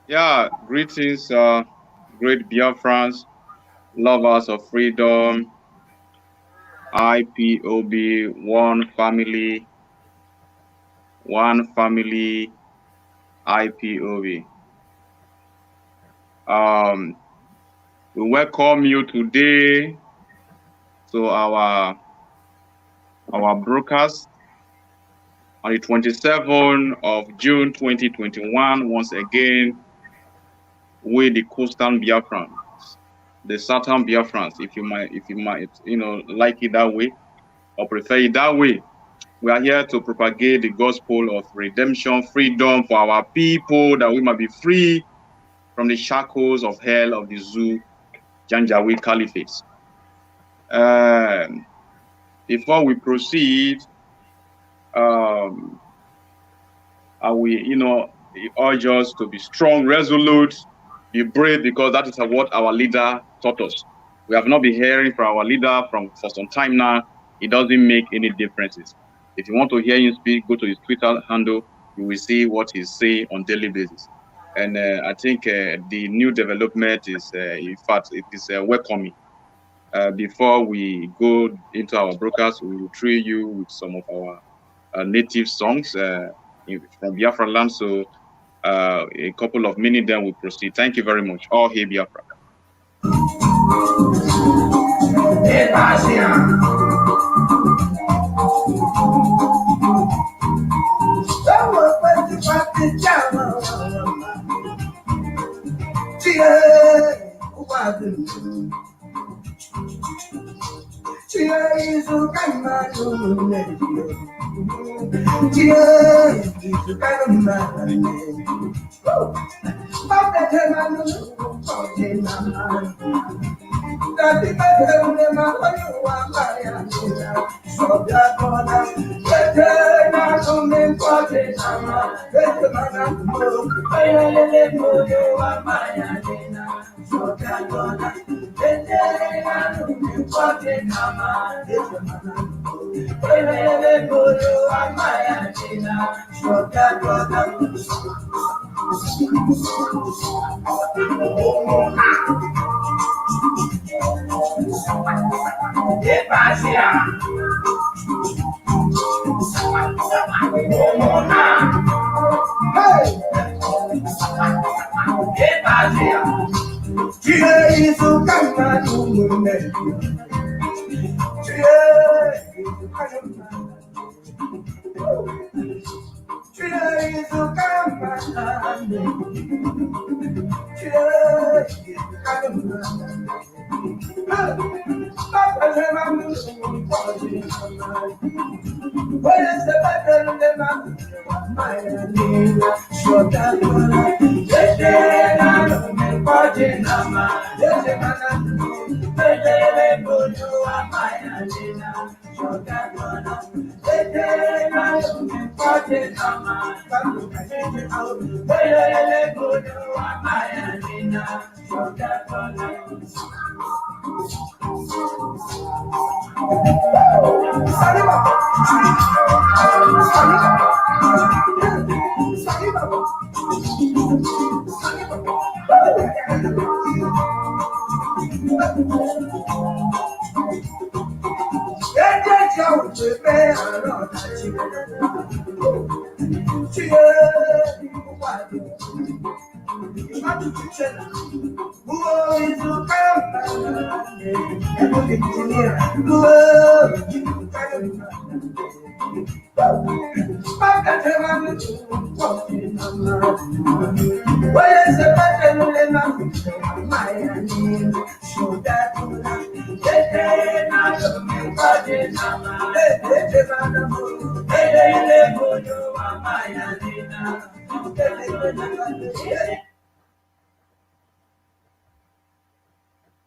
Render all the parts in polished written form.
Yeah, greetings, great Biafrans, lovers of freedom, IPOB, one family, IPOB. Um, we welcome you today to our broadcast on the 27th of June 2021. Once again, with the coastal Biafrans, the southern Biafrans, if you might, like it that way or prefer it that way. We are here to propagate the gospel of redemption, freedom for our people, that we might be free from the shackles of hell of the Zoo Janjaweed Caliphate. Before we proceed, I will, urge us to be strong, resolute, be brave, because that is what our leader taught us. We have not been hearing from our leader for some time now. It doesn't make any differences. If you want to hear him speak, go to his Twitter handle. You will see what he say on daily basis. And I think the new development is, in fact, it is welcoming. Before we go into our broadcast, we will treat you with some of our native songs from Biafra land. So a couple of minutes, then we proceed. Thank you very much. All hail Biafra.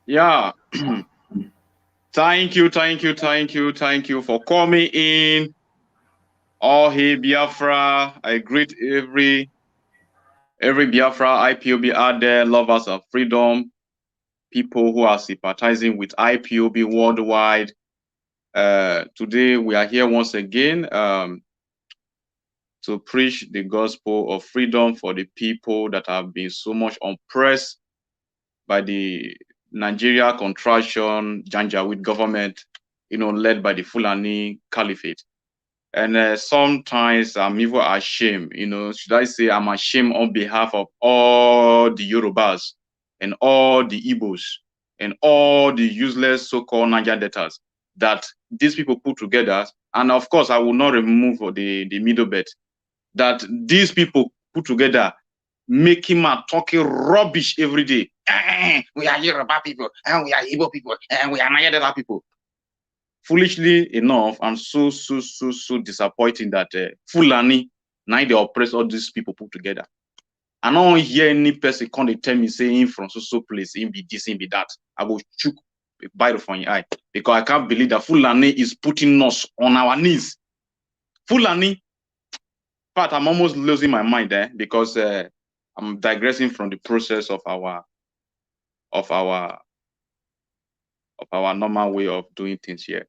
Yeah. Thank you for coming in. All hey Biafra. I greet every Biafra IPOB out there, lovers of freedom, people who are sympathizing with IPOB worldwide. Today we are here once again to preach the gospel of freedom for the people that have been so much oppressed by the Nigeria contraction Janjaweed government, led by the Fulani Caliphate. And sometimes I'm even ashamed, should I say I'm ashamed on behalf of all the Yorubas and all the Igbos and all the useless so-called Niger debtors that these people put together. And of course, I will not remove the middle bit that these people put together, making my talking rubbish every day. We are Yoruba people, and we are Igbo people, and we are Niger Delta people. Foolishly enough, and so disappointing that Fulani now they oppress all these people put together. I don't hear any person come tell me saying from so place, in be this, in be that. I go chook bite from your eye because I can't believe that Fulani is putting us on our knees. Fulani, in fact, I'm almost losing my mind there because I'm digressing from the process of our normal way of doing things here.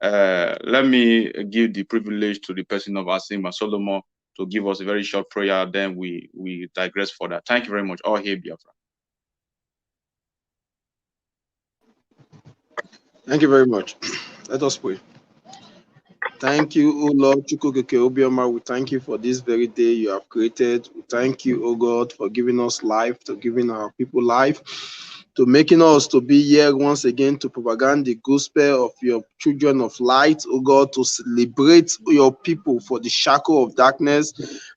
Let me give the privilege to the person of Asimba Solomon to give us a very short prayer. Then we digress further. Thank you very much. All hail Biafra. Thank you very much. Let us pray. Thank you, O Lord Chukwukeke Obioma. We thank you for this very day you have created. We thank you, O God, for giving us life, to giving our people life, to making us to be here once again to propagate the gospel of your children of light, O God, to celebrate your people for the shackle of darkness,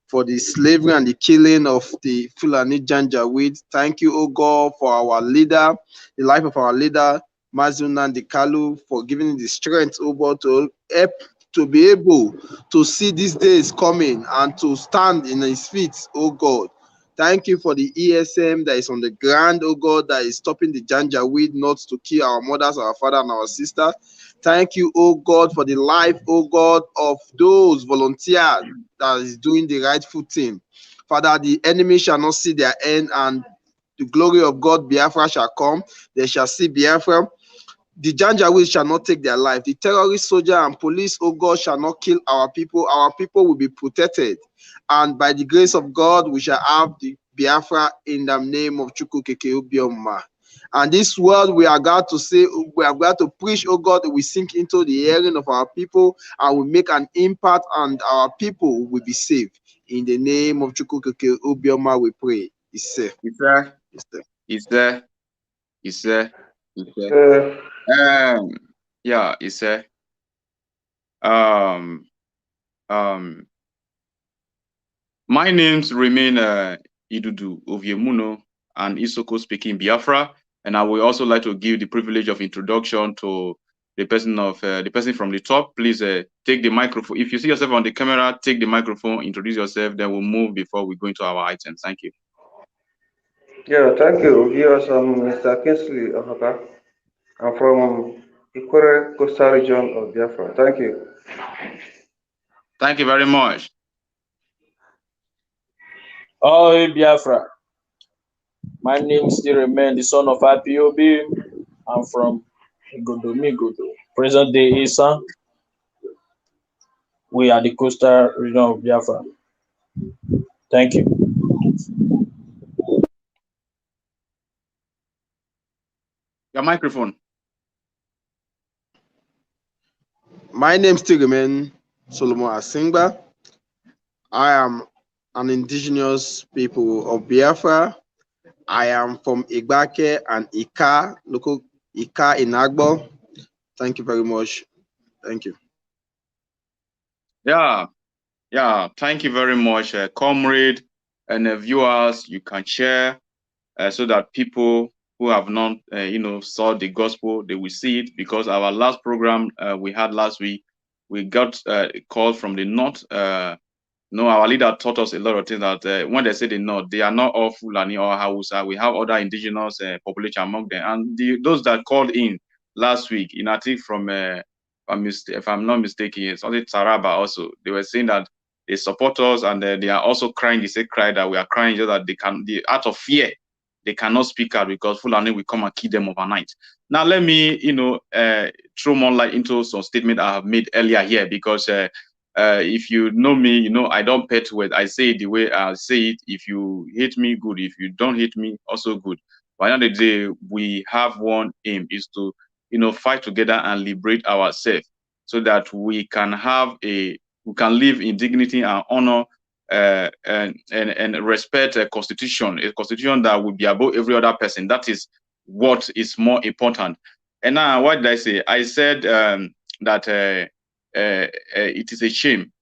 for the slavery and the killing of the Fulani Janjaweed. Thank you, O God, for our leader, the life of our leader, Mazunan Kalu, for giving the strength, O God, to help to be able to see these days coming and to stand in his feet, oh God. Thank you for the ESM that is on the ground, oh God, that is stopping the Janjaweed not to kill our mothers, our father, and our sisters. Thank you, oh God, for the life, oh God, of those volunteers that is doing the rightful thing. Father, the enemy shall not see their end, and the glory of God, Biafra, shall come. They shall see Biafra. The Janjaweed shall not take their life. The terrorist, soldier, and police, oh God, shall not kill our people. Our people will be protected. And by the grace of God, we shall have the Biafra in the name of Chukwukeke Obioma. And this word we are glad to say, we are glad to preach, oh God, we sink into the hearing of our people and we make an impact, and our people will be saved. In the name of Chukwukeke Obioma, we pray. It's safe. Is there? It's safe. Is there? Is there? Is there? Yeah, is there? My names remain Idudu Oviemuno and Isoko speaking Biafra, and I would also like to give the privilege of introduction to the person from the top. Please take the microphone. If you see yourself on the camera, take the microphone, introduce yourself, then we'll move before we go into our items. Thank you. Yeah, thank you. Viewers, I'm Mr. Kingsley Ohoka. I'm from Ikwere Coastal Region of Biafra. Thank you. Thank you very much. Oh, Biafra. My name still remains the son of IPOB. I'm from Igodomigodo, present day Isan. We are the coastal region of Biafra. Thank you. Your microphone. My name still remains Solomon Asingba. I am an indigenous people of Biafra. I am from Igbake and Ika, local Ika in Agbo. Thank you very much. Thank you. Yeah. Thank you very much, comrade, and viewers. You can share so that people who have not, saw the gospel, they will see it. Because our last program we had last week, we got a call from the north. No, our leader taught us a lot of things that when they say the North, they are not all Fulani or Hausa. We have other indigenous population among them. And those that called in last week, I think from, if I'm not mistaken, it's only Taraba also. They were saying that they support us and they are also crying. They say cry that we are crying just that out of fear, they cannot speak out because Fulani will come and kill them overnight. Now, let me, throw more light into some statement I have made earlier here because if you know me, you know I don't pet words. I say it the way I say it. If you hate me, good. If you don't hate me, also good. By the end of the day, we have one aim is to, fight together and liberate ourselves so that we can live in dignity and honor and respect a constitution that will be above every other person. That is what is more important. And now, what did I say? I said that it is a shame.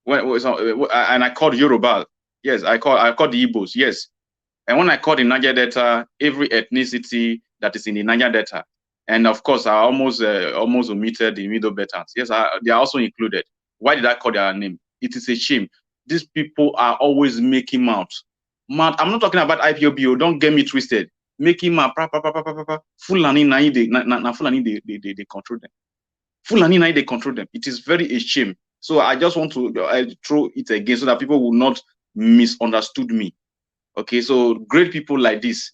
And I called Yoruba. Yes, I called the Igbos. Yes, and when I called the Niger Delta, every ethnicity that is in the Niger Delta, and of course, I almost omitted the Middle Beltans. Yes, they are also included. Why did I call their name? It is a shame. These people are always making mouth. I'm not talking about IPOB. Don't get me twisted. Making mouth. Fulani Fulani they control them. Fulani they control them. It is very a shame. So I just want to throw it again so that people will not misunderstood me. Okay, so great people like this,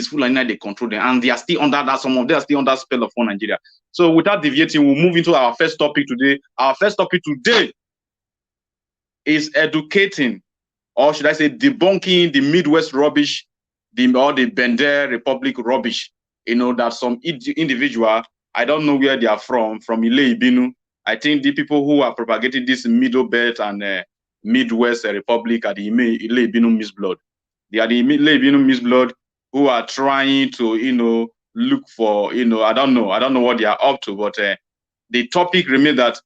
Fulani they control them, and they are still under that. Some of them are still under spell of one Nigeria. So without deviating, we'll move into our first topic today. Our first topic today is educating, or should I say, debunking the Midwest rubbish, or the Bendel Republic rubbish. That some individual, I don't know where they are from Ile Ibinu. I think the people who are propagating this Middle Belt and Midwest Republic are the Ile Ibinu Misblood. They are the Ile Ibinu Misblood who are trying to, look for, I don't know what they are up to, but the topic remains that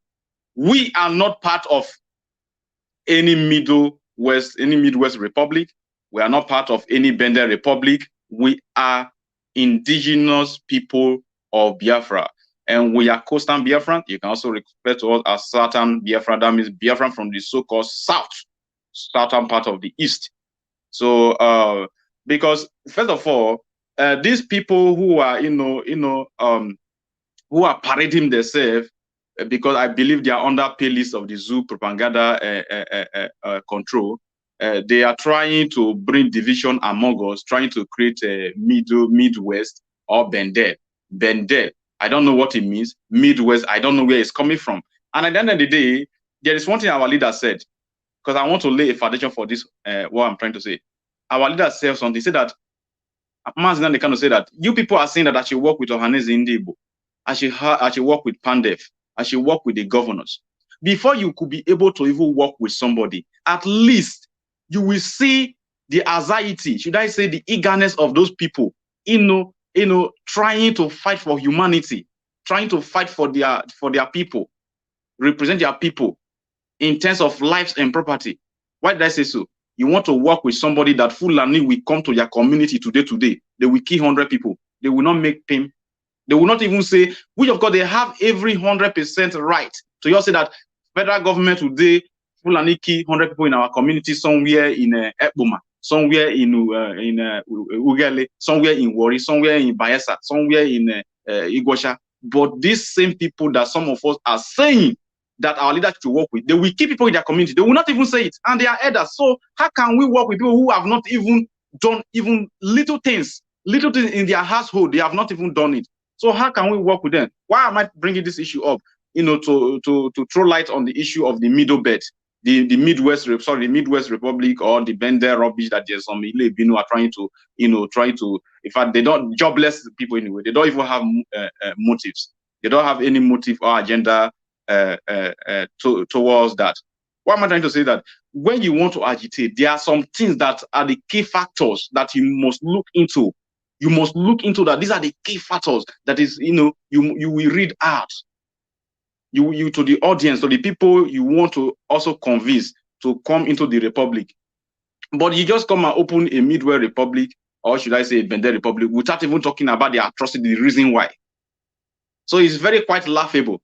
we are not part of any Midwest Republic. We are not part of any Bendel Republic. We are indigenous people of Biafra. And we are coastal Biafran. You can also refer to us as Southern Biafra. That means Biafran from the so-called southern part of the east. So, because first of all, these people who are, who are parading themselves, because I believe they are under pay list of the zoo propaganda control. They are trying to bring division among us, trying to create a Midwest or Bendel. Bendel, I don't know what it means. Midwest, I don't know where it's coming from. And at the end of the day, there is one thing our leader said, because I want to lay a foundation for this, what I'm trying to say. Our leader said something. He said that, they kind of say that, you people are saying that I should work with Ohanese Indibo. I should work with Pandef. I should work with the governors. Before you could be able to even work with somebody, at least you will see the anxiety, should I say the eagerness of those people, trying to fight for humanity, trying to fight for their people, represent their people in terms of lives and property. Why did I say so? You want to work with somebody that Fulani will come to your community today. They will kill 100 people. They will not make payment. They will not even say, which of course they have every 100% right to just say that federal government today, Fulani kill 100 people in our community somewhere in Ekboma, somewhere in Ugele, somewhere in Wari, somewhere in Bayelsa, somewhere in Igosha. But these same people that some of us are saying that our leaders should work with, they will keep people in their community. They will not even say it, and they are elders. So how can we work with people who have not even done even little things in their household? They have not even done it. So how can we work with them? Why am I bringing this issue up? To throw light on the issue of the Middle Belt, the Midwest Republic, or the Bendel rubbish that there's some Ile Ibinu are trying to, in fact, they don't, jobless people anyway. They don't even have motives. They don't have any motive or agenda towards that. Why am I trying to say that? When you want to agitate, there are some things that are the key factors that you must look into. You must look into that. These are the key factors that is, you will read out. You to the audience, to the people you want to also convince to come into the republic. But you just come and open a Midwest Republic, or should I say a Bendel Republic, without even talking about the atrocity, the reason why. So it's very quite laughable.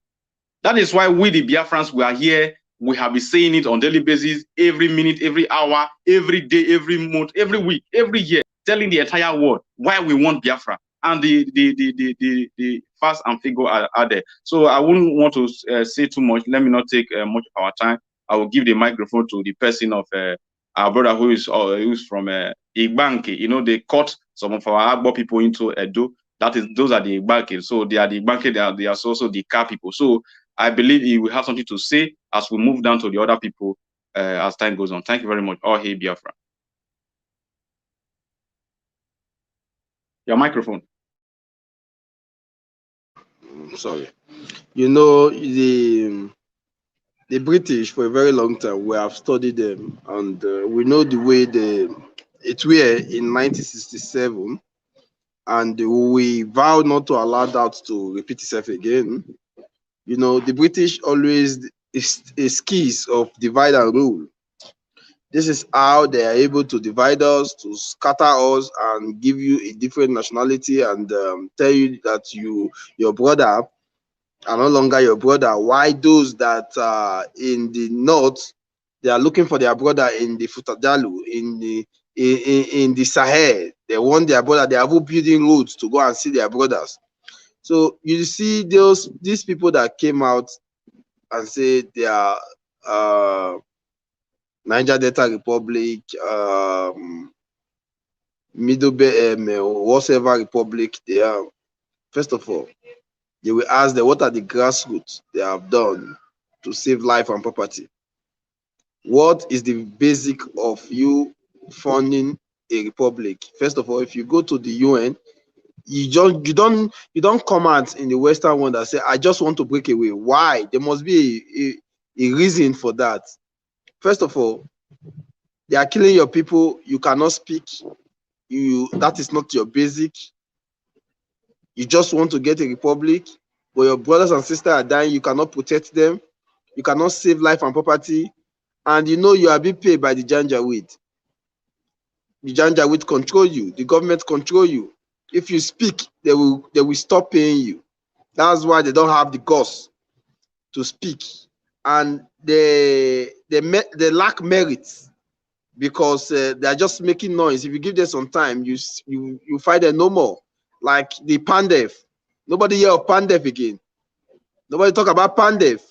That is why we, the Biafrans, we are here We have been saying it on daily basis, every minute, every hour, every day, every month, every week, every year, telling the entire world why we want Biafra. And the facts and figure are there. So I wouldn't want to say too much. Let me not take much of our time. I will give the microphone to the person of our brother who's from Igbanke. You know, they cut some of our Agbo people into Edo. Those are the Igbanke. So they are the Igbanke. They are also the Car people. So I believe he will have something to say as we move down to the other people as time goes on. Thank you very much. Oh, hey, Biafra. Your microphone. Sorry. You know, the British, for a very long time, we have studied them, and we know the way it were in 1967, and we vow not to allow that to repeat itself again. You know, the British always is keys of divide and rule. This is how they are able to divide us, to scatter us, and give you a different nationality, and tell you that your brother are no longer your brother. Why those that in the north, they are looking for their brother in the Futadalu, in the Sahel. They want their brother. They are building roads to go and see their brothers. So you see these people that came out and say they are Niger Delta Republic, whatever republic they are. First of all, they will ask them what are the grassroots they have done to save life and property. What is the basic of you funding a republic? First of all, if you go to the UN, you don't come out in the Western world and say, I just want to break away. Why? There must be a reason for that. First of all, they are killing your people. You cannot speak. That is not your basic. You just want to get a republic, but your brothers and sisters are dying. You cannot protect them. You cannot save life and property. And you know you are being paid by the Janjaweed. The Janjaweed control you. The government control you. If you speak, they will stop paying you. That's why they don't have the guts to speak. And they lack merit because they are just making noise. If you give them some time, you find them no more. Like the Pandef. Nobody hear of Pandef again. Nobody talk about Pandef.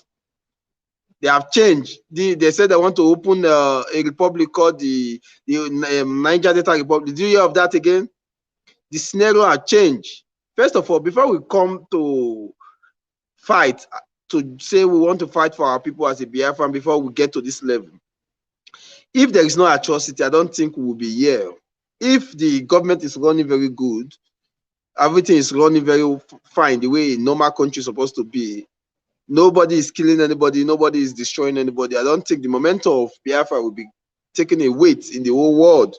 They have changed. They said they want to open a republic called the Niger Delta Republic. Did you hear of that again? The scenario has changed. First of all, before we come to fight, to say we want to fight for our people as a Biafran before we get to this level, if there is no atrocity, I don't think we will be here. If the government is running very good, everything is running very fine, the way a normal country is supposed to be, nobody is killing anybody, nobody is destroying anybody, I don't think the momentum of Biafra will be taking a weight in the whole world.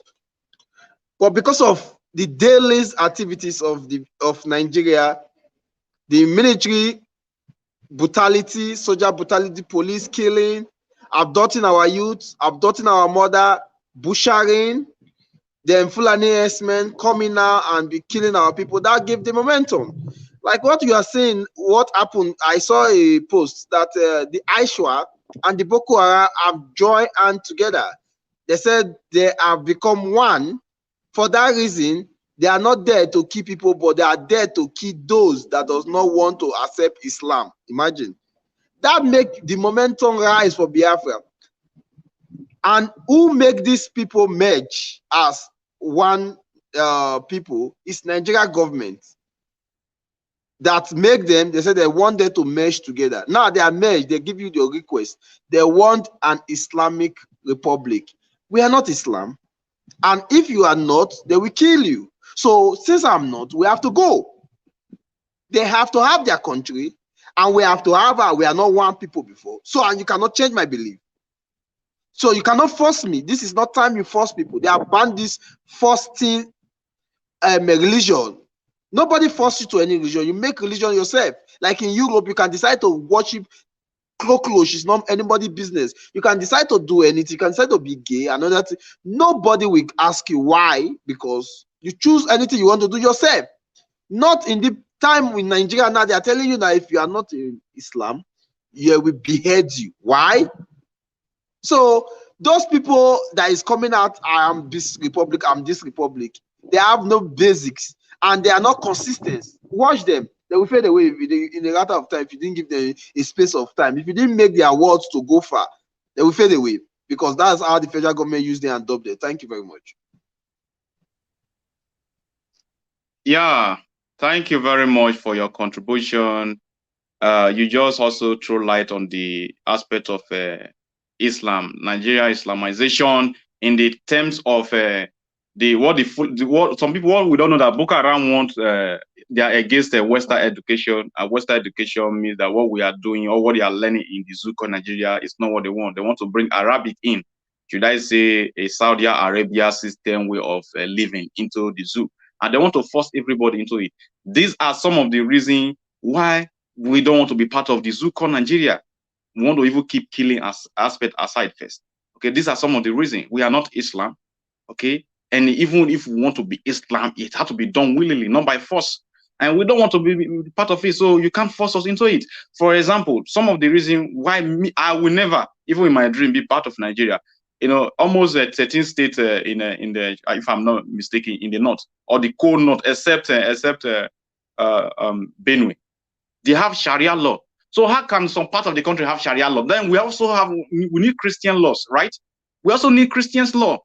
But because of the daily activities of Nigeria, the military brutality, soldier brutality, police killing, abducting our youth, abducting our mother, butchering, then Fulani S-men coming now and be killing our people, that gave the momentum. Like what you are saying, what happened, I saw a post that the Aishwa and the Boko Haram have joined hands together. They said they have become one. For that reason, they are not there to kill people, but they are there to kill those that does not want to accept Islam. Imagine. That make the momentum rise for Biafra. And who make these people merge as one people is Nigeria government. That make them, they said they want them to merge together. Now they are merged, they give you your request. They want an Islamic republic. We are not Islam. And if you are not, they will kill you. So since I'm not, we have to go. They have to have their country, and we have to have we are not one people before. So, and you cannot change my belief. So you cannot force me. This is not time you force people. They have banned this forcing religion. Nobody forces you to any religion. You make religion yourself. Like in Europe, you can decide to worship close. It's not anybody's business. You can decide to do anything. You can decide to be gay. Another thing. Nobody will ask you why, because you choose anything you want to do yourself. Not in the time in Nigeria now. They are telling you that if you are not in Islam, you will behead you. Why? So those people that is coming out, I am this republic, I'm this republic, they have no basics and they are not consistent. Watch them. They will fade away in a matter of time if you didn't give them a space of time. If you didn't make their words to go far, they will fade away, because that's how the federal government used them and adopt them. Thank you very much. Yeah, thank you very much for your contribution. You just also throw light on the aspect of Islam, Nigeria Islamization, in the terms of what some people, what we don't know, that Boko Haram want, they are against Western education. Western education means that what we are doing or what they are learning in the zoo called Nigeria is not what they want. They want to bring Arabic in. Should I say a Saudi Arabia system way of living into the zoo, and they want to force everybody into it. These are some of the reasons why we don't want to be part of the zoo called Nigeria. We want to even keep killing aspect aside first. Okay, these are some of the reasons. We are not Islam. Okay, and even if we want to be Islam, it has to be done willingly, not by force. And we don't want to be part of it, so you can't force us into it. For example, some of the reasons why I will never, even in my dream, be part of Nigeria. You know, almost 13 states in the, if I'm not mistaken, in the north or the cold north, except Benue, they have Sharia law. So how can some part of the country have Sharia law? Then we also have, we need Christian laws, right? We also need Christians law.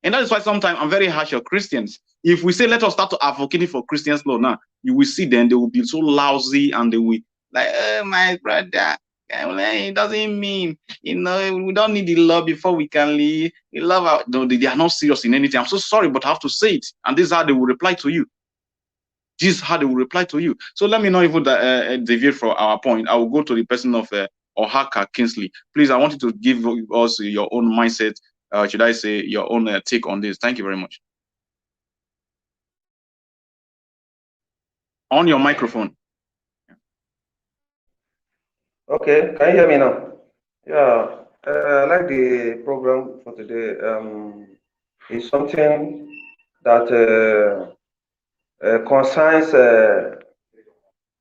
And that is why sometimes I'm very harsh on Christians. If we say, let us start to advocating for Christians law now, you will see then they will be so lousy and they will like, oh, my brother, it doesn't mean, you know, we don't need the law before we can live. We love our, no, they are not serious in anything. I'm so sorry, but I have to say it. And this is how they will reply to you. This is how they will reply to you. So let me not even deviate from our point. I will go to the person of Ohaka Kingsley. Please, I want you to give us your own mindset, should I say, your own take on this. Thank you very much. On your microphone. Okay, can you hear me now? Yeah, I like the program for today. It's something that concerns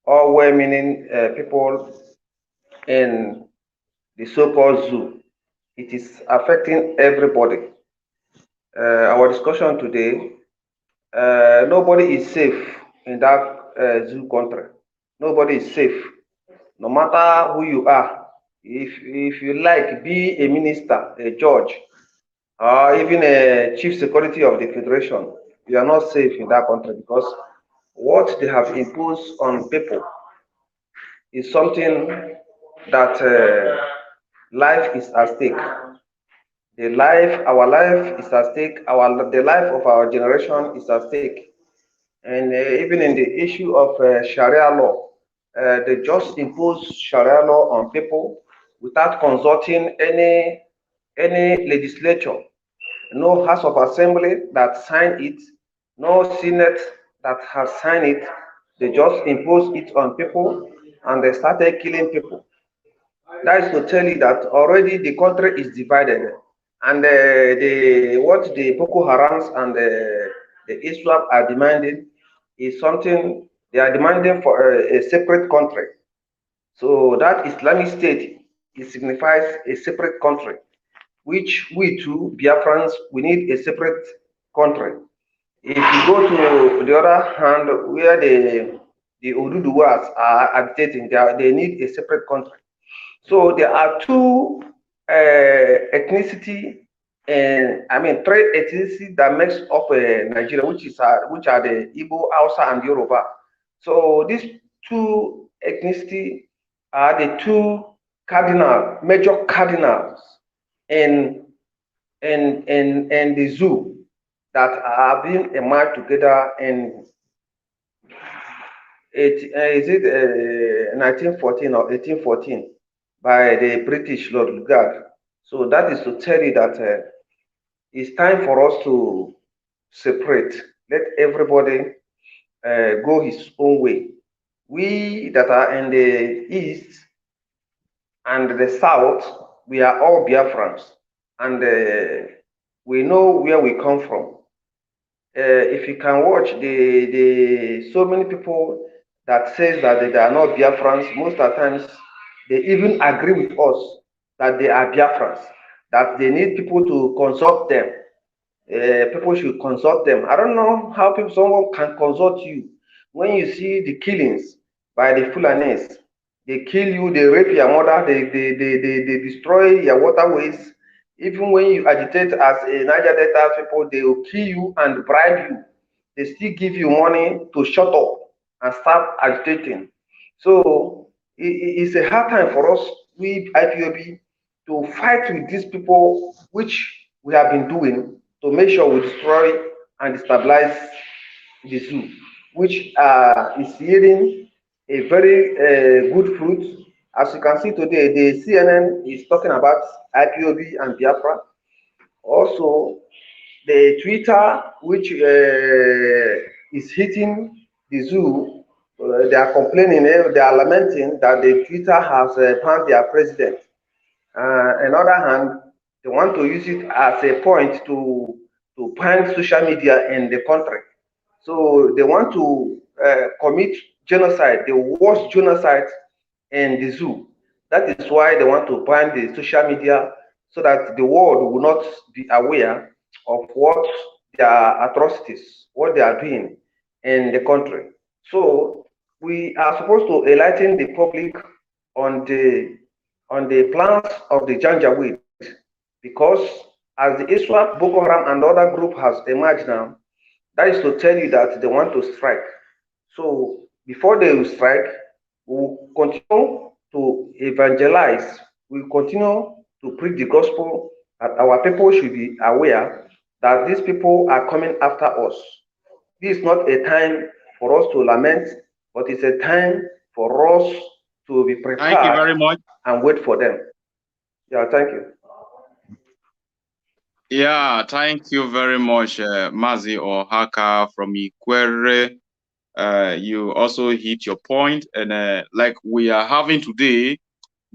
all well-meaning people in the so-called zoo. It is affecting everybody. Our discussion today, nobody is safe in that zoo country. Nobody is safe, no matter who you are. If you like, be a minister, a judge, or even a chief security of the federation, you are not safe in that country, because what they have imposed on people is something that life is at stake. Our life is at stake. The life of our generation is at stake. And even in the issue of Sharia law, they just impose Sharia law on people without consulting any legislature, no House of Assembly that signed it, no Senate that has signed it. They just impose it on people and they started killing people. That is to tell you that already the country is divided, and what the Boko Harams and the ISWAP are demanding is something they are demanding for a separate country. So that Islamic State, it signifies a separate country, which we too, Biafrans, we need a separate country. If you go to the other hand, where the Oduduwas are agitating, they need a separate country. So there are two ethnicity, and I mean three ethnicity that makes up Nigeria, which are the Igbo, Hausa, and Yoruba. So these two ethnicity are the two major cardinals in the zoo that are being emerged together in 1914 or 1814 by the British Lord Lugard. So that is to tell you that it's time for us to separate. Let everybody go his own way. We that are in the east and the south, we are all Biafrans, and we know where we come from. If you can watch the so many people that says that they are not Biafrans, most of the times they even agree with us that they are Biafrans, that they need people to consult them. People should consult them. I don't know how someone can consult you when you see the killings by the Fulanis. They kill you, they rape your mother, they destroy your waterways. Even when you agitate as a Niger Delta people, they will kill you and bribe you. They still give you money to shut up and start agitating. So it's a hard time for us, we IPOB, to fight with these people, which we have been doing to make sure we destroy and destabilize the zoo, which is yielding a very good fruit. As you can see today, the CNN is talking about IPOB and Biafra. Also, the Twitter, which is hitting the zoo, they are complaining, they are lamenting that the Twitter has banned their president. On the other hand, they want to use it as a point to ban social media in the country. So they want to commit genocide, the worst genocide in the zoo. That is why they want to ban the social media so that the world will not be aware of what their atrocities, what they are doing in the country. So we are supposed to enlighten the public on the plans of the Janjaweed, because as the ISWAP, Boko Haram, and other group has emerged now, that is to tell you that they want to strike. So before they will strike, we will continue to evangelize. We will continue to preach the gospel, that our people should be aware that these people are coming after us. This is not a time for us to lament, but it's a time for us to be prepared. Thank you very much. And wait for them. Yeah, thank you. Yeah, thank you very much, Mazi Ohaka from Ikwere. You also hit your point, and like we are having today,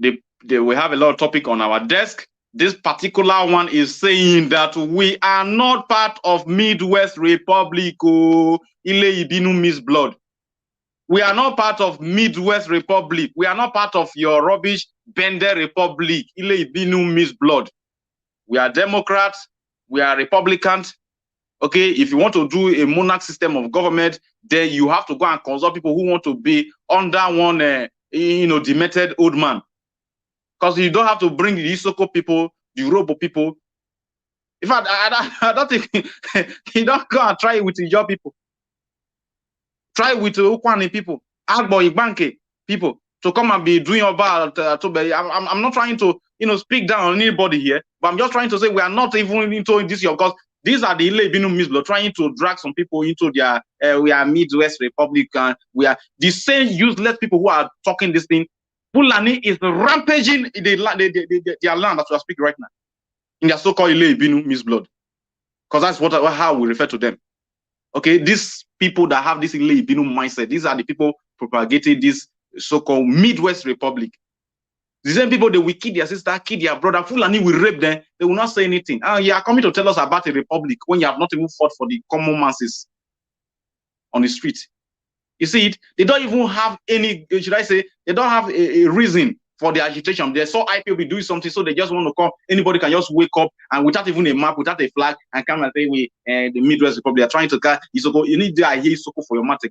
we have a lot of topic on our desk. This particular one is saying that we are not part of Midwest Republic. Oh, Ile Ibinu Miss Blood. We are not part of Midwest Republic. We are not part of your rubbish Bendel Republic. Ile Ibinu Miss Blood. We are Democrats. We are Republicans. Okay, if you want to do a monarch system of government, then you have to go and consult people who want to be under one, demented old man. Because you don't have to bring the Isoko people, the Urobo people. In fact, I don't think you don't go and try it with your people. Try with Ukwani people, Agbo Igbanke people to come and be doing about. I'm not trying to speak down on anybody here, but I'm just trying to say we are not even into this here, because these are the Ile Ibinu Misblo trying to drag some people into their we are Midwest Republican. We are the same useless people who are talking this thing. Fulani is rampaging their land that we are speaking right now in their so-called Ile Ibinu Misblood, because that's how we refer to them. Okay, these people that have this Ile Ibinu mindset, these are the people propagating this so-called Midwest Republic. The same people, they will kill their sister, kill their brother, Fulani will rape them, they will not say anything. You are coming to tell us about a republic when you have not even fought for the common masses on the street. You see it? They don't even have any, should I say, they don't have a reason for the agitation. They saw IPOB doing something, so they just want to come. Anybody can just wake up and without even a map, without a flag, and come and say, the Midwest Republic, they are trying to cut Isoko. You need to hear Isoko for your matter.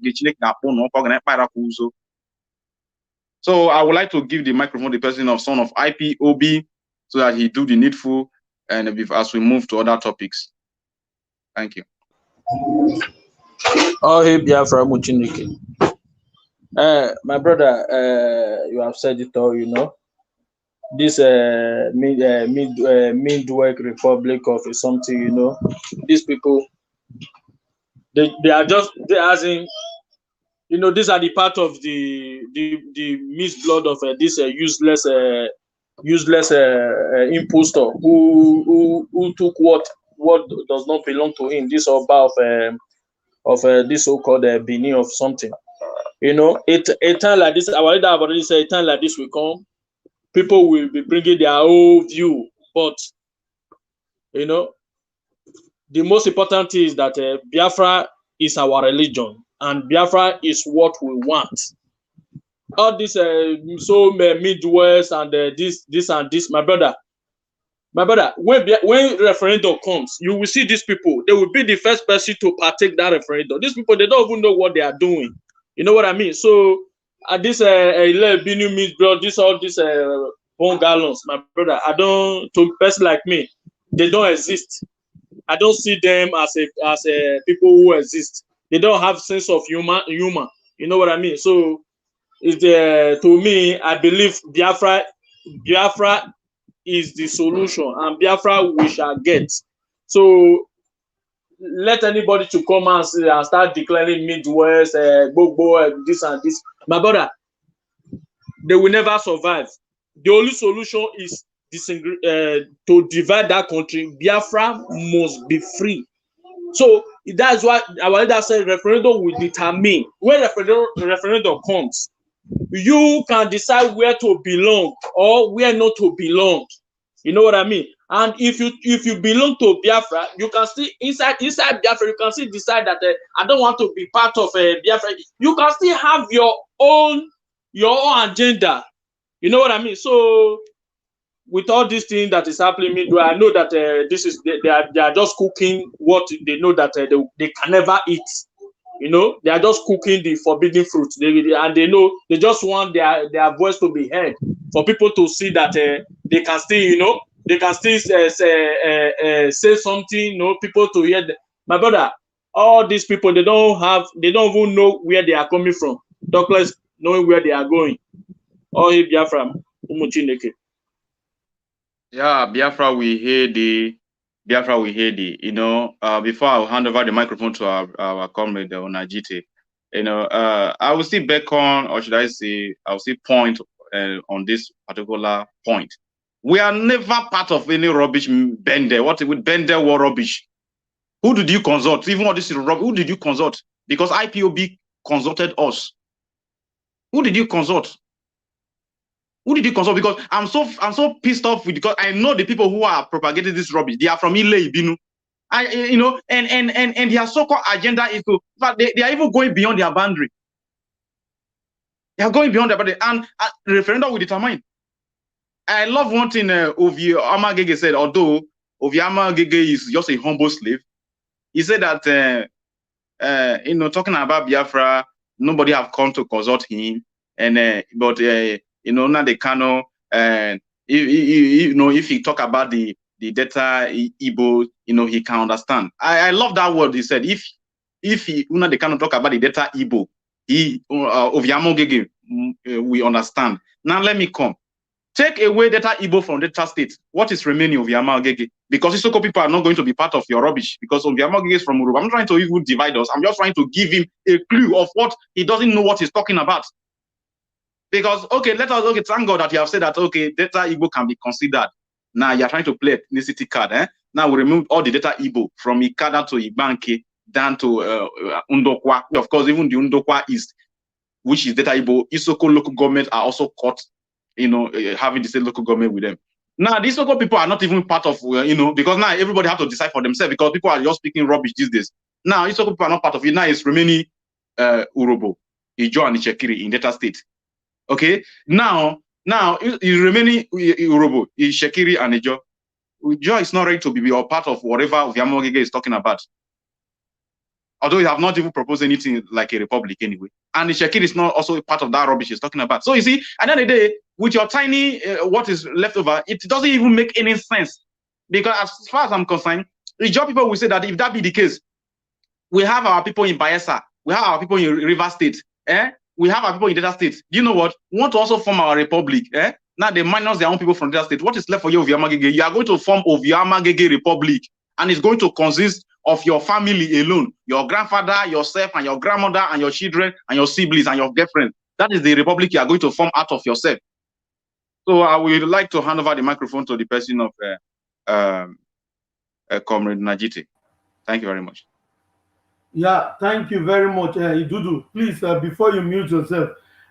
So I would like to give the microphone to the person of son of IPOB so that he do the needful, and as we move to other topics. Thank you. Oh, hey, Biafra Muchinike. My brother, you have said it all, This Midwest Republic of something, these people, they are just, as in, these are the part of the misblood of this useless impostor who took what does not belong to him. This Oba of this so-called Benin of something. A time like this, our leader have already said, a time like this will come, people will be bringing their own view. But the most important thing is that Biafra is our religion, and Biafra is what we want. All this so Midwest and this and this, my brother, My brother, when referendum comes, you will see these people. They will be the first person to partake that referendum. These people, they don't even know what they are doing. You know what I mean? So this Binu means bro, all these bone gallons, my brother. I don't, to person like me, they don't exist. I don't see them as a people who exist. They don't have sense of humor. You know what I mean? So it's to me, I believe Biafra is the solution, and Biafra we shall get. So let anybody to come and start declaring Midwest, Gbogbo, this and this. My brother, they will never survive. The only solution is to divide that country. Biafra must be free. So that's why our leader said referendum will determine. When referendum comes, you can decide where to belong or where not to belong. You know what I mean? And if you belong to Biafra, you can still inside Biafra, you can still decide that I don't want to be part of Biafra. You can still have your own agenda. You know what I mean? So with all these things that is happening, I know that this is they are just cooking what they know that they can never eat. You know, they are just cooking the forbidden fruit. And they know they just want their voice to be heard, for people to see that they can still, you know, they can still say something. You know, people to hear. My brother, all these people, they don't even know where they are coming from. Doctors knowing where they are going. Oh, Biafra, Umuchineke. Yeah, Biafra, we hear the. You know, before I hand over the microphone to our comrade Onajite, you know, I will still beckon, or should I say, I will still point on this particular point. We are never part of any rubbish Bendel. What with Bendel war rubbish? Who did you consult? Even all this is rubbish. Who did you consult? Because IPOB consulted us. Who did you consult? Who did you consult? Because I'm so pissed off with, because I know the people who are propagating this rubbish. They are from Ile Ibinu. You know, and their so-called agenda is to, in fact, they are even going beyond their boundary. They are going beyond their boundary, and the referendum will determine. I love one thing Ovi Amagege said, although Ovi Amagege is just a humble slave. He said that, you know, talking about Biafra, nobody have come to consult him, and but you know, now they cannot, you know, if he talk about the data Igbo, you know, he can understand. I love that word he said. If he, you know, they cannot talk about the data Igbo, he Ovi Amagege, we understand. Now let me come. Take away data Igbo from Delta State. What is remaining of Yama Gege? Because Isoko people are not going to be part of your rubbish. Because of Yama Gege is from Uruba. I'm not trying to even divide us. I'm just trying to give him a clue of what he doesn't know what he's talking about. Because, okay, thank God that you have said that, okay, data Igbo can be considered. Now you're trying to play ethnicity card. Now we remove all the data Igbo from Ikada to Ibanke down to Undokwa. Of course, even the Undokwa East, which is data Igbo, Isoko local government are also caught, you know, having the same local government with them. Now, these local people are not even part of, you know, because now everybody have to decide for themselves, because people are just speaking rubbish these days. Now, these local people are not part of it. Now it's remaining Urobo, Ijo, and Ichekiri in Delta State. Okay? Now it's remaining Urobo, Ichekiri, and Ijo. Ijo is not ready to be a part of whatever Oviamogege is talking about. Although you have not even proposed anything like a republic anyway. And the Shekir is not also part of that rubbish he's talking about. So you see, at the end of the day, with your tiny, what is left over, it doesn't even make any sense. Because as far as I'm concerned, the job people will say that if that be the case, we have our people in Bayelsa, we have our people in River State, we have our people in Delta State. Do you know what? We want to also form our republic, Now they minus their own people from Delta State. What is left for you, Oviamagege? You are going to form Oviamagege Republic, and it's going to consist of your family alone, your grandfather, yourself, and your grandmother, and your children, and your siblings, and your girlfriend. That is the republic you are going to form out of yourself. So I would like to hand over the microphone to the person of Comrade Najite. Thank you very much. Yeah, thank you very much, Idudu. Please, before you mute yourself,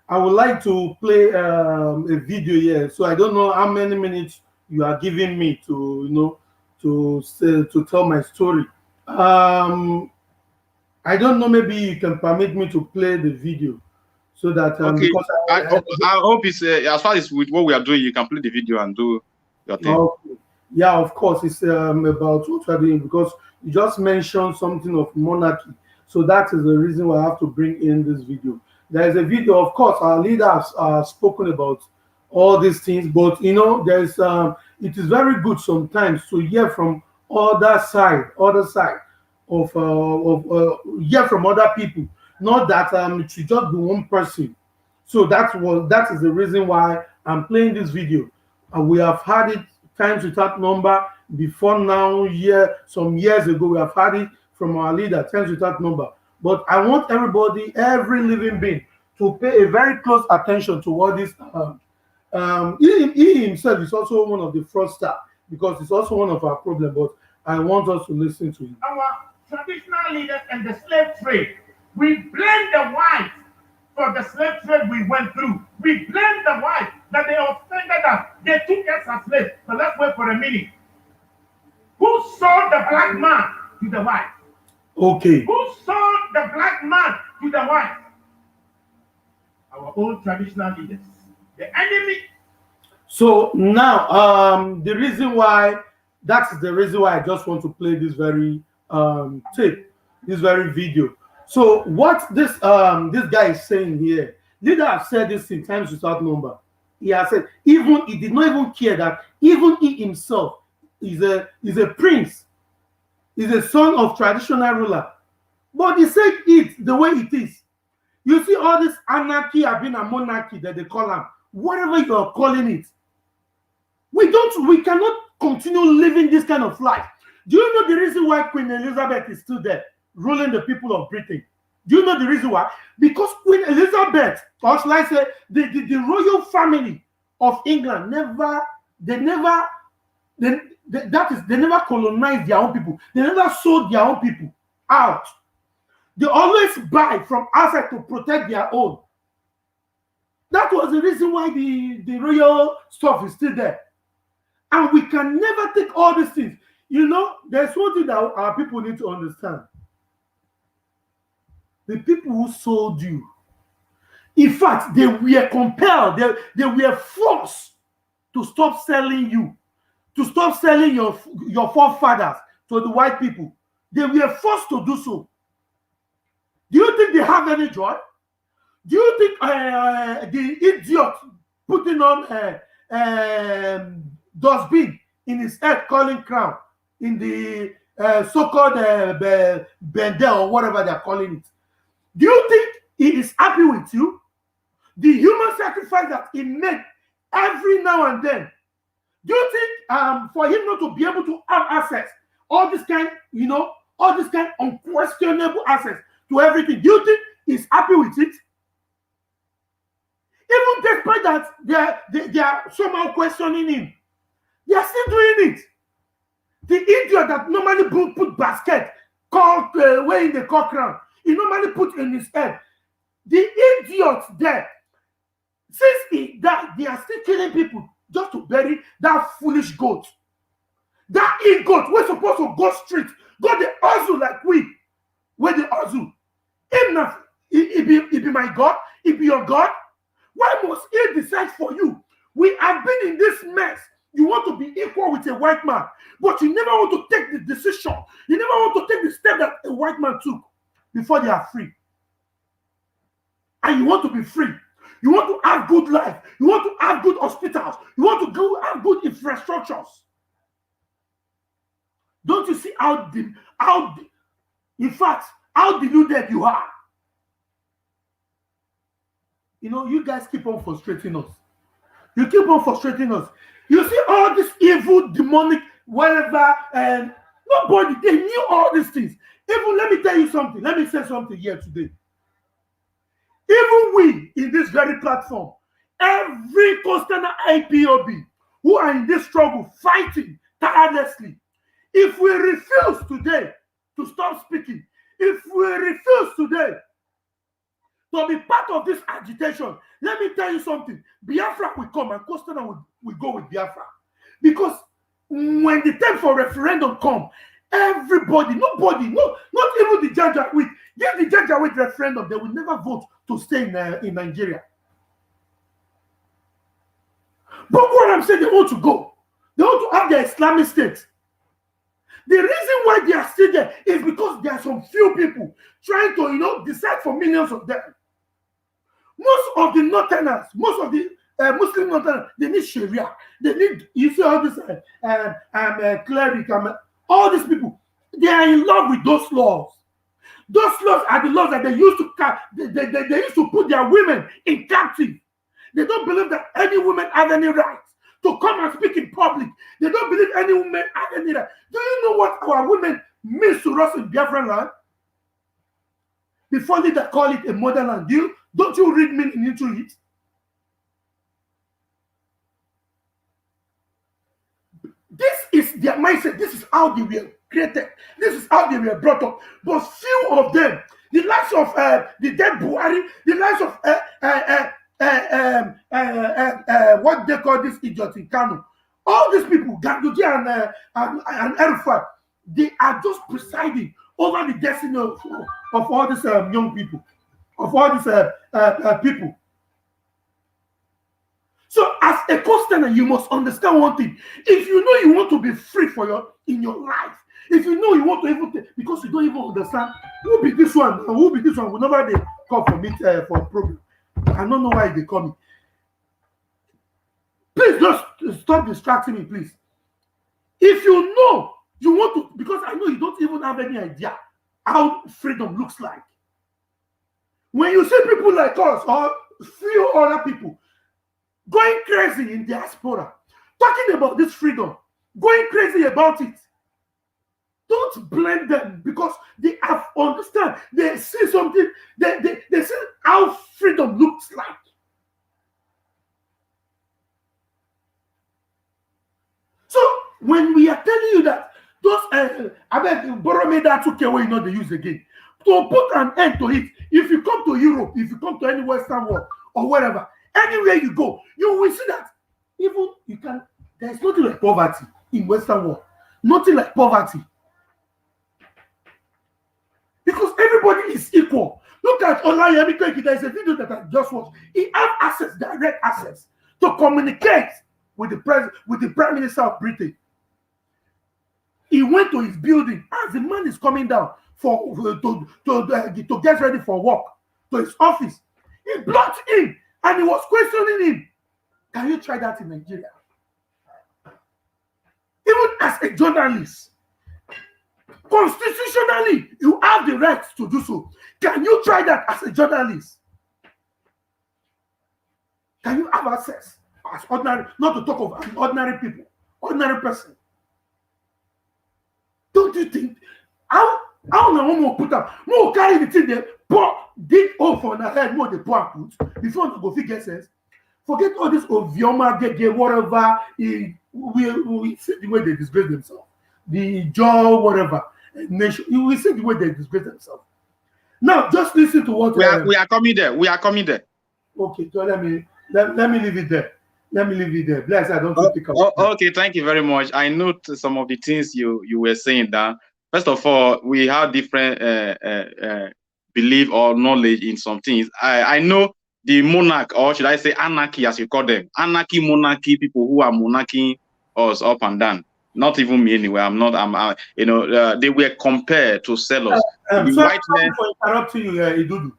I would like to play a video here. So I don't know how many minutes you are giving me to, you know, to tell my story. I don't know, maybe you can permit me to play the video so that okay. Because I hope it's as far as with what we are doing, you can play the video and do your thing. Okay. Yeah, of course, it's about what we're doing because you just mentioned something of monarchy. So that is the reason why I have to bring in this video. There is a video, of course, our leaders are spoken about all these things, but there's it is very good sometimes to hear from other side of hear from other people, not that it should just be one person. So that is the reason why I'm playing this video. We have had it times without number before now. Some years ago, we have had it from our leader times without number. But I want everybody, every living being, to pay a very close attention to what this. He himself is also one of the fraudsters because it's also one of our problems. But I want us to listen to him. Our traditional leaders and the slave trade, we blame the whites for the slave trade we went through. We blame the whites that they offended us. They took us as slaves. But let's wait for a minute. Who sold the black man to the white? Okay. Who sold the black man to the white? Our own traditional leaders. The enemy. So now, the reason why that's the reason why I just want to play this very tape, this very video. So what this guy is saying here, leader have said this in times without number. He has said he did not even care that even he himself is a prince, is a son of traditional ruler, but he said it the way it is. You see all this anarchy, having a monarchy that they call them, whatever you are calling it. We cannot continue living this kind of life. Do you know the reason why Queen Elizabeth is still there, ruling the people of Britain? Do you know the reason why? Because Queen Elizabeth, or should I say, the royal family of England they never colonized their own people. They never sold their own people out. They always buy from outside to protect their own. That was the reason why the royal stuff is still there. And we can never take all these things. There's one thing that our people need to understand. The people who sold you, in fact, they were compelled, they were forced to stop selling you, to stop selling your forefathers to the white people. They were forced to do so. Do you think they have any joy? Do you think the idiot putting on dustbin in his head, calling crown in the so-called Bendel or whatever they're calling it? Do you think he is happy with you? The human sacrifice that he made every now and then. Do you think for him not to be able to have access, all this kind unquestionable access to everything, do you think he's happy with it? Even despite that they are somehow questioning him, they are still doing it. The idiot that normally put basket called wearing the cock crown, he normally put in his head. The idiot there, since he died, they are still killing people just to bury that foolish goat. That goat, we're supposed to go street, go the hustle like we. Where the hustle? Him not, he be my God, he be your God. Why must he decide for you? We have been in this mess. You want to be equal with a white man, but you never want to take the decision. You never want to take the step that a white man took before they are free. And you want to be free. You want to have good life. You want to have good hospitals. You want to have good infrastructures. Don't you see how deluded you are? You guys keep on frustrating us. You keep on frustrating us. You see all this evil, demonic, whatever, and nobody, they knew all these things. Even, let me tell you something. Let me say something here today. Even we, in this very platform, every constant IPOB who are in this struggle, fighting tirelessly, if we refuse today to stop speaking, if we refuse today to be part of this agitation, let me tell you something. Biafra will come and Costa will go with Biafra. Because when the time for referendum come, everybody, nobody, not even the Janjaweed, get the Janjaweed referendum, they will never vote to stay in Nigeria. But what I'm saying, they want to go. They want to have the Islamic State. The reason why they are still there is because there are some few people trying to, decide for millions of them. Most of the Northerners, most of the Muslim Northerners, they need Sharia. They need, you see all this cleric, all these people, they are in love with those laws. Those laws are the laws that they used to they used to put their women in captive. They don't believe that any woman has any right to come and speak in public. They don't believe any woman has any right. Do you know what our women means to us in Biafran land? Before they call it a motherland, don't you read meaning into it? This is their mindset. This is how they were created. This is how they were brought up. But few of them, the likes of the dead Buhari, the likes of what they call this idiot in Kano, all these people, Ganduji and Erufat, they are just presiding over the destiny of all these young people, of all these people. So as a Costaner, you must understand one thing. If you know you want to be free in your life, if you know you want to even because you don't even understand who be this one, whenever they come for me for a program, I don't know why they call me. Please just stop distracting me, please. If you know you want to, because I know you don't even have any idea how freedom looks like. When you see people like us or few other people going crazy in diaspora, talking about this freedom, going crazy about it, don't blame them because they have understand. They see something, they see how freedom looks like. So when we are telling you that those I bet borrow that took away, they use again. To put an end to it, if you come to Europe, if you come to any Western world or wherever, anywhere you go, you will see that even there's nothing like poverty in Western world. Nothing like poverty. Because everybody is equal. Look at Olayemi Koiki. There's a video that I just watched. He has direct access to communicate with the Prime Minister of Britain. He went to his building as the man is coming down to get ready for work to his office. He blocked him and he was questioning him. Can you try that in Nigeria? Even as a journalist, constitutionally, you have the right to do so. Can you try that as a journalist? Can you have access as ordinary, not to talk of an ordinary people, ordinary person? Don't you think? How na one put up? More carry the thing there, pour dig off on the head, more the pour put before you go figure sense. Forget all this Ovioma, whatever. We see the way they disgrace themselves. The jaw, whatever. Nation, you will see the way they disgrace themselves. Now, just listen to what we are coming there. We are coming there. Okay, so let me leave it there. Let me leave it there. Bless, I don't pick up. Okay, thank you very much. I note some of the things you were saying that. First of all, we have different belief or knowledge in some things. I know the monarch, or should I say anarchy, as you call them, anarchy, monarchy, people who are monarching us up and down. Not even me anyway. They were compared to sellers. Sorry for interrupting you, Idudu.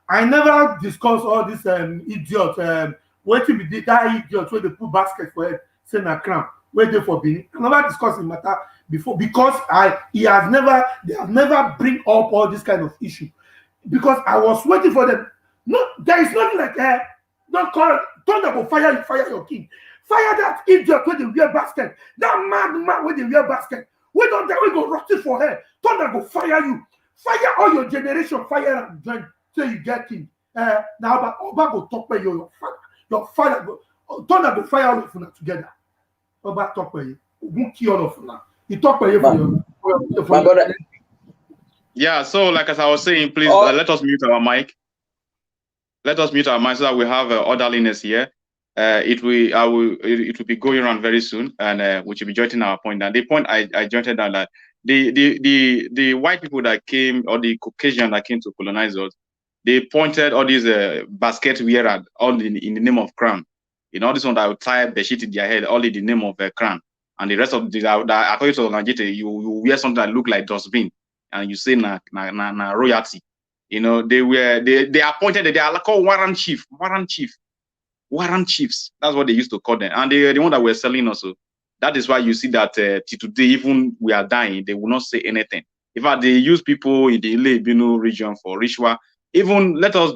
I never discuss all this idiot. Wait till be that idiot where they put basket for it, send a crown. Where they for being. I never discussed the matter before because they have never bring up all this kind of issue. Because I was waiting for them. No, there is nothing like don't call thunder go fire your king. Fire that idiot with the wear basket. That man with the wear basket. We don't we go rot it for her. Thunder go fire you. Fire all your generation. Fire and join so you get king. Now Oba go talk by your father go thunder go fire all of you together. Oba talk by you. Won't kill all of you now. He talk by you for your brother. Yeah, so like as I was saying, please let us mute our mic. Let us mute our mic so that we have orderliness here. It will be going around very soon, and we should be jotting our point down. The point I jotted down that the white people that came, or the Caucasian that came to colonize us, they pointed all these basket wearers all in the name of crown. All this one that would tie the shit in their head, all in the name of crown. and the rest of the according to Nigeria, you wear something that look like dustbin, and you say na royalty. You know, they appointed, they are called warrant chiefs. That's what they used to call them, and they the one that were selling also. That is why you see that till today, even we are dying, they will not say anything. In fact, they use people in the Ile-Ibinu region for ritual. Even let us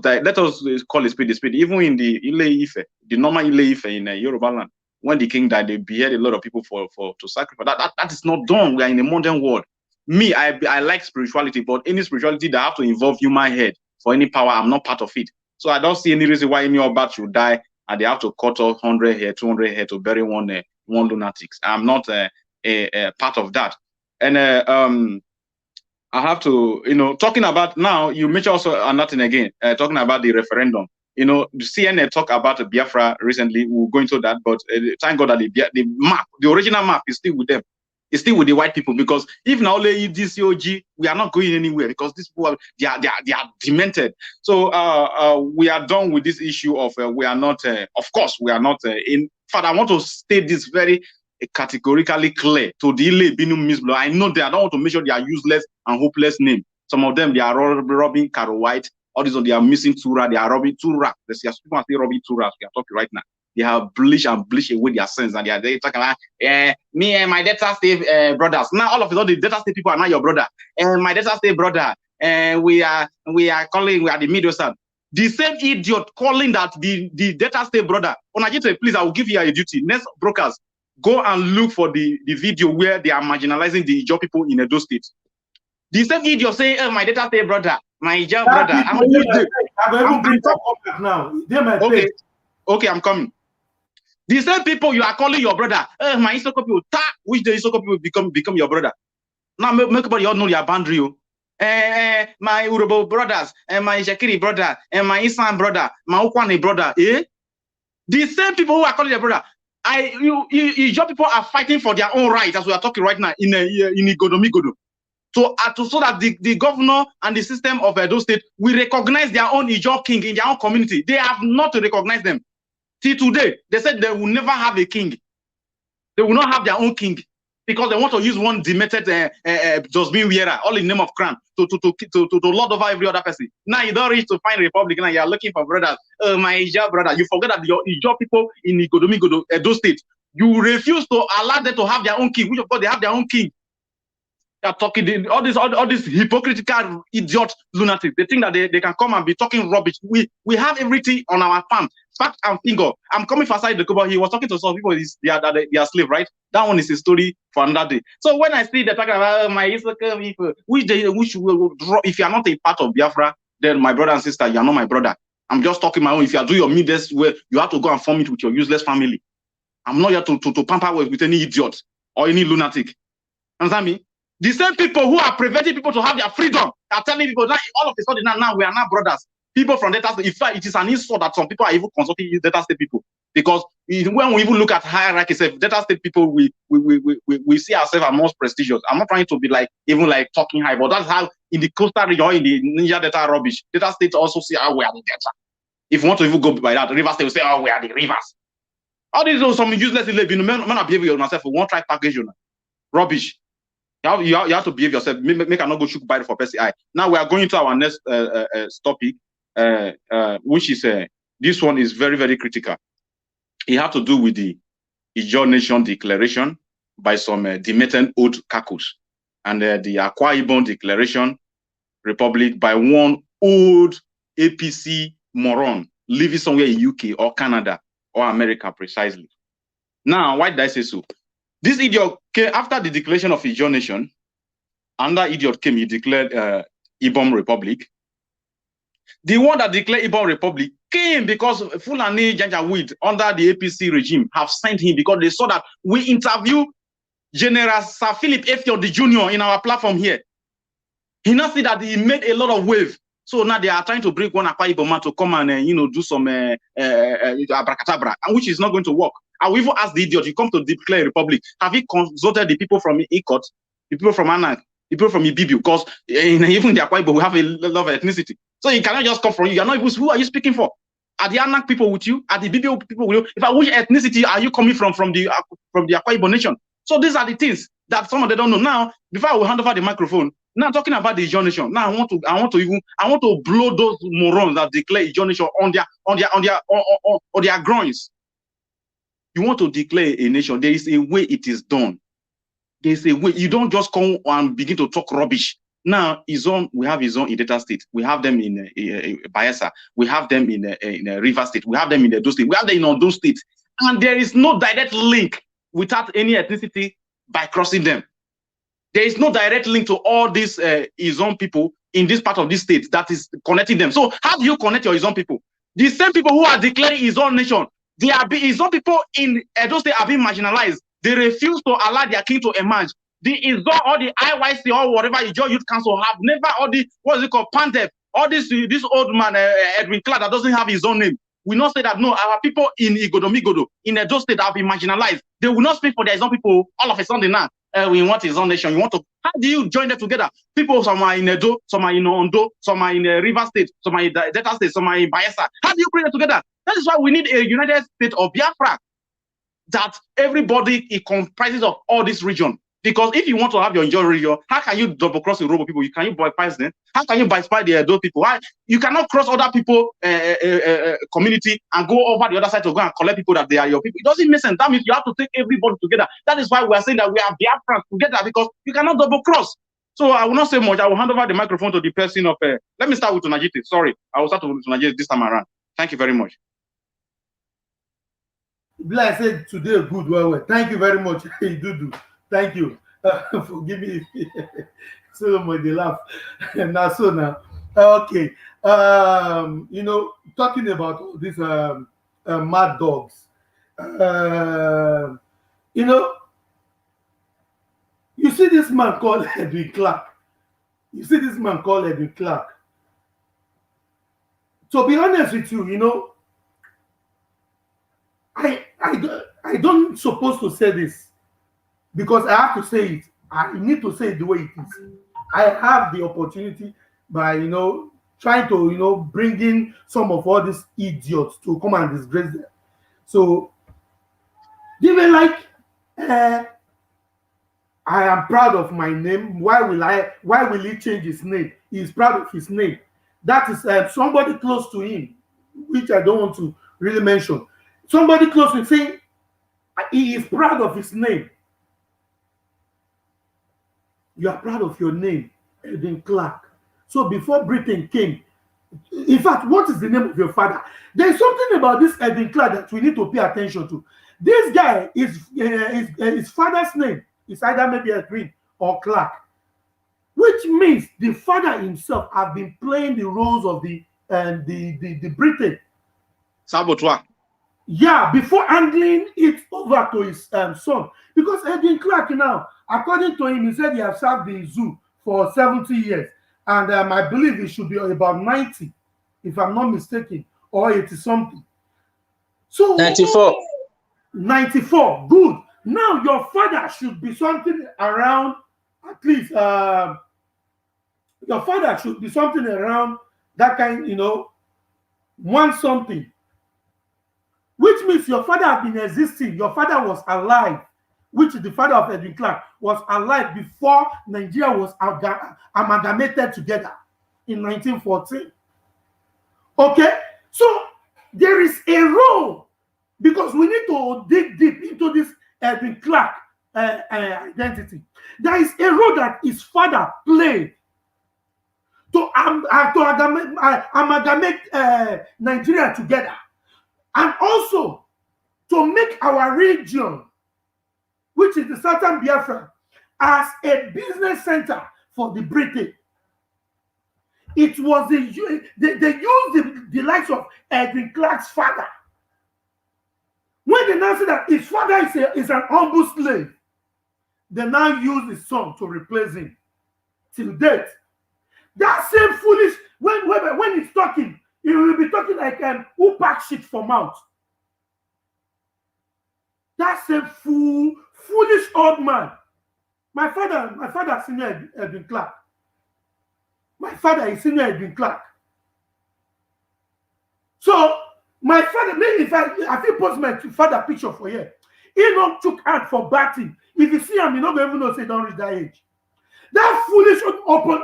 call a spade a spade. Even in the Ile-Ife, the normal Ile-Ife in Yoruba land, when the king died, they behead a lot of people to sacrifice. That is not done. We are in a modern world. Me, I like spirituality, but any spirituality that have to involve human head for any power, I'm not part of it. So I don't see any reason why any Oba should die and they have to cut off 100 hair, 200 hair to bury one lunatics. I'm not a part of that. And I have to, talking about now, you mentioned also nothing again, talking about the referendum. CNN talked about Biafra recently. We'll go into that, but thank God that the map, the original map is still with them. It's still with the white people, because if now only DCOG, we are not going anywhere, because these people they are demented. So we are done with this issue of we are not. Of course, we are not. In fact, I want to state this very categorically clear to the Ile-Ibinu Misblo. I know that I don't want to make sure they are useless and hopeless names. Some of them they are robbing Caro White. All these they are missing Tura. They are robbing Tura. There's people are still robbing Tura. We are talking right now. They have bleached away their sins, and they talking about me and my Delta State brothers. Now all of all the Delta State people are not your brother, and my Delta State brother, and we are calling, we are the Middle South. The same idiot calling that the Delta State brother. Onajite, please, I will give you a duty. Next brokers, go and look for the video where they are marginalizing the Ijaw people in Edo State. The same idiot saying, my Delta State brother, my Ijaw brother. Okay, I'm coming. The same people you are calling your brother, my Isoko people, which the Isoko people become your brother. Now make everybody all know your boundary. My Urobo brothers, and my Shakiri brother, and my Isan brother, my Ukwane brother. The same people who are calling your brother. Your people are fighting for their own rights, as we are talking right now in Igodomigodo. So that the governor and the system of Edo State will recognize their own Ijaw king in their own community. They have not recognized them. Till today, they said they will never have a king. They will not have their own king because they want to use one demented Josbin Wiera, all in the name of crown, to lord over every other person. Now you don't reach to find a republic. Now you are looking for brothers. My Ijaw brother, you forget that your Ijaw people in Igodomigodo, Edo State, you refuse to allow them to have their own king, which of course they have their own king. They are talking all these hypocritical idiot lunatics. They think that they can come and be talking rubbish. We have everything on our farm, fact and finger. I'm coming for side the cover. He was talking to some people. They are slave, right? That one is a story for another day. So when I see the talking about my people, which will draw, if you are not a part of Biafra, then my brother and sister, you are not my brother. I'm just talking my own. If you are doing your midest way, you have to go and form it with your useless family. I'm not here to pamper with any idiot or any lunatic. Understand me? The same people who are preventing people to have their freedom are telling people that all of a sudden now we are not brothers. People from Delta State. In fact, it is an insult that some people are even consulting Delta State people, because when we even look at hierarchy, Delta State people, we see ourselves as most prestigious. I'm not trying to be even talking high, but that's how in the coastal region, in the Ninja Delta rubbish, Delta State also see how we are the Delta. If you want to even go by that, Rivers State will say, oh, we are the Rivers. All these are some useless men are behaving yourself for one try package, rubbish. You have to behave yourself. Make I not go shoot by for Percy eye. Now we are going to our next topic, which is this one is very, very critical. It has to do with the Ijaw Nation Declaration by some demented old kakus, and the Akwa Ibom Declaration Republic by one old APC moron living somewhere in UK or Canada or America precisely. Now, why did I say so? This idiot came after the declaration of Ijaw Nation. Another idiot came, he declared Ibom Republic. The one that declared Ibom Republic came because Fulani Janjaweed under the APC regime have sent him because they saw that we interview General Sir Philip Effield Jr. in our platform here. He now see that he made a lot of wave. So now they are trying to bring one Akwa Ibom man to come and do some abracadabra, and which is not going to work. I will even ask the idiot, you come to declare republic, have you consulted the people from Ikot, the people from Anak, the people from Ibibi? Because even the Akwa Ibom we have a lot of ethnicity. So you cannot just come from you. You're not even, who are you speaking for? Are the Anak people with you? Are the Ibibi people with you? Which ethnicity are you coming from the Akwa Ibom nation? So these are the things that some of them don't know. Now, before I will hand over the microphone, now talking about the Ijaw nation. Now I want to blow those morons that declare Ijaw nation on their groins. You want to declare a nation, there is a way it is done. There is a way. You don't just come and begin to talk rubbish. Now, we have Izon in Delta State. We have them in Bayelsa. We have them in River State. We have them in Edo State. We have them in Ondo State. And there is no direct link without any ethnicity by crossing them. There is no direct link to all these Izon people in this part of this state that is connecting them. So how do you connect your Izon people? The same people who are declaring Izon nation, Izon people in Edo State are being marginalized. They refuse to allow their king to emerge. The Izon or the IYC or whatever Ijaw Youth Council have never, all the, what is it called, Pantef, all this old man, Edwin Clark, that doesn't have his own name. We not say that, no, our people in Igodomigodo, in Edo State have been marginalized. They will not speak for their Izon people all of a sudden now. We want his own nation. You want to, how do you join them together? People, some are in Edo, some are in Ondo, some are in River State, some are in Delta State, some are in Bayelsa. How do you bring them together? That is why we need a United States of Biafra, that everybody, it comprises of all this region. Because if you want to have your Ijaw region, how can you double cross the Robo people? Can you bypass them? How can you bypass the Edo people? Why? You cannot cross other people community and go over the other side to go and collect people that they are your people. It doesn't make sense. That means you have to take everybody together. That is why we are saying that we are Biafrans together, because you cannot double cross. So I will not say much. I will hand over the microphone to the person of. Let me start with Tunajiti. Sorry, I will start with Tunajiti this time around. Thank you very much. I said today, good, well. Thank you very much, Dudu. Thank you. Forgive me so much they laugh. Now, so now, okay. You know, talking about these mad dogs. You know, you see this man called Edwin Clark. You see this man called Edwin Clark. To be honest with you, you know, I don't supposed to say this, because I have to say it. I need to say it the way it is. I have the opportunity by, you know, trying to, you know, bring in some of all these idiots to come and disgrace them. So, they were like, I am proud of my name. Why will he change his name? He is proud of his name. That is somebody close to him, which I don't want to really mention. Somebody close to him saying he is proud of his name. You are proud of your name, Edwin Clark. So before Britain came, in fact, what is the name of your father? There is something about this Edwin Clark that we need to pay attention to. This guy is his father's name is either maybe Edwin or Clark, which means the father himself have been playing the roles of the Britain. Saboteur. Yeah, before handing it over to his son. Because Edwin Clark now, according to him, he said he has served the zoo for 70 years. And I believe it should be about 90, if I'm not mistaken, or 80 something. So 94. 94, good. Now your father should be something around, at least, your father should be something around that kind, you know, one something. Which means your father has been existing. Your father was alive, which is the father of Edwin Clark, was alive before Nigeria was amalgamated together in 1914. Okay? So there is a role, because we need to dig deep into this Edwin Clark identity. There is a role that his father played to amalgamate Nigeria together. And also to make our region, which is the Southern Biafra, as a business center for the British. It was they used the likes of Edwin Clark's father. When they now say that his father is an humble slave, they now use his son to replace him till date. That same foolish, when he's talking, he will be talking like who pack shit for mouth. That's a foolish old man. My father senior Edwin Clark. My father is senior Edwin Clark. So my father, maybe if I post my father picture for here, He not took hand for batting. If you see him, you not even know say don't reach that age. That foolish upon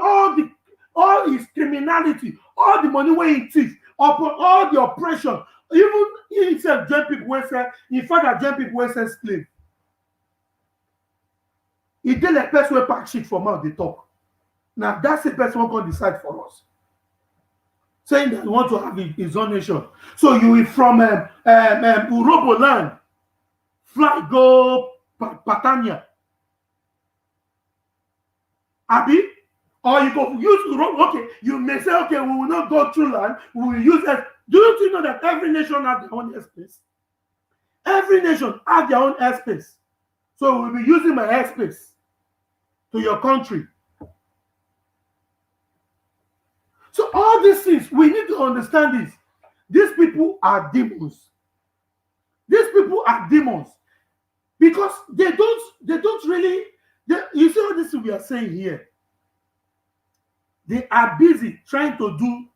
all his criminality, all the money where he thief, upon all the oppression, even he himself join people who say, in fact, I join people who say slave. He did like person who pack shit from out they talk. Now that's the person who can decide for us. Saying that he want to have his own nation. So you will from Urobo land, fly go Patania. Abi? Or you go use Urobo. Okay, you may say, okay, we will not go through land, we will use it. Do you know that every nation has their own airspace? Every nation has their own airspace. So we'll be using my airspace to your country. So all these things, we need to understand this. These people are demons. These people are demons. Because they don't really, you see all this we are saying here. They are busy trying to do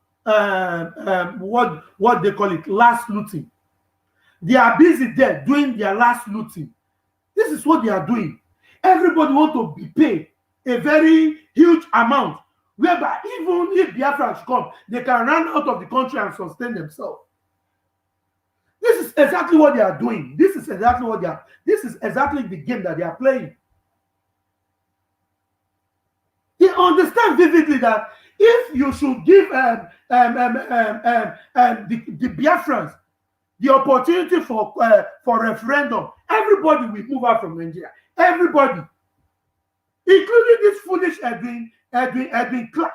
what they call it, last looting. They are busy there doing their last looting. This is what they are doing. Everybody wants to be paid a very huge amount, whereby even if Biafrans come, they can run out of the country and sustain themselves. This is exactly what they are doing. This is exactly the game that they are playing. They understand vividly that if you should give the Biafrans the opportunity for referendum, everybody will move out from Nigeria. Everybody, including this foolish Edwin Clark.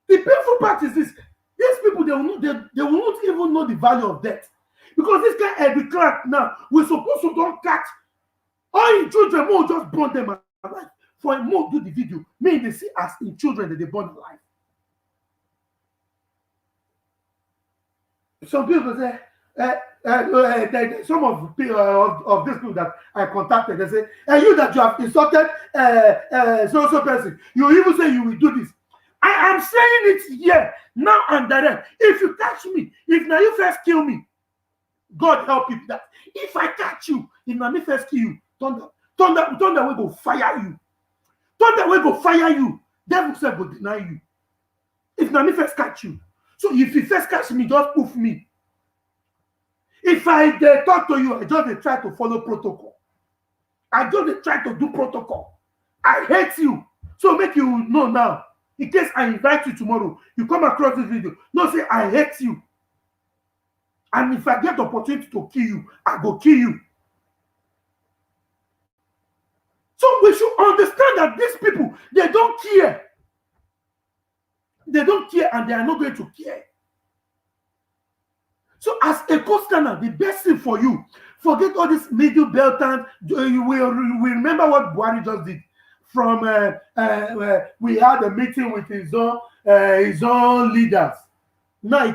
The painful part is this: these people they will not even know the value of death, because this guy Edwin Clark now we're supposed to don't catch all his children, more just burn them alive. For him more do the video, may they see as in children that they born alive. Some people say, some of these people that I contacted, they say, you that you have insulted so person, you even say you will do this. I am saying it here, now and direct. If you catch me, if now you first kill me, God help you that. If I catch you, if now me first kill you, thunder will go fire you. Thunder will go fire you. Devil said will deny you. If now me first catch you. So if you first catch me, just poof me. If I talk to you, I just try to follow protocol. I just try to do protocol. I hate you. So make you know now. In case I invite you tomorrow, you come across this video. No, say I hate you. And if I get the opportunity to kill you, I go kill you. So we should understand that these people, they don't care. They don't care and they are not going to care. So as a co-scanner, the best thing for you, forget all this middle belt and you will remember what Buhari just did. From we had a meeting with his own leaders. Now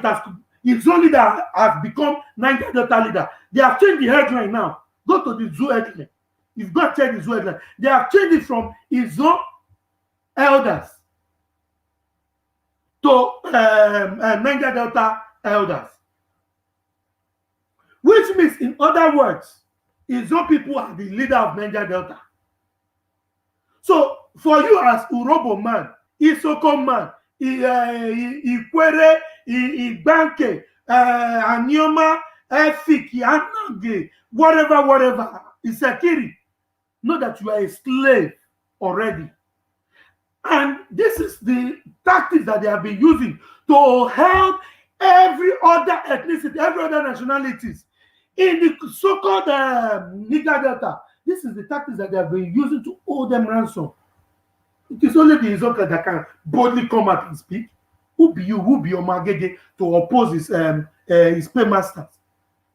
his own leader has become Niger Delta leader. They have changed the headline now. Go to the zoo headline. You've got to check the zoo headline. They have changed it from his own elders to Niger Delta elders. Which means, in other words, his own people are the leader of Niger Delta. So, for you as Urobo man, Isoko man, Ikwere, Ibanke, Anyoma, Efik, Anage, whatever, Isekiri, know that you are a slave already. And this is the tactics that they have been using to help every other ethnicity, every other nationalities in the so-called Niger Delta. This is the tactics that they have been using to hold them ransom. It is only the Izoka that can boldly come out and speak. Who be you? Who be your Magege to oppose his paymasters,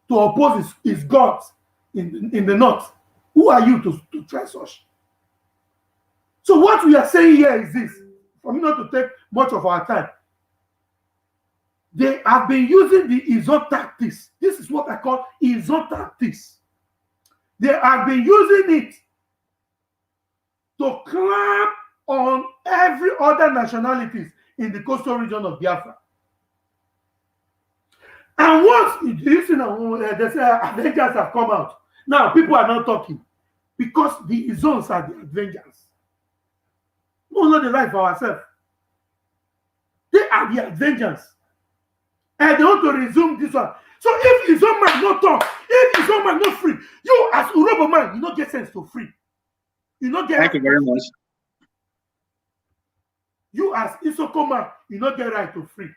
to oppose his gods in the north? Who are you to try such? So what we are saying here is this, for me not to take much of our time. They have been using the Izo tactics. This is what I call Izo tactics. They have been using it to clamp on every other nationalities in the coastal region of Biafra. And once, you see now, they say Avengers have come out. Now, people are not talking because the zones are the Avengers. We know the life for ourselves. They are the Avengers. And they want to resume this one. So if his own man not talk, if his own man not free, you as Urobo man, you not get sense to free. You not get. Thank you very much. You as Isoko man, you not get right to free.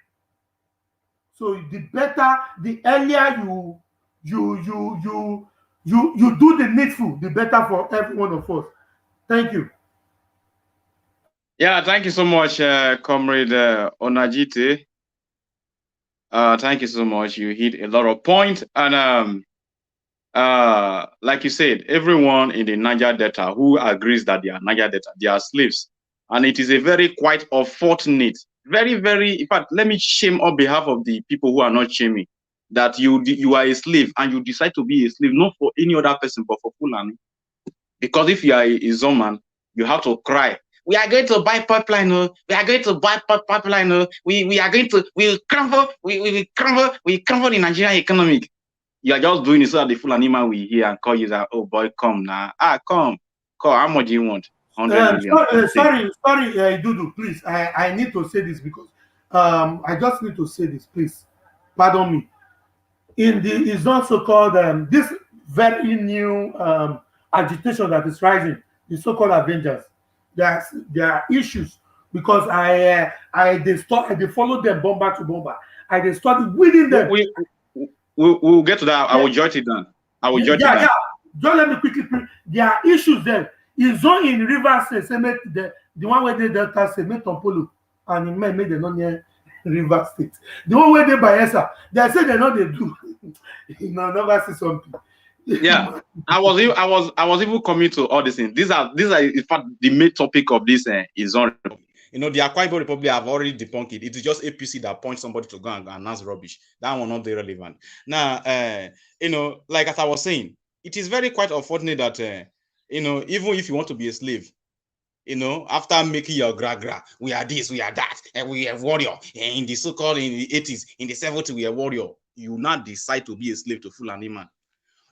So the better, the earlier you do the needful, the better for every one of us. Thank you. Yeah, thank you so much, Comrade Onajite. Thank you so much. You hit a lot of points, and like you said, everyone in the Niger Delta who agrees that they are Niger Delta, they are slaves, and it is a very quite unfortunate, very, very. In fact, let me shame on behalf of the people who are not shaming that you are a slave and you decide to be a slave not for any other person but for Fulani, because if you are a Zoman, you have to cry. We are going to buy pipeline. We are going to buy pipeline. We are going to crumble. We crumble the Nigerian economic. You are just doing it so that the Fulani man will hear and call you that, oh boy, come now. Come. How much do you want? 100 million. Sorry, Dudu, please. I need to say this because I just need to say this, please. Pardon me. It's also called this very new agitation that is rising, the so-called Avengers. There are issues because I follow them bomber to bomber. I started winning them. We'll get to that. I will jot it down. Yeah. Just let me quickly. There are issues there. It's on in Rivers State, the one where they Delta State, made Tompolo, and in made the non Rivers State. The one where they Bayelsa, they say they know they do. Never see something. Yeah, I was even coming to all these things. These are in fact the main topic of this is on. You know, the Akwa Ibom Republic have already debunked it. It is just APC that points somebody to go and announce rubbish. That one not very relevant. Now, you know, like as I was saying, it is very quite unfortunate that you know, even if you want to be a slave, you know, after making your gra, we are this, we are that, and we are warrior. And in the so-called in the 80s, in the 70s, we are warrior. You now decide to be a slave to Fulani man.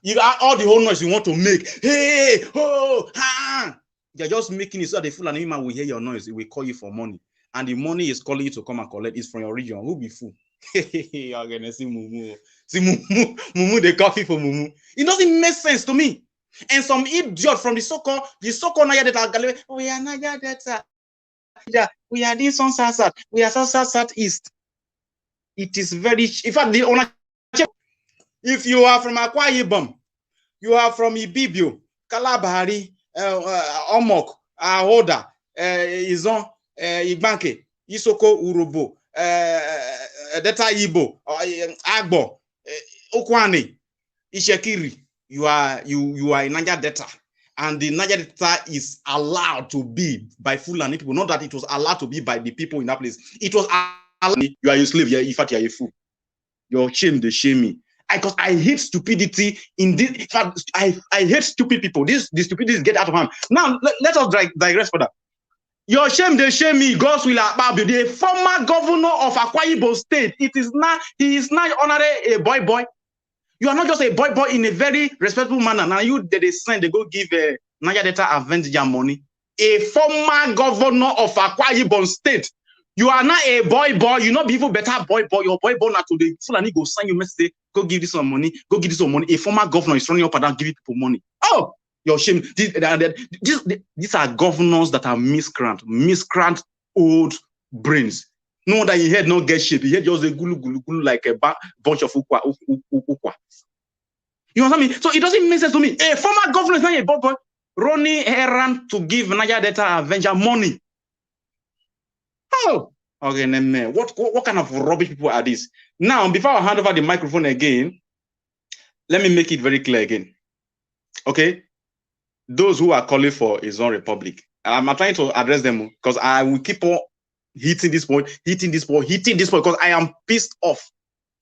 You got all the whole noise you want to make. Hey, oh, ha! You're just making it so that the Fulani man will hear your noise. It will call you for money. And the money is calling you to come and collect is from your region. Who be fool? You're gonna see Mumu. See Mumu, the coffee for Mumu. It doesn't make sense to me. And some idiot from the so-called Niger Delta, we are Niger Delta. We are this on South. We are Southeast. It is very, in fact, the owner. If you are from Akwa Ibom, you are from Ibibio, Kalabari, Omok, Ahoda, Izon, Igbanke, Isoko, Urobo, Delta Ibo, Agbo, Okwane, Ishekiri. You are in Niger Delta, and the Niger Delta is allowed to be by Fulani people. Not that it was allowed to be by the people in that place. It was allowed. You are a slave. In fact, you are a fool. You're shame. They shame me. Because I hate stupidity in this. In fact, I hate stupid people. The stupidity get out of hand. Now let us digress further. Your shame, they shame me. God's will about you. The former governor of Akwa Ibom State. He is now honorary a boy. You are not just a boy in a very respectful manner. Now they send, they go give Niger Delta Avenger money. A former governor of Akwa Ibom State. You are not a boy. You not be even better boy. Your boy now to the Fulani go sign you message, go give this some money, go give this some money. A former governor is running up and down giving people money. Oh, your shame. These are governors that are miscreant old brains. No wonder your head not get shit. Your head just a gulu like a bunch of ukwa. You know what I mean? So it doesn't make sense to me. A former governor is not a boy running errand to give Niger Delta Avenger money. Oh, okay, man. What kind of rubbish people are these? Now, before I hand over the microphone again, let me make it very clear again. Okay, those who are calling for his own republic, I'm trying to address them because I will keep on hitting this point because I am pissed off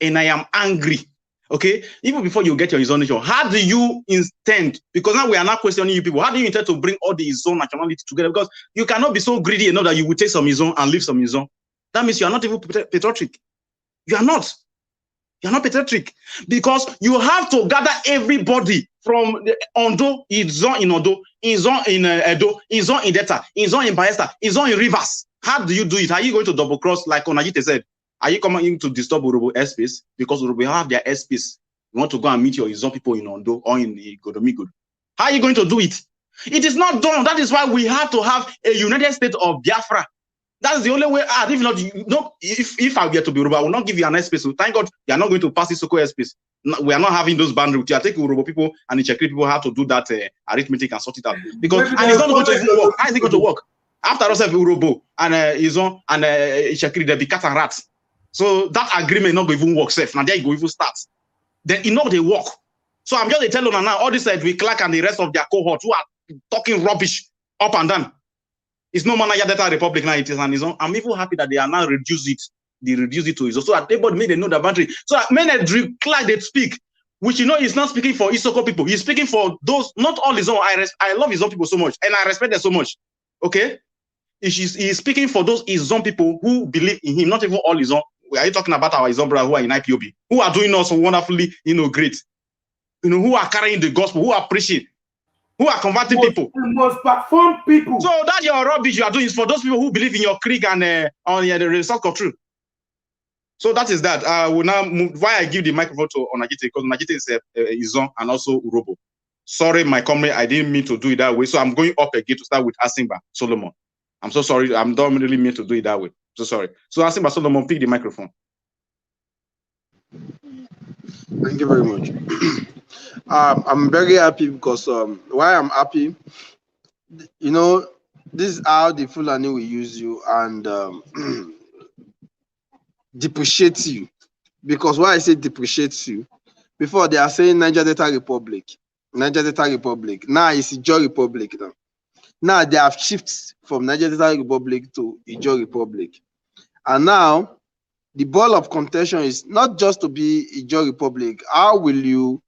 and I am angry. Okay, even before you get your zone nation, how do you intend? Because now we are not questioning you people. How do you intend to bring all the zone nationality together? Because you cannot be so greedy enough that you will take some zone and leave some zone. That means you are not even patriotic. You are not. You're not patriotic because you have to gather everybody from the Ondo, Izon in Ondo, Izon in Edo, Izon in Delta, Izon in Bayelsa, Izon in Rivers. How do you do it? Are you going to double cross like Onajite said? Are you coming in to disturb Urobo airspace? Because Urobo have their airspace. You want to go and meet your Izon people in Ondo or in Godomigod. How are you going to do it? It is not done. That is why we have to have a United States of Biafra. That's the only way out. If not, if I were to be Urobo, I will not give you an airspace. So thank God you are not going to pass this Soko airspace. We are not having those boundaries. You are taking Urobo people and the Chekri people have to do that arithmetic and sort it out. Because and it's not going to even work. How is it going to work? After all, Urobo and Izon and Chekri, they'll be cat and rats. So that agreement not going to even work safe. Now there you go even start. Then enough they work. So I'm just telling you now, all this we Clark and the rest of their cohort who are talking rubbish up and down. It's no Niger Delta Republic now, it is on his own. I'm even happy that they are now reduce it. They reduce it to his own. So that everybody made know the boundary. So that when Clark they speak, which he's not speaking for Isoko people. He's speaking for those, not all his own. I love his own people so much, and I respect them so much. Okay? He's speaking for those his own people who believe in him, not even all his own. Are you talking about our his own brothers who are in IPOB, who are doing us wonderfully, great? Who are carrying the gospel, who are preaching, who are converting people. The most performed people. So that your rubbish you are doing is for those people who believe in your creed and on the result of truth. So that is that. I will now move. Why I give the microphone to Onajite, because Onajite is Izon and also Urobo. Sorry, my comrade, I didn't mean to do it that way. So I'm going up again to start with Asimba Solomon. I'm so sorry. I don't really mean to do it that way. So sorry. So Asimba Solomon, pick the microphone. Thank you very much. I'm very happy because why I'm happy, this is how the Fulani will use you and depreciate you. Because why I say depreciate you, before they are saying Niger Delta Republic. Now it's Ijaw Republic now. Now they have shifted from Niger Delta Republic to Ijaw Republic. And now the ball of contention is not just to be Ijaw Republic. How will you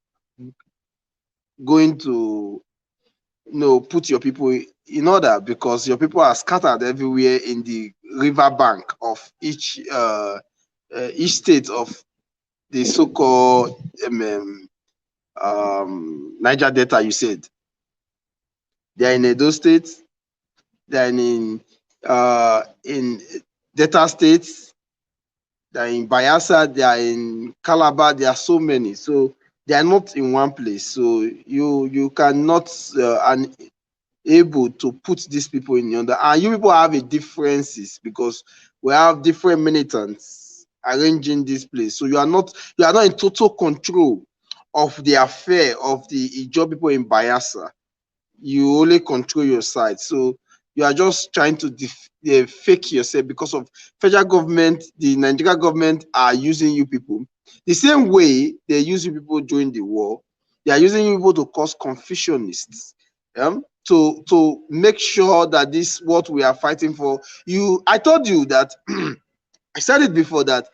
going to put your people in order, because your people are scattered everywhere in the river bank of each state of the so-called Niger Delta? You said they are in Edo State, they are in Delta states, they are in Bayelsa, they are in Calabar. There are so many, so they are not in one place. So you cannot able to put these people in the other. And you people have a differences because we have different militants arranging this place. So you are not in total control of the affair of the Ijaw people in Bayelsa. You only control your side. So you are just trying to fake yourself because of federal government, the Nigerian government are using you people. The same way they use you people during the war, they are using you people to cause confusionists. To make sure that this what we are fighting for. I told you that I said it before that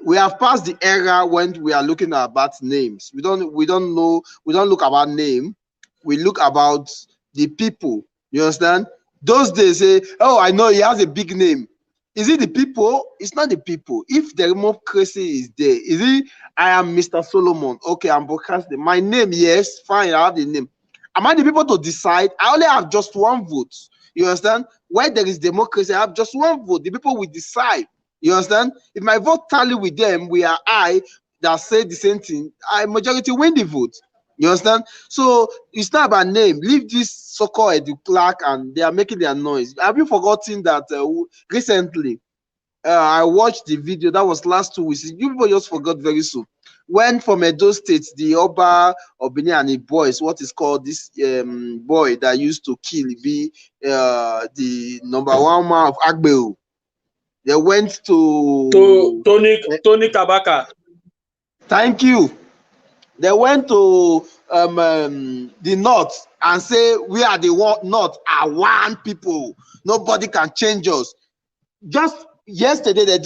we have passed the era when we are looking about names. We don't look about name, we look about the people. You understand? Those days say, oh, I know he has a big name. Is it the people? It's not the people. If the democracy is there, is it I am Mr. Solomon? Okay, I'm broadcasting. My name, yes, fine, I have the name. Am I the people to decide? I only have just one vote. You understand? Where there is democracy, I have just one vote. The people will decide. You understand? If my vote tally with them, we are I that say the same thing. I majority win the vote. You understand? So it's not about name. Leave this so-called Edu Clark and they are making their noise. Have you forgotten that recently I watched the video that was last 2 weeks? You people just forgot very soon. When from Edo State, the Oba Obini and the boys, what is called this boy that used to kill, be the #1 man of Agbeo. They went to Tony Kabaka. Thank you. They went to the north and say we are the north are one people. Nobody can change us. Just yesterday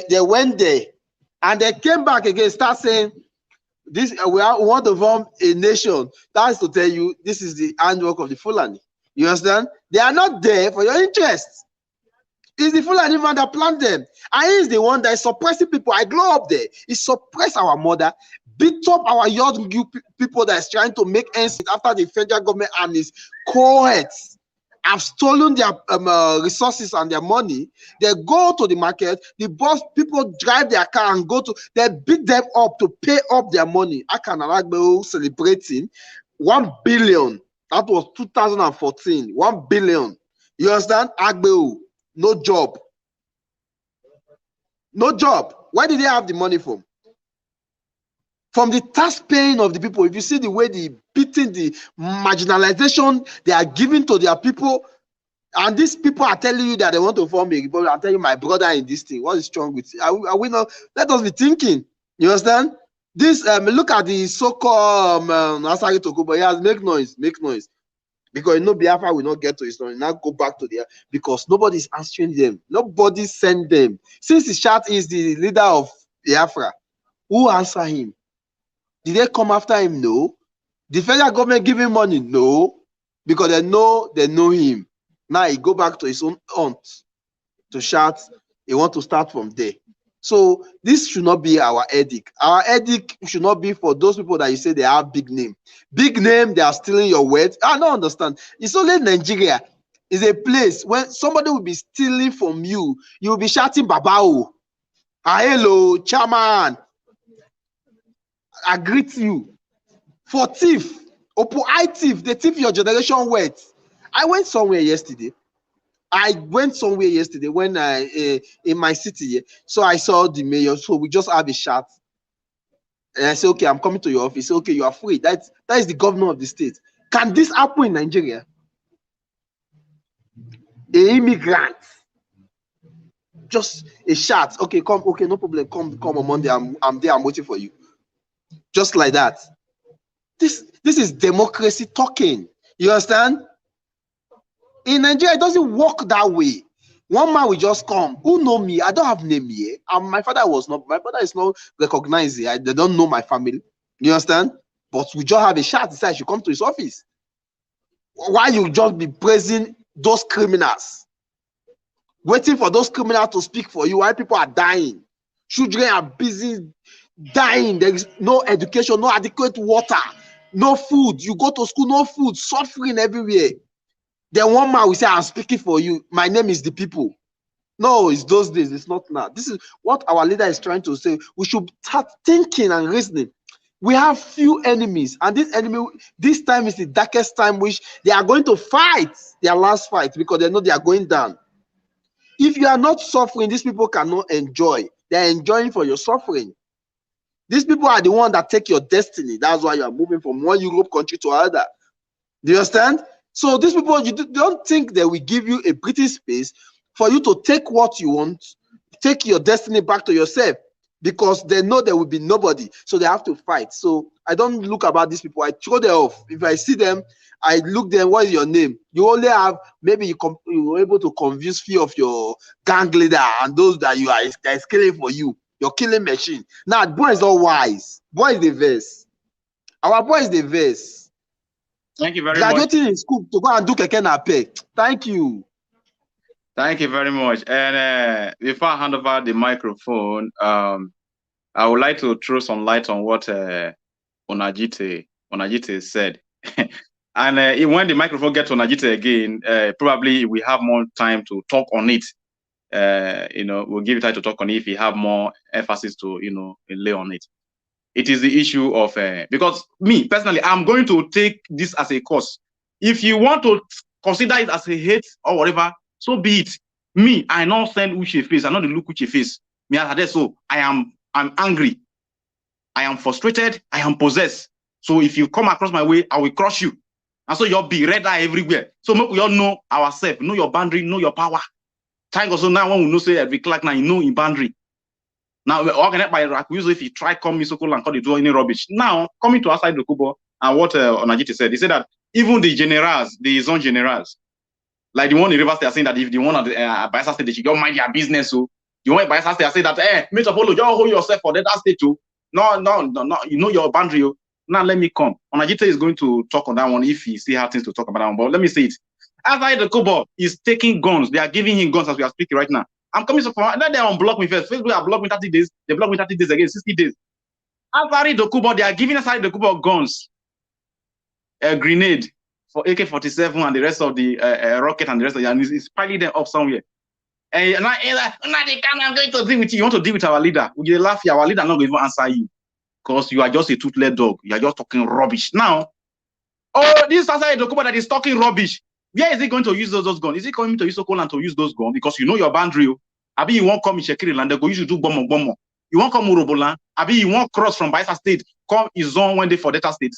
they went there and they came back again, start saying this we want to form a nation. That's to tell you this is the handwork of the Fulani. You understand? They are not there for your interests. It's the Fulani man that plant them. And he's the one that is suppressing people. I grew up there. He suppressed our mother, beat up our young people that is trying to make ends meet after the federal government and his cohorts have stolen their resources and their money. They go to the market, the boss people drive their car and go to, they beat them up to pay up their money. I can celebrating 1 billion. That was 2014. 1 billion. You understand? Agbeo, no job. No job. Where did they have the money from? From the tax paying of the people. If you see the way they beating, the marginalization they are giving to their people, and these people are telling you that they want to form a republic. I'm telling you, my brother in this thing, what is wrong with you? Are we not? Let us be thinking. You understand? This look at the so-called Asari Tokubo. He has make noise. Because you know Biafra will not get to his story. Now go back to there because nobody is answering them. Nobody sent them. Since the chat is the leader of Biafra, who answer him? Did they come after him? No. The federal government give him money? No. Because they know him. Now he go back to his own aunt to shout. He want to start from there. So this should not be our edict. Our edict should not be for those people that you say they have big name. Big name, they are stealing your words. I don't understand. It's only Nigeria is a place when somebody will be stealing from you. You will be shouting Babao. Hello, chairman. I greet you. For thief, I thief, they thief your generation words. I went somewhere yesterday when in my city. So I saw the mayor. So we just have a chat. And I said, okay, I'm coming to your office. Say, okay, you are free. That is the governor of the state. Can this happen in Nigeria? An immigrant. Just a chat. Okay, come. Okay, no problem. Come on Monday. I'm there. I'm waiting for you. Just like that. This is democracy talking. You understand? In Nigeria, it doesn't work that way. One man will just come. Who know me? I don't have name here. My father is not recognized here. They don't know my family. You understand? But we just have a chat. He said I should come to his office. Why you just be praising those criminals? Waiting for those criminals to speak for you. Why people are dying? Children are busy dying. There is no education, no adequate water, no food. You go to school, no food, suffering everywhere. Then one man will say, I'm speaking for you. My name is the people. No, it's those days. It's not now. This is what our leader is trying to say. We should start thinking and reasoning. We have few enemies, and this time is the darkest time, which they are going to fight their last fight because they know they are going down. If you are not suffering, these people cannot enjoy. They are enjoying for your suffering. These people are the ones that take your destiny. That's why you are moving from one Europe country to another. Do you understand? So these people, you don't think they will give you a breathing space for you to take what you want, take your destiny back to yourself, because they know there will be nobody. So they have to fight. So I don't look about these people. I throw them off. If I see them, I look them, what is your name? You only have, maybe you were able to convince few of your gang leader and those that is killing for you. Your killing machine. Now, boy is not wise. Boy is the verse. Our boy is the verse. Thank you very Graduating in school to go and do keke nape. Thank you. Thank you very much. And before I hand over the microphone, I would like to throw some light on what Onajite said. And when the microphone gets to Onajite again, probably we have more time to talk on it. We'll give it time to talk on it if we have more emphasis to, lay on it. It is the issue of, because me personally, I'm going to take this as a course. If you want to consider it as a hate or whatever, so be it. Me, I not send Uche face. I not look Uche face. Me, so I'm angry. I am frustrated. I am possessed. So if you come across my way, I will crush you. And so you'll be red eye everywhere. So we all know ourselves, know your boundary, know your power. Thank God. So now one will know say every clerk now you know in boundary. Now we're organized by Iraq. Usually if you try come me so cool and call it do any rubbish. Now coming to outside the Kubo and what Onajite said, he said that even the generals, the zone generals, like the one in Rivers State, are saying that if the one at Bayelsa State, they should go mind their business. So the one in Bayelsa State, I say that, Mr. Polo, you hold yourself for that state too. No, you know your boundary. Now let me come. Onajite is going to talk on that one if he still has things to talk about that one. But let me say it. Asari Dokubo is taking guns. They are giving him guns as we are speaking right now. I'm coming from then they unblock me first. Facebook have blocked me 30 days. They block me 30 days again, 60 days. Asari Dokubo, they are giving Asari Dokubo guns, a grenade for AK-47 and the rest of the rocket and the rest of it, and he's piling them up somewhere. And now they I'm going to deal with you. You want to deal with our leader? We laugh here. Our leader not going to even answer you because you are just a toothless dog. You are just talking rubbish. Now, this Asari Dokubo that is talking rubbish. Where is he going to use those guns? Is he coming to use Sokoland to use those guns? Because you know your boundary. Abi, you won't come in Shekiri land, they go you do bomb. You won't come Urobola. Abi, you won't cross from Bayelsa State, come his zone one day for Delta State.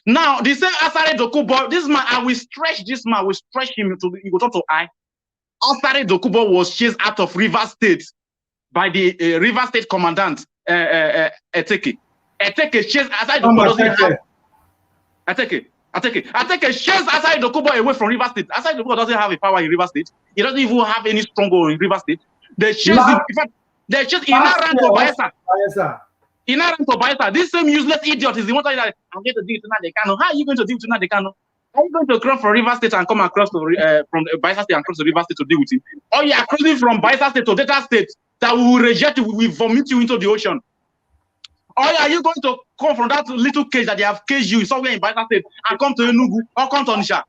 Now, the same Asari Dokubo, this man, I will stretch this man, I will stretch him to you go talk to I. Asari Dokubo was chased out of River State by the River State commandant, Eteke. Eteke chased Asari Dokubo doesn't have. Ateke chased Asari Dokubo away from River State. Asari Dokubo doesn't have a power in River State. He doesn't even have any stronghold in River State. They chased him. In fact, they chased him. He now ran to Bayelsa. He now ran to Bayelsa. This same useless idiot is the one that I'm going to do it tonight. They can. How are you going to do it tonight? They can. Are you going to cross from River State and come across to from Bayelsa State and cross to River State to deal with him? Or you are crossing from Bayelsa State to Delta State that we will reject you, we will vomit you into the ocean. Or are you going to come from that little cage that they have caged you somewhere in Bayelsa State and come to Enugu or come to Onisha?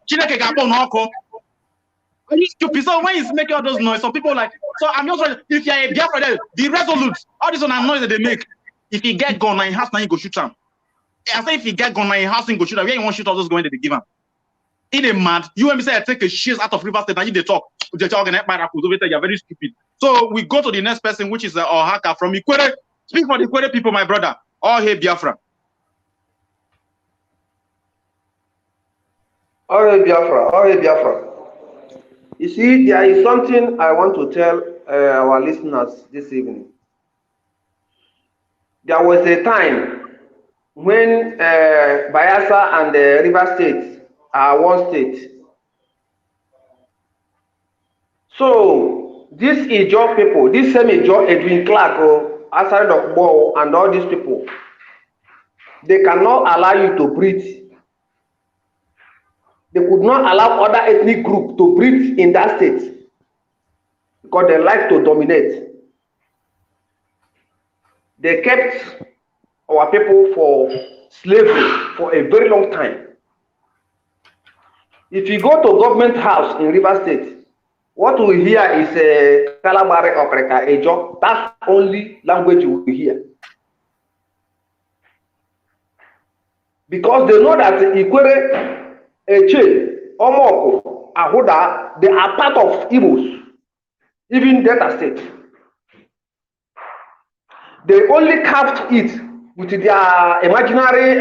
Are you stupid? So when he's making all those noise, some people like, so I'm just trying, if you're a Biafran, be resolute. All this one noise that they make. If he get gun, now in house, now you go shoot him. I say if he get gun, now in house, you go shoot him. Where you want to shoot all those guns that they give him? In a mad, you and me say I take a shit out of River State and you they talk. They talk and you're very stupid. So we go to the next person, which is Ohaka from Ikwere. Speak for the Ikwere people, my brother. Oh, hey, Biafra. Oh, hey, Biafra. Oh, hey, Biafra. You see, there is something I want to tell our listeners this evening. There was a time when Bayelsa and River State are one state. So, this Ijaw people, this same Ijaw, Edwin Clark, Asari Dokubo, and all these people, they cannot allow you to breathe. They could not allow other ethnic groups to breathe in that state because they like to dominate. They kept our people for slavery for a very long time. If you go to government house in River State, what we hear is Kalabare Okreka Ejo. That's only language we hear. Because they know that Ikwere, Eche, Omoko, Ahoda, they are part of Igbos, even Delta State. They only carved it with their imaginary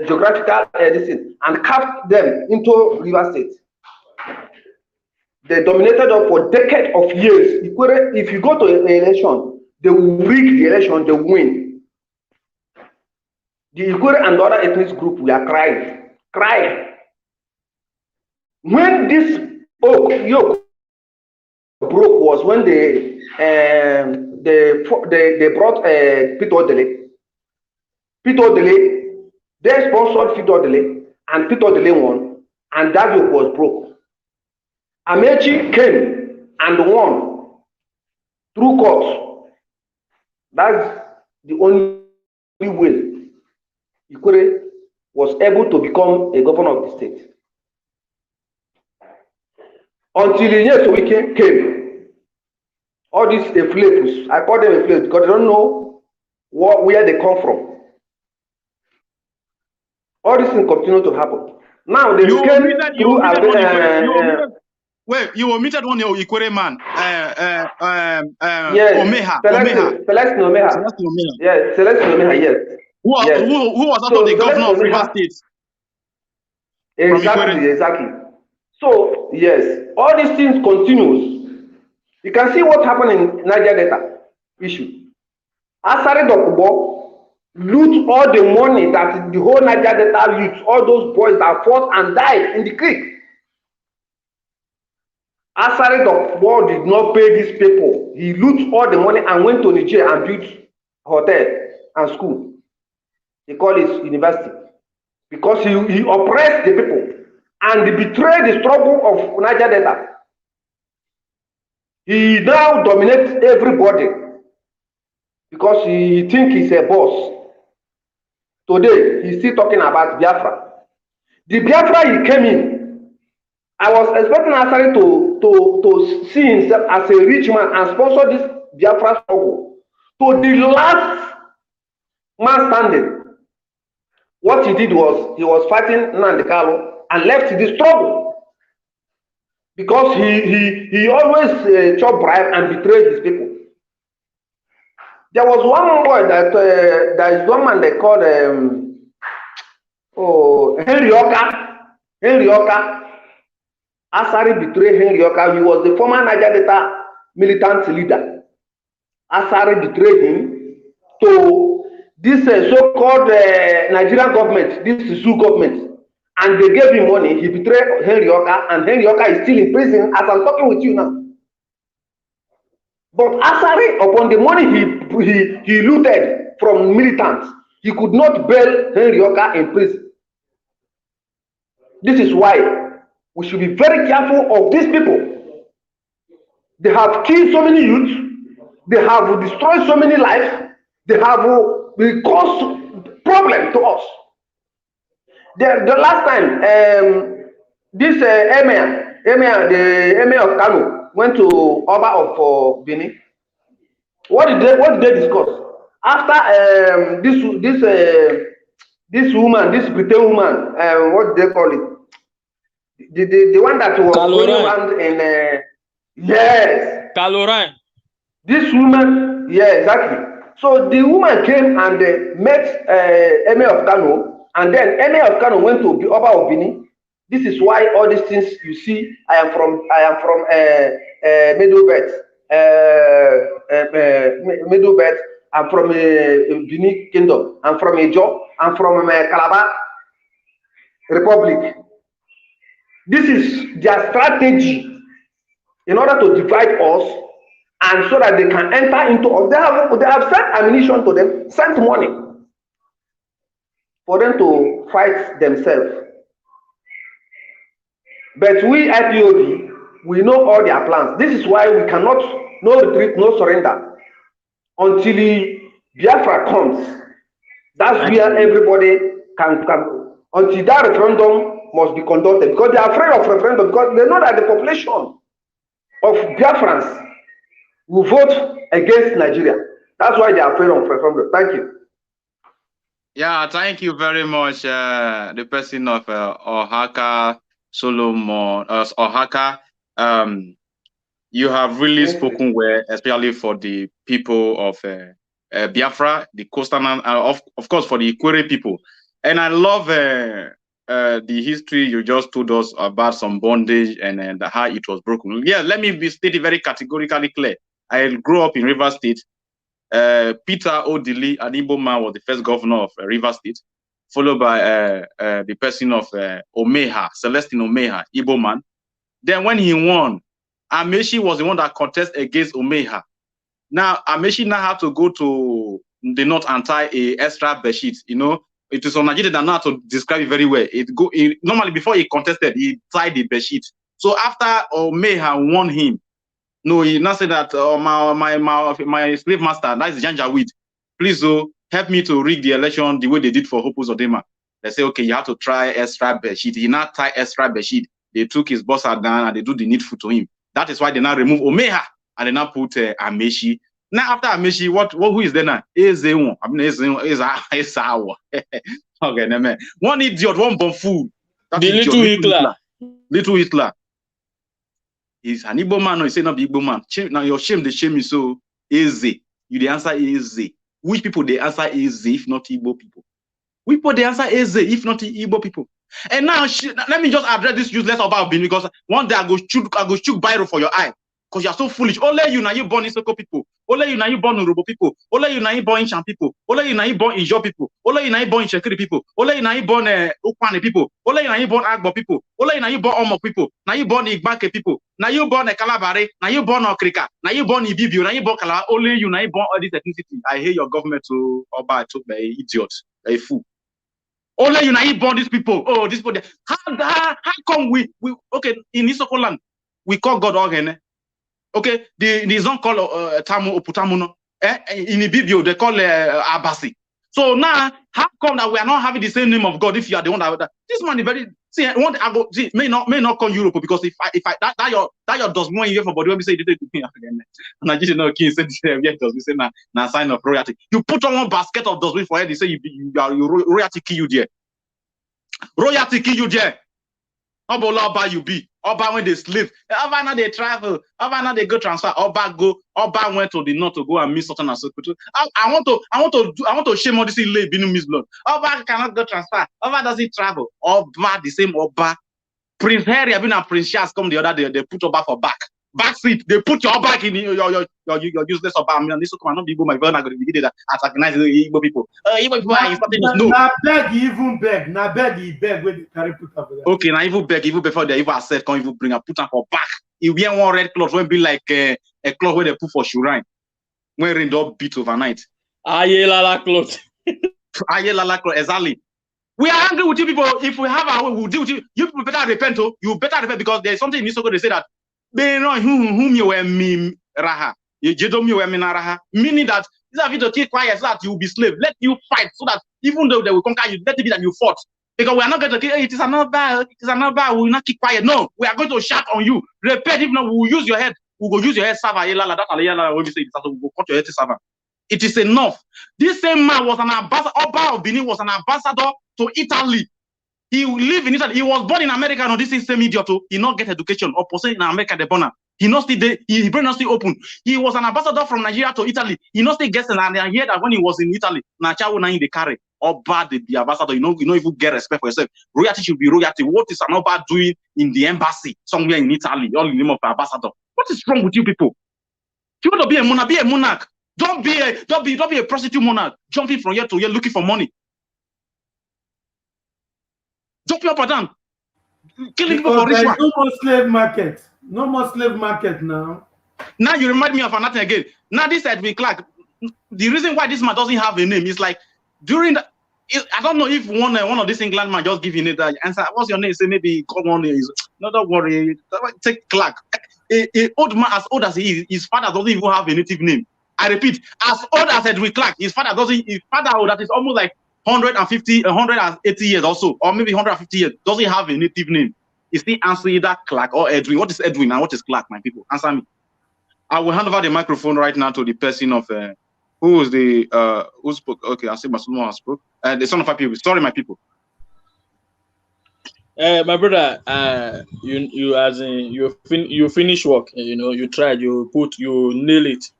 geographical editing and carved them into River State. They dominated us for decades of years. If you go to an election, they will rig the election, they win. The Ikwere and other ethnic group we are crying. When this yoke broke was when they brought Peter Odele. Peter Odele, they sponsored Peter Odele, and Peter Odele won, and that yoke was broke. Amechi came and won through court. That's the only way Ikwere was able to become a governor of the state. Until Inyesowike came, all these affiliates, I call them affiliates because they don't know where they come from. All these things continue to happen. Now they came through wait, you omitted one Ikwere man. Yes, Omeha. Celestine Omeha. Yes, Celestine Omeha, yes. Who was also the governor of River State? Exactly. So, yes, all these things continues. You can see what happened in Niger Delta issue. Asari Dokubo loot all the money that the whole Niger Delta loot, all those boys that fought and died in the creek. Asari Dokubo did not pay these people. He loot all the money and went to Niger and built hotel and school. He called it university because he oppressed the people. and betray the struggle of Niger Delta. He now dominates everybody because he thinks he's a boss. Today, he's still talking about Biafra. The Biafra he came in, I was expecting Asari to see himself as a rich man and sponsor this Biafra struggle to the last man standing. What he did was he was fighting Nnamdi Kanu and left the struggle because he always chop bribe and betray his people. There was one boy that there is one man they called Henry Oka. Henry Oka. Asari betrayed Henry Oka. He was the former Niger Delta militant leader. Asari betrayed him to this so-called Nigerian government, this zoo government, and they gave him money. He betrayed Henry Oka, and Henry Oka is still in prison as I'm talking with you now. But Asari, upon the money he looted from militants, he could not bail Henry Oka in prison. This is why we should be very careful of these people. They have killed so many youths, they have destroyed so many lives, they have caused problem to us. The last time this the emir of Kano went to Oba of Benin. What did they discuss? After this woman, this Britain woman, what do they call it? The one that was going around in yes, Caloran. This woman, yeah, exactly. So the woman came and met Emir of Kano, and then Emir of Kano went to Oba of Benin. This is why all these things you see. I am from Middle Belt. Middle Belt. I'm from Benin Kingdom. I'm from Ejo. I'm from Calabar Republic. This is their strategy in order to divide us, and so that they can enter into us. They have sent ammunition to them, sent money for them to fight themselves. But we IPOB, we know all their plans. This is why we cannot, no retreat, no surrender until Biafra comes. That's where everybody can come. Until that referendum must be conducted, because they are afraid of referendum, because they know that the population of Biafrans will vote against Nigeria. That's why they are afraid of referendum. Thank you. Yeah, thank you very much, the person of Ohaka Solomon, Ohaka. You have really spoken well, especially for the people of Biafra, the coastal, of course, for the Ikwere people. And I love the history you just told us about some bondage and how it was broken. Yeah, let me state it very categorically clear. I grew up in Rivers State. Peter Odili, an Igbo man, was the first governor of Rivers State, followed by the person of Omeha, Celestine Omeha, Igbo man. Then when he won, Amechi was the one that contested against Omeha. Now, Amechi now had to go to the north and tie a extra bedsheet. You know, it is on Nigeria that know how to describe it very well. Normally, before he contested, he tied the bedsheet. So after Omeha won him, no, he now said that my slave master, that is Janjaweed, please help me to rig the election the way they did for Hopu Zodema. They say, okay, you have to try extra bedsheet. He now tie extra bedsheet. They took his boss down and they do the needful to him. That is why they now remove Omeha and they now put Amechi. Now after Amechi, who is there now? Ezewon. I mean, Ezawa. Okay, no, man. One idiot, one bomb fool. The little Hitler. Little Hitler. He's an Igbo man, or he say not be Igbo man. Now your shame, the shame is so easy. You the answer easy. Which people they answer easy if not Igbo people? Which people they answer easy if not Igbo people? And now let me just address this useless about Benin, because one day I go shoot biro for your eye. Because you are so foolish. Only you now you born Isoko people. Only you now you born Urobo people. Only you now you born Inshan people. Only you now you born Ijo people. Only you now you born Shekiri people. Only you now you born Ukwane people. Only you now you born Agbo people. Only you now you born Omo people. Now you born Igbake people. Now you born Kalabare. Now you born Okrika. Now you born Ibibio. Now you born Kalaba. Only you now you born all this ethnicity. I hate your government to Oba to be idiot, a fool. Only you now born these people. Oh, these people. How come we okay in Isoko land we call God Ogene? Okay, the song called Tamu Oputamuno. In Ibibio they call Abasi. So now, how come that we are not having the same name of God if you are the one that this man is very see? One I go see may not come Europe because if I that your does more in here for body when we say it to me again. And I just know king said does we say na sign of royalty. You put on one basket of does for head, they say you are royalty kill you there. Royalty kill you there. Oba you be. Oba when they sleep. Oba now they travel. Oba now they go transfer. Oba went to the north to go and meet Sultan and Sokoto. I want to shame all this lay binu miss blood. Oba cannot go transfer. Oba doesn't travel. Oba the same Oba. Prince Harry have been and Prince Charles come the other day. They put Oba for back seat. They put your back in your useless Oba. I mean, this will not be my brother going to be that antagonize the Igbo people. Igbo people are starting to know. Now beg even beg. Now beg he beg when they carry put up there. Okay, now even beg even before they even accept, can't even bring a put up for back. He wear one red cloth when be like a cloth where they put for shrine. When rain don't beat overnight. Aye lala cloth. Aye lala cloth, exactly. We are angry with you people. If we have our way, we'll deal with you. You people better repent, oh. You better repent because there's something in Isoko they say that they know whom you were me raha. You don't me raha. Meaning that these are to keep quiet so that you will be slave. Let you fight so that even though they will conquer you, let it be that you fought. Because we are not going to kill it is another bad, we will not keep quiet. No, we are going to shout on you. Repent, if not, we will use your head. We will use your head, server. That when we say we will cut your head to server. It is enough. This same man was an ambassador. Oba of Benin was an ambassador to Italy. He lived in Italy. He was born in America. No, this is same idiot. He not get education or possess in America. The born. He not still there. He brain not still open. He was an ambassador from Nigeria to Italy. He not still gets and I hear that when he was in Italy, Nachawo na in the carry. Oba the ambassador. You know if you get respect for yourself. Royalty should be royalty. What is an Oba doing in the embassy somewhere in Italy? All in the name of ambassador. What is wrong with you people? If you want to be a monarch, be a monarch. Don't be a prostitute monarch jumping from here to here looking for money. Jump up and down. Killing people for ritual. No more slave market. No more slave market now. Now you remind me of another thing again. Now this Edwin Clark. The reason why this man doesn't have a name is like during the I don't know if one of these England man just giving it that answer. What's your name? Say maybe come on. No, don't worry. Take Clark. A old man as old as he is, his father doesn't even have a native name. I repeat, as old as Edwin Clark, his father that is almost like 180 years or so, or maybe 150 years, doesn't have a native name. Is he answer either Clark or Edwin? What is Edwin and what is Clark, my people? Answer me. I will hand over the microphone right now to the person of who spoke. Okay, I see Masuma spoke. The son of my people. Sorry, my people. My brother, you finish work. You know, you tried, you nail it.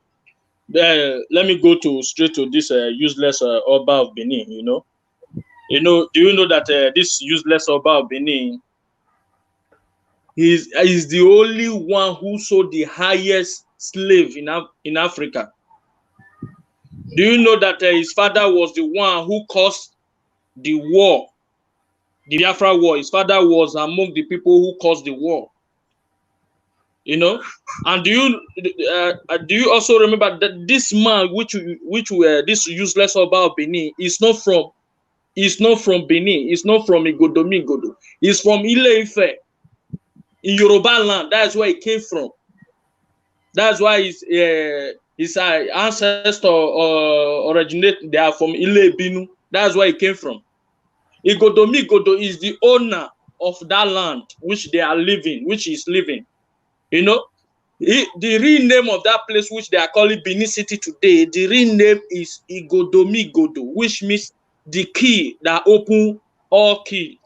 Let me go straight to this useless Oba of Benin. Do you know that this useless Oba of Benin is the only one who sold the highest slave in Africa? Do you know that his father was the one who caused the war, the Biafra war? His father was among the people who caused the war. And do you also remember that this man, which were this useless Oba of Benin, is not from Benin, it's not from Igodomigodo, it's from Ile-Ife in Yoruba land. That's where he came from. That's why his ancestor originate. They are from Ile-Binu. That's where he came from. Igodomigodo is the owner of that land which they are living, which is living. The real name of that place, which they are calling Benin City today, the real name is Igodomigodo, which means the key that open all keys.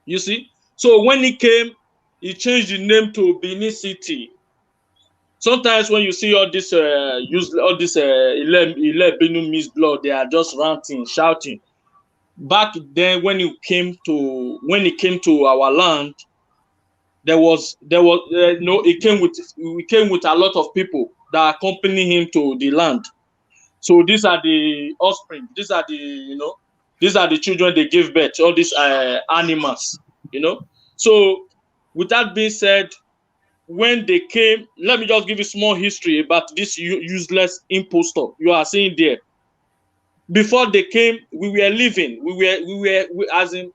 You see? So when he came, he changed the name to Benin City. Sometimes when you see all this Ile-Binu Miss blood, they are just ranting, shouting. Back then, when he came to our land, he came with a lot of people that accompany him to the land. So these are the offspring. These are the children they gave birth. All these animals. So with that being said, when they came, let me just give you small history about this useless impostor you are seeing there. before they came, we were living. As in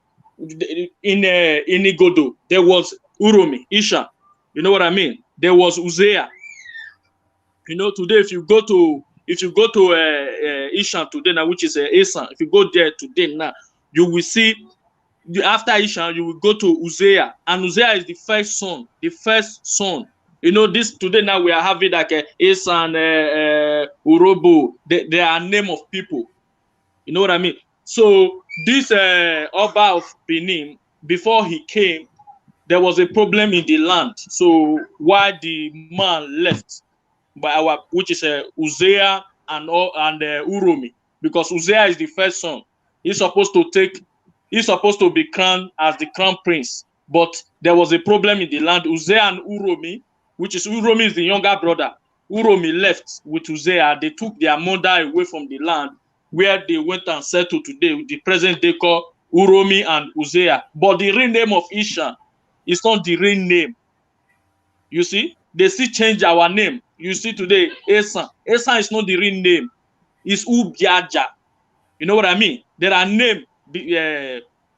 Igodo, there was Uromi, Isha. You know what I mean? There was Uzea. You know, today if you go to Ishan today now, which is Esan, if you go there today now, you will see after Ishan you will go to Uzea, and Uzea is the first son. You know, this today now we are having like Esan, Urobo. They are name of people. You know what I mean? So this Oba of Benin, before he came, there was a problem in the land. So why the man left by which is Uzea and Uromi, because Uzea is the first son. He's supposed to be crowned as the crown prince, but there was a problem in the land. Uzea and Uromi, which is Uromi is the younger brother. Uromi left with Uzea. They took their mother away from the land where they went and settled today. The present they call Uromi and Uzea. But the real name of Ishan is not the real name. You see, they still change our name. You see today, Esan. Esan is not the real name. It's Ubiaja. You know what I mean? There are names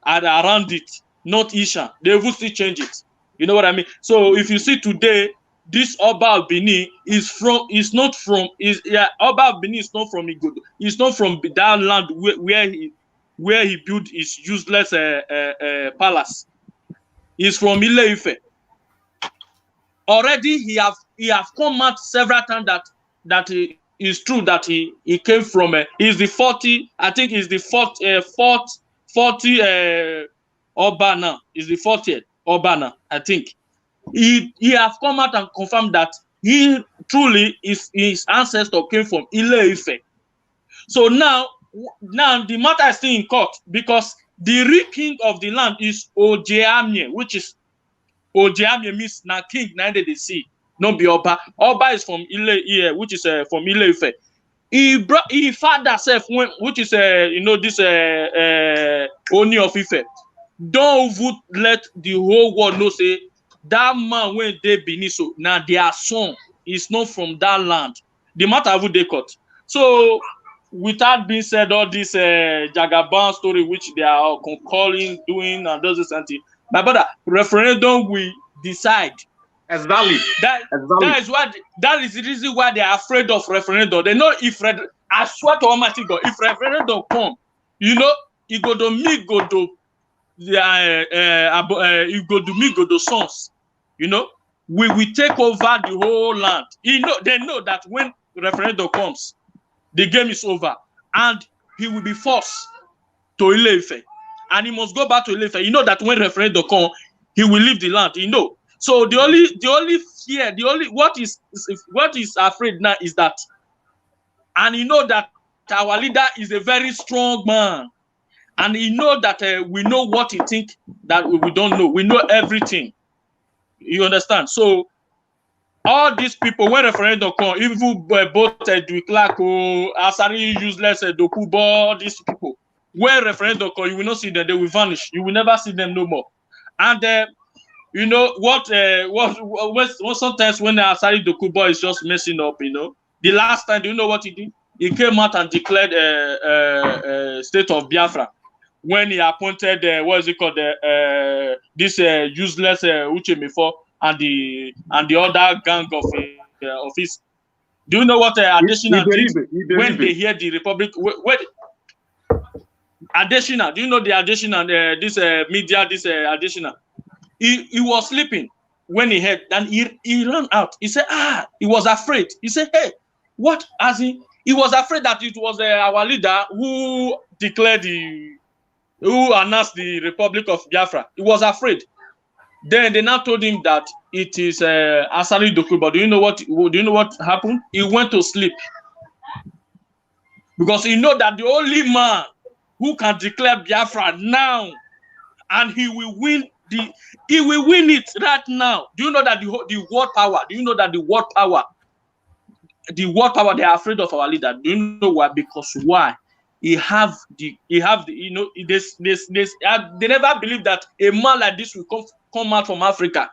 around it, not Ishan. They will still change it. You know what I mean? So if you see today, this Oba of Benin Oba of Benin is not from Igodo. It's not from that land where he built his useless palace. He's from Ile-Ife. Already he have come out several times that he is true that he came from he's the 40, I think he's the 40 Oba now. Is the 40th Oba now, I think. He have come out and confirmed that he truly his ancestor came from Ile-Ife. So now the matter is still in court because the real king of the land is Ojeamie, which is Ojeamie means na king na they see, no be Oba. Oba is from Ile, which is from Ile-Ife. He father self, which is this Oni of Ife. Don't let the whole world know say that man when they Benin so now their son is not from that land. The matter would they cut. So with that being said, all this Jagaban story which they are calling, doing, and those things, my brother, referendum will decide. Exactly. That is the reason why they are afraid of referendum. They know if I swear to Almighty God, if referendum come, you know, it go to me, go to the sons. You know, we will take over the whole land. They know that when referendum comes, the game is over, and he will be forced to Ile-Ife, and he must go back to Ile-Ife. You know that when referendum come, he will leave the land. You know, so the only fear, what is afraid now is that, and you know that our leader is a very strong man, and he know that we know what he think that we don't know. We know everything. You understand? So all these people, when referendum come, even both Dwi Clark, Asari useless, Dokubo, these people, when referendum come, you will not see them. They will vanish. You will never see them no more. And you know what sometimes when Asari Dokubo is just messing up, you know, the last time, do you know what he did? He came out and declared state of Biafra when he appointed this useless Uchemefo and the other gang of his. Do you know what Adesina did when they hear the Republic? Adesina, do you know the Adesina? This media, this Adesina. He was sleeping when he heard, and he ran out. He said, he was afraid. He said, hey, what? As he was afraid that it was our leader who announced the Republic of Biafra. He was afraid. Then they now told him that it is Asari Dokubo. Do you know what happened? He went to sleep because he know that the only man who can declare Biafra now, and he will win it right now. Do you know that the world power? Do you know that the world power? The world power, they are afraid of our leader. Do you know why? Because why? They never believe that a man like this will come out from Africa.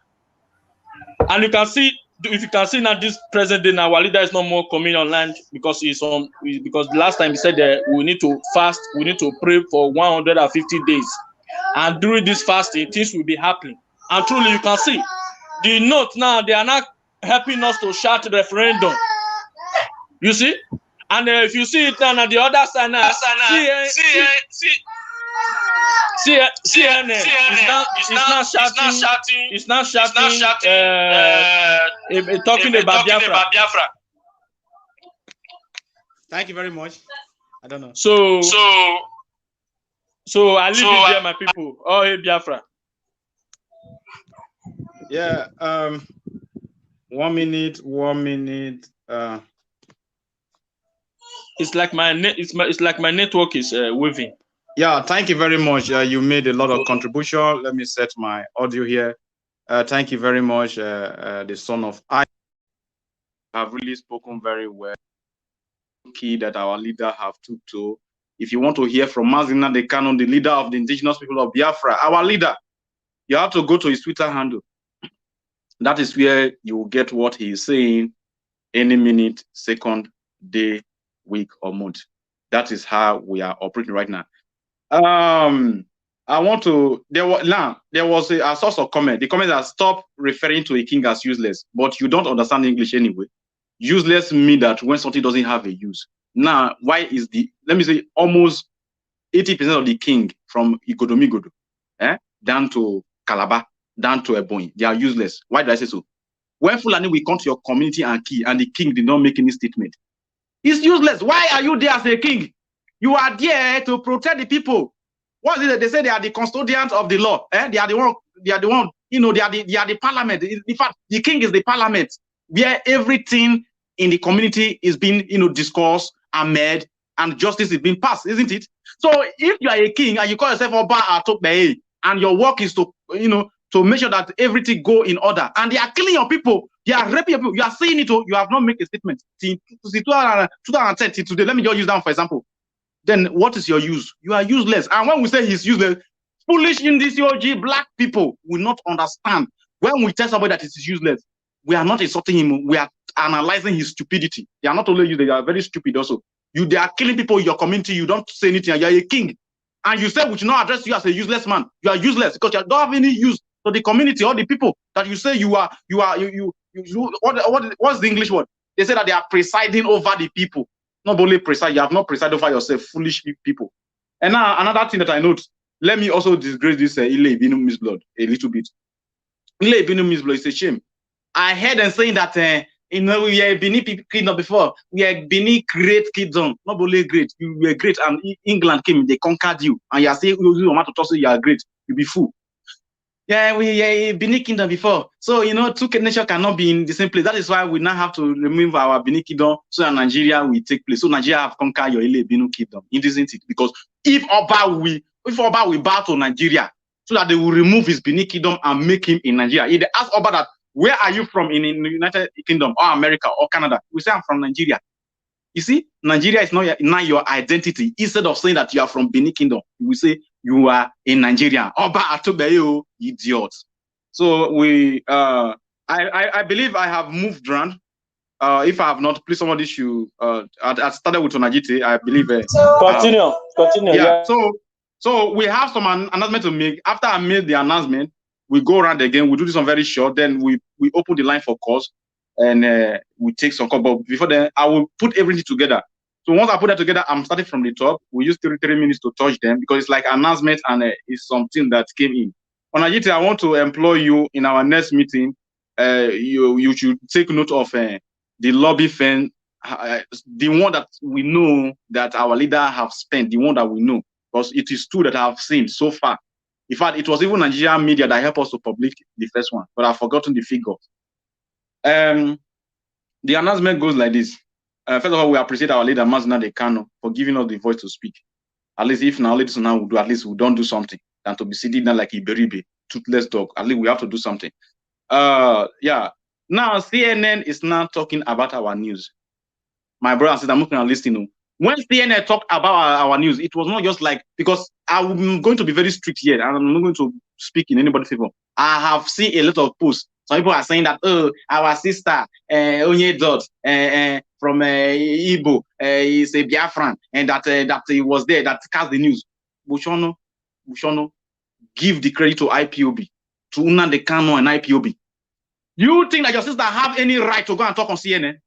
And you can see if you can see now, this present day now, our leader is not more coming online because because last time he said that we need to fast, we need to pray for 150 days, and during this fasting, things will be happening. And truly, you can see the note now, they are not helping us to shout referendum. You see, and if you see it now, on the other side now, CNN is not shouting, talking about Biafra. Thank you very much. I don't know. So I leave it there, my people. Oh, hey, Biafra. Yeah. 1 minute. It's like my network is waving. Yeah, thank you very much. You made a lot of contribution. Let me set my audio here. Thank you very much, the son of I have really spoken very well. Key that our leader have took to. If you want to hear from Mazina the Canon, the leader of the indigenous people of Biafra, our leader, you have to go to his Twitter handle. That is where you will get what he is saying any minute, second, day, week, or month. That is how we are operating right now. I want to. There was a source of comment. The comment that stop referring to a king as useless, but you don't understand English anyway. Useless means that when something doesn't have a use. Now, why is let me say almost 80% of the king from Igodomigodo, down to Calabar, down to Ebonyi, they are useless. Why did I say so? When Fulani will come to your community and the king did not make any statement, it's useless. Why are you there as a king? You are there to protect the people. What is it? They say they are the custodians of the law. They are the one. They are the one. You know, they are the parliament. In fact, the king is the parliament, where everything in the community is being, discussed and made, and justice is being passed, isn't it? So if you are a king and you call yourself Oba Atokbeye, and your work is to, to make sure that everything go in order, and they are killing your people, they are raping your people, you are saying it, you have not made a statement. 2010 till today, let me just use that for example. Then what is your use? You are useless. And when we say he's useless, foolish in this OG black people will not understand. When we tell somebody that it is useless, we are not insulting him. We are analyzing his stupidity. They are not only you, they are very stupid also. They are killing people in your community. You don't say anything. You are a king. And you say we should not address you as a useless man. You are useless because you don't have any use to the community or the people that you say what's the English word? They say that they are presiding over the people. Not only preside, you have not presided over yourself, foolish people. And now another thing that I note, let me also disgrace this Ile Ibinu Misblood a little bit. Ile Ibinu Misblood is a shame. I heard them saying that we are Bini kingdom before. We are Bini great kingdom. Not only great, you were great, and England came, they conquered you, and you are saying you want to talk, you are great. You be fool. Yeah, we are Bini kingdom before. So, two nations cannot be in the same place. That is why we now have to remove our Bini kingdom so that Nigeria will take place. So Nigeria have conquered your Ile Binu kingdom. Isn't it? Because if Oba will bow to Nigeria so that they will remove his Bini kingdom and make him in Nigeria. If they ask Oba that, where are you from in the United Kingdom or America or Canada? We say I'm from Nigeria. You see, Nigeria is not your identity. Instead of saying that you are from Benin Kingdom, we say you are in Nigeria. Oba Atobeyo, idiot. So I believe I have moved around. If I have not, please somebody should. I started with Onajite. I believe. Continue. Yeah. So we have some announcement to make. After I made the announcement, we go around again. We do this one very short. Then we open the line for calls. And we take some call, but before then, I will put everything together. So once I put that together, I'm starting from the top. We use 3 minutes to touch them because it's like announcement and it's something that came in. Onajite, I want to employ you in our next meeting. You should take note of the lobby fund, the one that we know that our leader have spent, the one that we know, because it is two that I have seen so far. In fact, it was even Nigerian media that helped us to publish the first one, but I've forgotten the figure. The announcement goes like this. First of all, we appreciate our leader, Mazina Dekano, for giving us the voice to speak. At least if now ladies now will do, at least we don't do something than to be sitting there like Iberibe, toothless dog. At least we have to do something. Yeah. Now CNN is now talking about our news. My brother and sister, I'm looking and listening. When CNN talked about our news, it was not just like, because I'm going to be very strict here and I'm not going to speak in anybody's favor. I have seen a lot of posts Some people are saying that, oh, our sister, Onye Dot, from Igbo, is a Biafran, and that he was there, that cast the news. Bushono, give the credit to IPOB, to Nnamdi Kanu and IPOB. You think that your sister have any right to go and talk on CNN?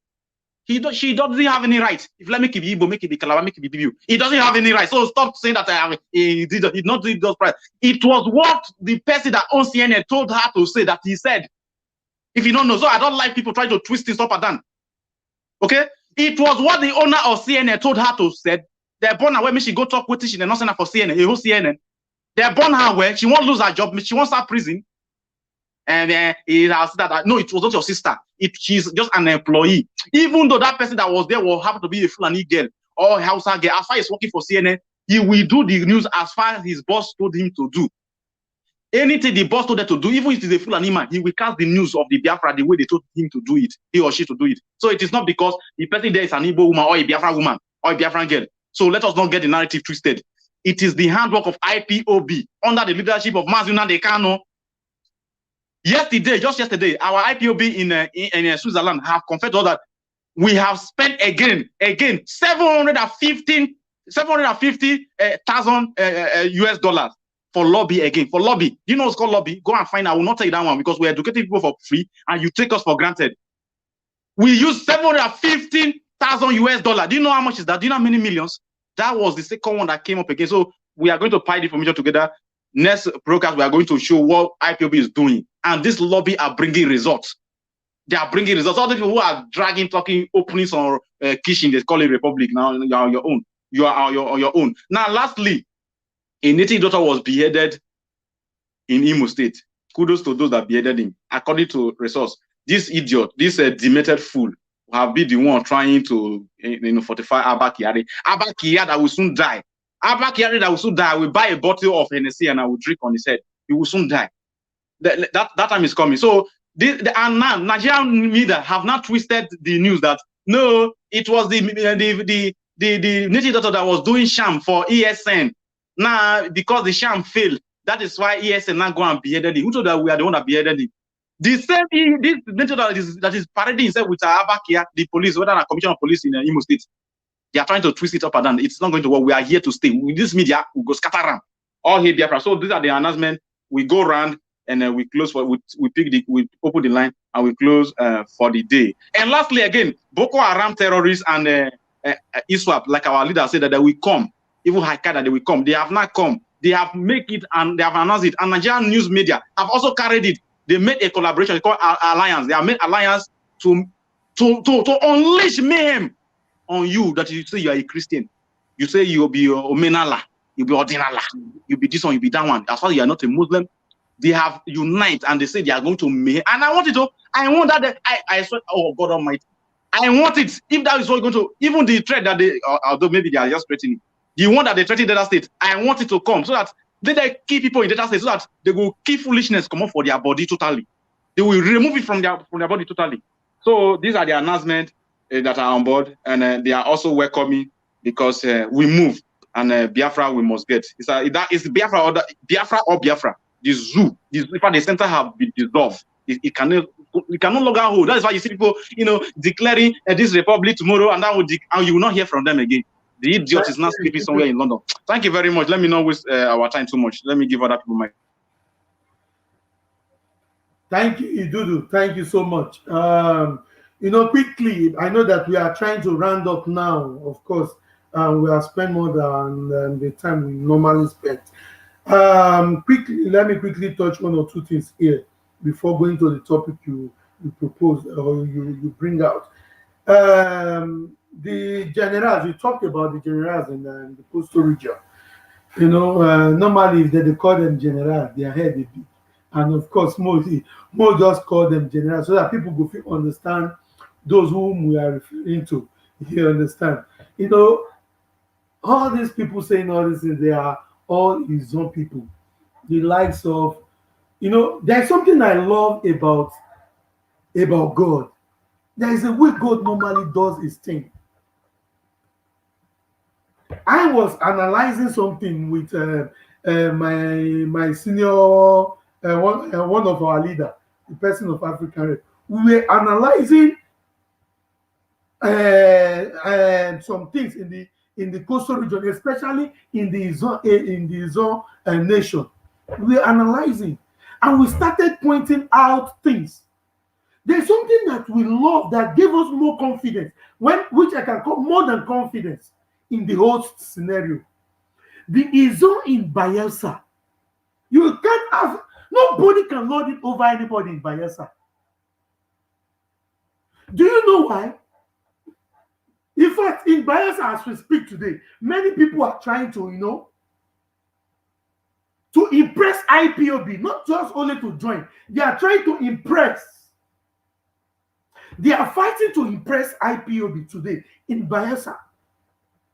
She doesn't have any right. If let me keep Igbo, make it be Calabar, make it be BBU. He doesn't have any right. So stop saying that he did not do those price. It was what the person that owns CNN told her to say that he said. If you don't know, so I don't like people trying to twist things up and down. Okay? It was what the owner of CNN told her to say. They're born her where she go talk with she not send her for CNN. You CNN. They're born her where she won't lose her job. She won't start prison. And he has said that no, it was not your sister. She's just an employee. Even though that person that was there will happen to be a Fulani girl or Hausa girl, as far as working for CNN, he will do the news as far as his boss told him to do. Anything the boss told her to do, even if it's a Fulani man, he will cast the news of the Biafra the way they told him to do it, he or she to do it. So it is not because the person there is an Igbo woman or a Biafra woman or a Biafran girl. So let us not get the narrative twisted. It is the handwork of IPOB under the leadership of Nnamdi Kanu. Yesterday, just yesterday, our IPOB in Switzerland have confessed that we have spent again 750,000 US dollars for lobby again. For lobby. You know what's called lobby? Go and find out. I will not take that one because we're educating people for free and you take us for granted. We used 750,000 US dollars. Do you know how much is that? Do you know how many millions? That was the second one that came up again. So we are going to pile the information together. Next broadcast, we are going to show what IPOB is doing. And this lobby are bringing results. They are bringing results. All the people who are dragging, talking openings on kitchen, they call it Republic. Now you are on your own. You are on your own. Now, lastly, a native daughter was beheaded in Imo State. Kudos to those that beheaded him. According to resource, this idiot, this demented fool, have been the one trying to fortify Abba Kyari. Abba Kyari that will soon die. Abba Kyari that will soon die. I will buy a bottle of Hennessy and I will drink on his head. He will soon die. That time is coming. So and now Nigerian media have not twisted the news that no, it was the native daughter that was doing sham for ESN. Now because the sham failed, that is why ESN now go and beheaded him. Who told that we are the one that beheaded him? The same this native daughter that is parading himself with Abba Kyari, the police, whether a commissioner of police in Imo State, they are trying to twist it up and down. It's not going to work. We are here to stay. With this media, we go scatter around. All here Biafra. So these are the announcements. We go around. And then we close for we open the line and we close for the day. And lastly, again, Boko Haram terrorists and ISWAP, like our leader said, that they will come. Even Haikada, they will come. They have not come. They have made it and they have announced it. And Nigerian news media have also carried it. They made a collaboration called Alliance. They have made alliance to unleash mayhem on you. That you say you are a Christian, you say you will be Omenala, you will be Ordinala, you will be this one, you will be that one. As far as you are not a Muslim. They have unite and they say they are going to make. And I want it to. I want that. I swear. Oh God Almighty! I want it. If that is what going to, even the threat that they, although maybe they are just threatening, the one that they threaten data state. I want it to come so that they keep people in data state so that they will keep foolishness come up for their body totally. They will remove it from their body totally. So these are the announcements that are on board, and they are also welcoming because we move and Biafra we must get. That is Biafra or Biafra. The zoo, the center have been dissolved. It can no longer hold. That is why you see people, declaring this republic tomorrow, and and you will not hear from them again. The idiot is now sleeping somewhere in London. Thank you very much. Let me not waste our time too much. Let me give other people my. Thank you, Idudu. Thank you so much. Quickly, I know that we are trying to round up now. Of course, we have spent more than the time we normally spend. Quickly, let me quickly touch one or two things here before going to the topic you propose or you bring out. The generals, we talked about the generals in the coastal region. Normally if they call them generals, their head is big. And of course, more just call them generals so that people go understand those whom we are referring to. You understand? All these people saying all this, they are all his own people. The likes of, there's something I love about God. There is a way God normally does his thing. I was analyzing something with my senior, one of our leader, the person of African Red. We were analyzing some things in the coastal region, especially in the Izon nation. We were analyzing, and we started pointing out things. There's something that we love that gave us more confidence, which I can call more than confidence in the whole scenario. The Izon in Bayelsa. You can't have, nobody can lord it over anybody in Bayelsa. Do you know why? In fact, in Bayelsa, as we speak today, many people are trying to, to impress IPOB, not just only to join. They are trying to impress. They are fighting to impress IPOB today in Bayelsa.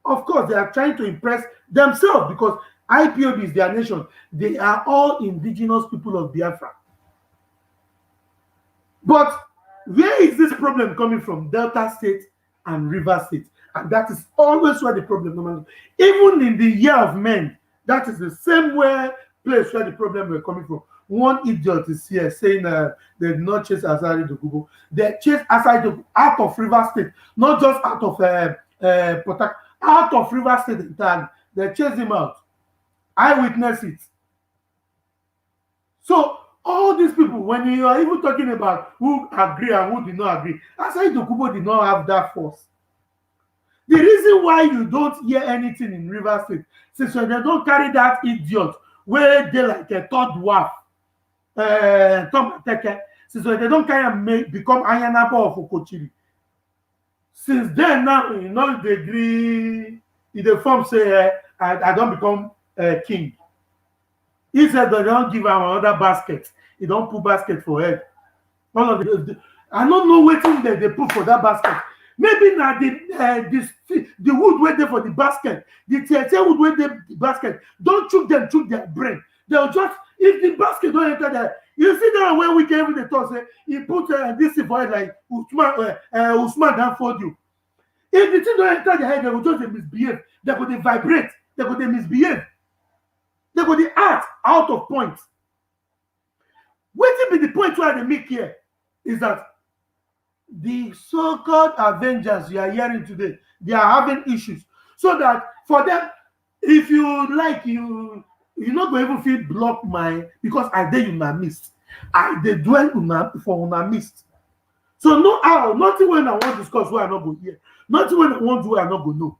Of course, they are trying to impress themselves because IPOB is their nation. They are all indigenous people of Biafra. But where is this problem coming from? Delta State and River State. And that is always where the problem comes. Even in the year of men, that is the same place where the problem will coming from. One idiot is here saying they did not chase Asari Dokubo. They chased Asari Dokubo out of River State, not just out of Port, out of River State entirely. They chased him out. I witnessed it. So all these people, when you are even talking about who agree and who did not agree, Asari Dokubo did not have that force. The reason why you don't hear anything in River State, since when they don't carry that idiot where they like a third dwarf, Tom Ateke, since when they don't carry and become Ayanapa of Okochiri. Since then, now, they agree, in the form say, I don't become king. He said they don't give him another basket. He don't put basket for head. One of I don't know what thing they put for that basket. Maybe now the wood where they for the basket, the theater wood where they the basket, don't choke them, choke their brain. They'll just, if the basket don't enter there, you see that when we came with the toss, he put this for it like Usman Dan for you. If the thing don't enter their head, they will just misbehave. They will vibrate. They will misbehave. They will act out of point. What will be the point where they make here is that the so-called Avengers you are hearing today, they are having issues. So that for them, if you like, you're not going to even feel block because I did in my midst. I did dwell for my midst. So no how, nothing when I want to discuss where I not go hear. Nothing when I want to where I not go know.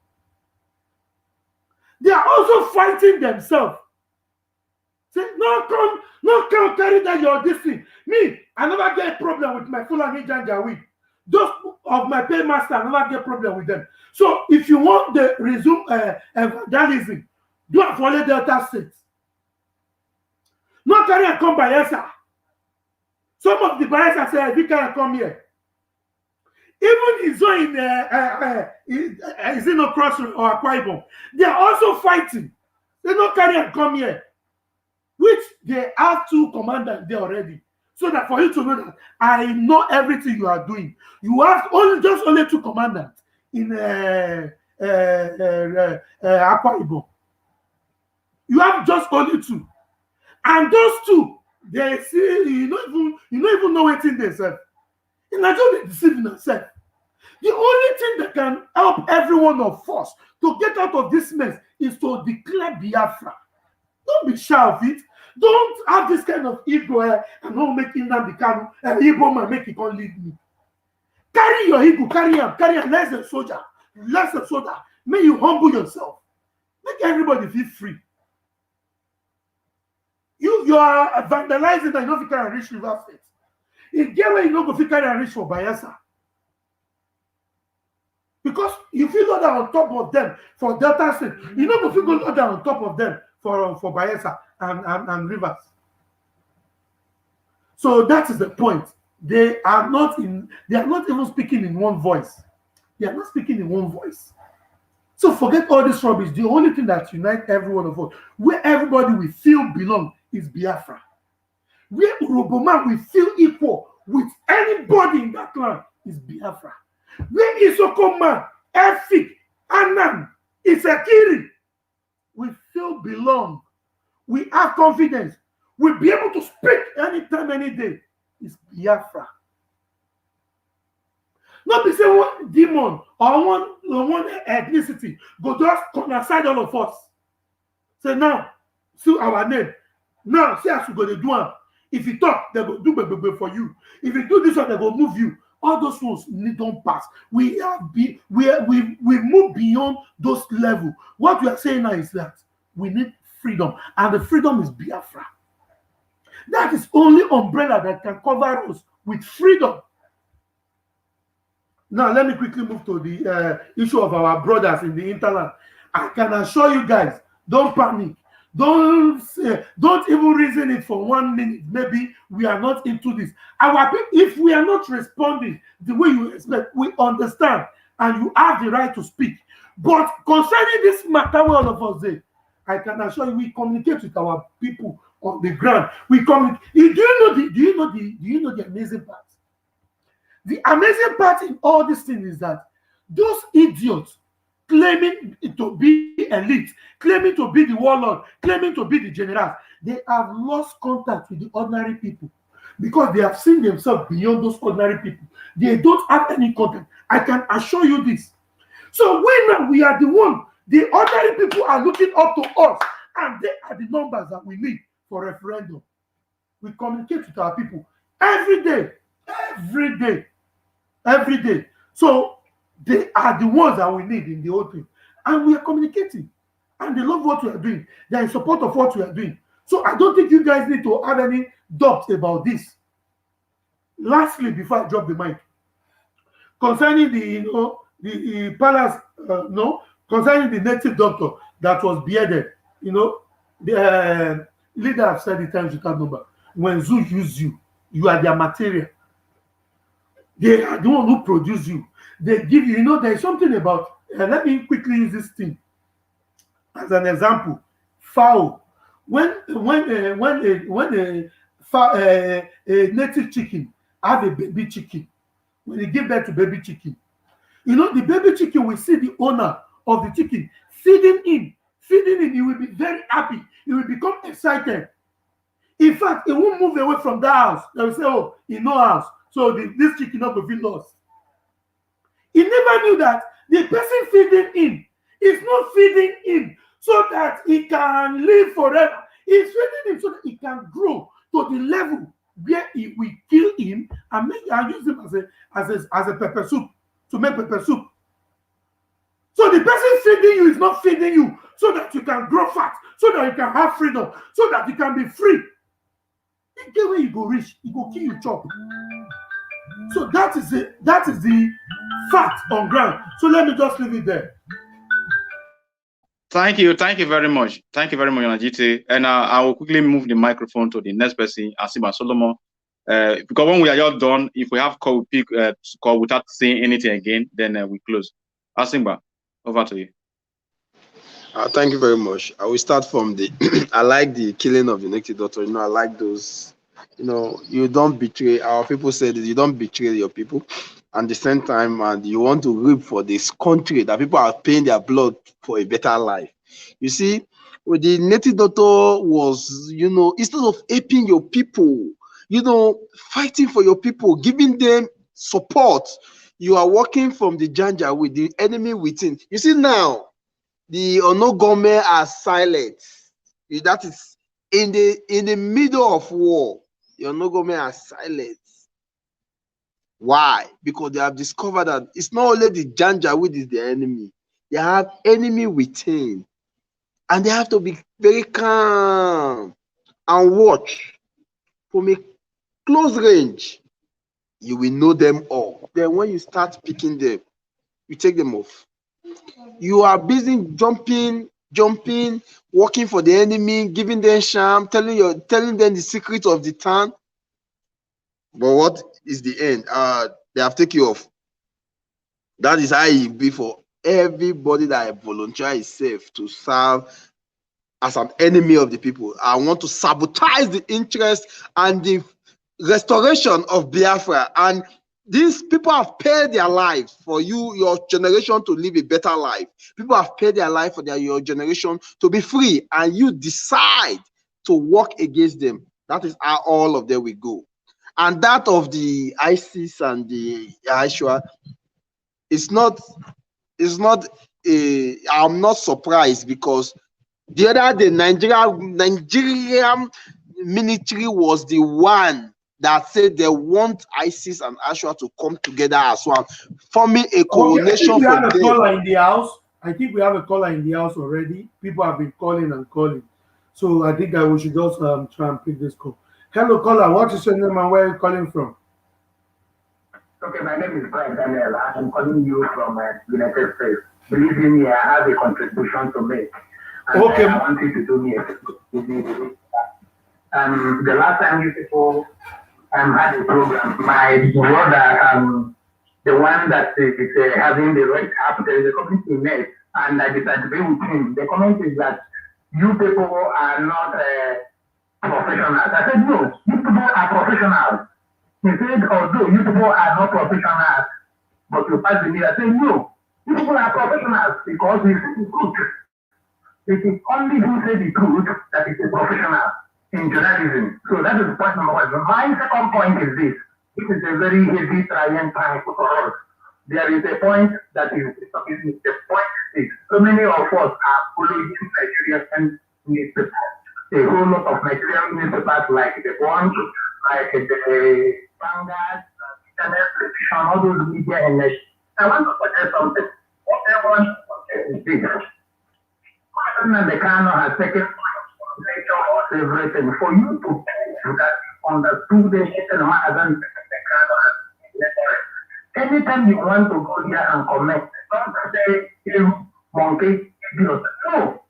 They are also fighting themselves. Say, no, come carry that your this thing. Me, I never get a problem with my Fulani Janjaweed. Those of my paymaster, I never get a problem with them. So if you want to resume vandalism, do it for Delta State. Not carry and come Bayelsa. Some of the Bayelsa say, if you can come here. Even is in a crossroad or Akwa Ibom, they are also fighting. They don't carry and come here. Which they have two commanders there already. So that for you to know that I know everything you are doing. You have only two commanders in Akwa Ibom. You have just only two. And those two, they see you don't even know what's in themselves. And I don't deceive themselves. The only thing that can help every one of us to get out of this mess is to declare Biafra. Don't be shy of it. Don't have this kind of ego and not making them become an ego man, make it can't lead me. Carry your ego, carry him, less a soldier. May you humble yourself. Make everybody feel free. You are vandalizing that you don't carry and reach River State. You get where you don't go carry and reach for Bayelsa. Because if you go down on top of them for Delta State, you know if you go down on top of them for Bayelsa and Rivers. So that is the point. They are not even speaking in one voice. They are not speaking in one voice. So forget all this rubbish. The only thing that unites every one of us, where everybody will feel belong, is Biafra. Where Uroboman will feel equal with anybody in that land, is Biafra. Where Isoko man, Efik, Anan, Isekiri, we feel belong. We have confidence. We'll be able to speak anytime, any day. is Biafra. Not be say one demon or one ethnicity go just conaside all of us. Say now, see our name. Now, see as we go to do am. If you talk, they go do for you. If you do this one, they go move you. All those ones don't pass. We move beyond those levels. What we are saying now is that we need freedom, and the freedom is Biafra. That is only umbrella that can cover us with freedom. Now, let me quickly move to the issue of our brothers in the interland. I can assure you guys, don't panic. Don't even reason it for 1 minute. Maybe we are not into this. If we are not responding the way you expect, we understand, and you have the right to speak. But concerning this matter, all of us say, I can assure you, we communicate with our people on the ground. We communicate. Do you know the amazing part? The amazing part in all this thing is that those idiots claiming to be elite, claiming to be the warlord, claiming to be the general, they have lost contact with the ordinary people because they have seen themselves beyond those ordinary people. They don't have any contact. I can assure you this. So we are the one. The ordinary people are looking up to us, and they are the numbers that we need for referendum. We communicate with our people every day. So they are the ones that we need in the whole thing. And we are communicating. And they love what we are doing. They are in support of what we are doing. So I don't think you guys need to have any doubt about this. Lastly, before I drop the mic, concerning the palace, concerning the native doctor that was beheaded, the leader have said it times without number. When Zoo use you, you are their material. They are the one who produce you. They give you, there is something about, let me quickly use this thing as an example. Fowl. When a native chicken have a baby chicken, when they give birth to baby chicken, the baby chicken will see the owner of the chicken feeding him. He will be very happy. He will become excited. In fact, he won't move away from that house. They will say, oh, he no house. So this chicken not will be lost. He never knew that the person feeding him is not feeding him so that he can live forever. He's feeding him so that he can grow to the level where he will kill him and use him as a pepper soup, to make pepper soup. So the person feeding you is not feeding you so that you can grow fat, so that you can have freedom, so that you can be free. You get where you go rich, he go kill you chop. So that is the fact on ground. So let me just leave it there. Thank you very much. Thank you very much, Najiti. And I will quickly move the microphone to the next person, Asiba Solomon. Because when we are just done, if we have call, pick call without saying anything again, then we close. Asimba, over to you. Thank you very much. I will start from the. I like the killing of the native doctor. I like those. You don't betray. Our people said you don't betray your people, and at the same time, and you want to reap for this country that people are paying their blood for a better life. You see, with the native doctor was, instead of aping your people, fighting for your people, giving them support, you are working from the janja with the enemy within. You see now. The Onogome are silent. That is in the middle of war. The Onogome are silent. Why? Because they have discovered that it's not only the Janjaweed is the enemy. They have enemy within. And they have to be very calm and watch. From a close range, you will know them all. Then when you start picking them, you take them off. You are busy jumping, working for the enemy, giving them sham, telling them the secret of the town. But what is the end? They have taken you off. That is how it be for everybody that volunteer itself to serve as an enemy of the people. I want to sabotage the interest and the restoration of Biafra. And these people have paid their lives for your generation to live a better life. People have paid their life for your generation to be free, and you decide to work against them. That is how all of them will go. and that of the ISIS and the Ashwa is not. I'm not surprised, because the other day Nigerian military was the one that said they want ISIS and Ashwa to come together as one, forming a coalition Okay, I think we for have a them. caller in the house. I think we have a caller in the house already. People have been calling and calling. So I think we should just try and pick this call. Hello, caller. What is your name and where are you calling from? Okay, my name is Brian Daniel. I'm calling you from United States. Believe me, I have a contribution to make. And Okay. I want you to do me a favor. The last time you people had a program, my brother, the one that is having the red cap, there is a community net, and I disagree with him. The comment is that you people are not professionals. I said, no, you people are professionals. He said, although you people are not professionals, but you pass the media. I said, no, you people are professionals because we say the truth. It is only who say the truth that is a professional in journalism. So that is point number one. My second point is this. This is a very heavy trying time for us. There is a point that is the point is so many of us are following Nigerian newspapers. A whole lot of Nigerian newspapers like the one, like the Vanguard, internet, television, all those media and I want to suggest something. What everyone is this. President Dekano has taken nature of everything for you to that understood the President Dekano has. Anytime you want to go there and comment, don't say you monkey idiot. No.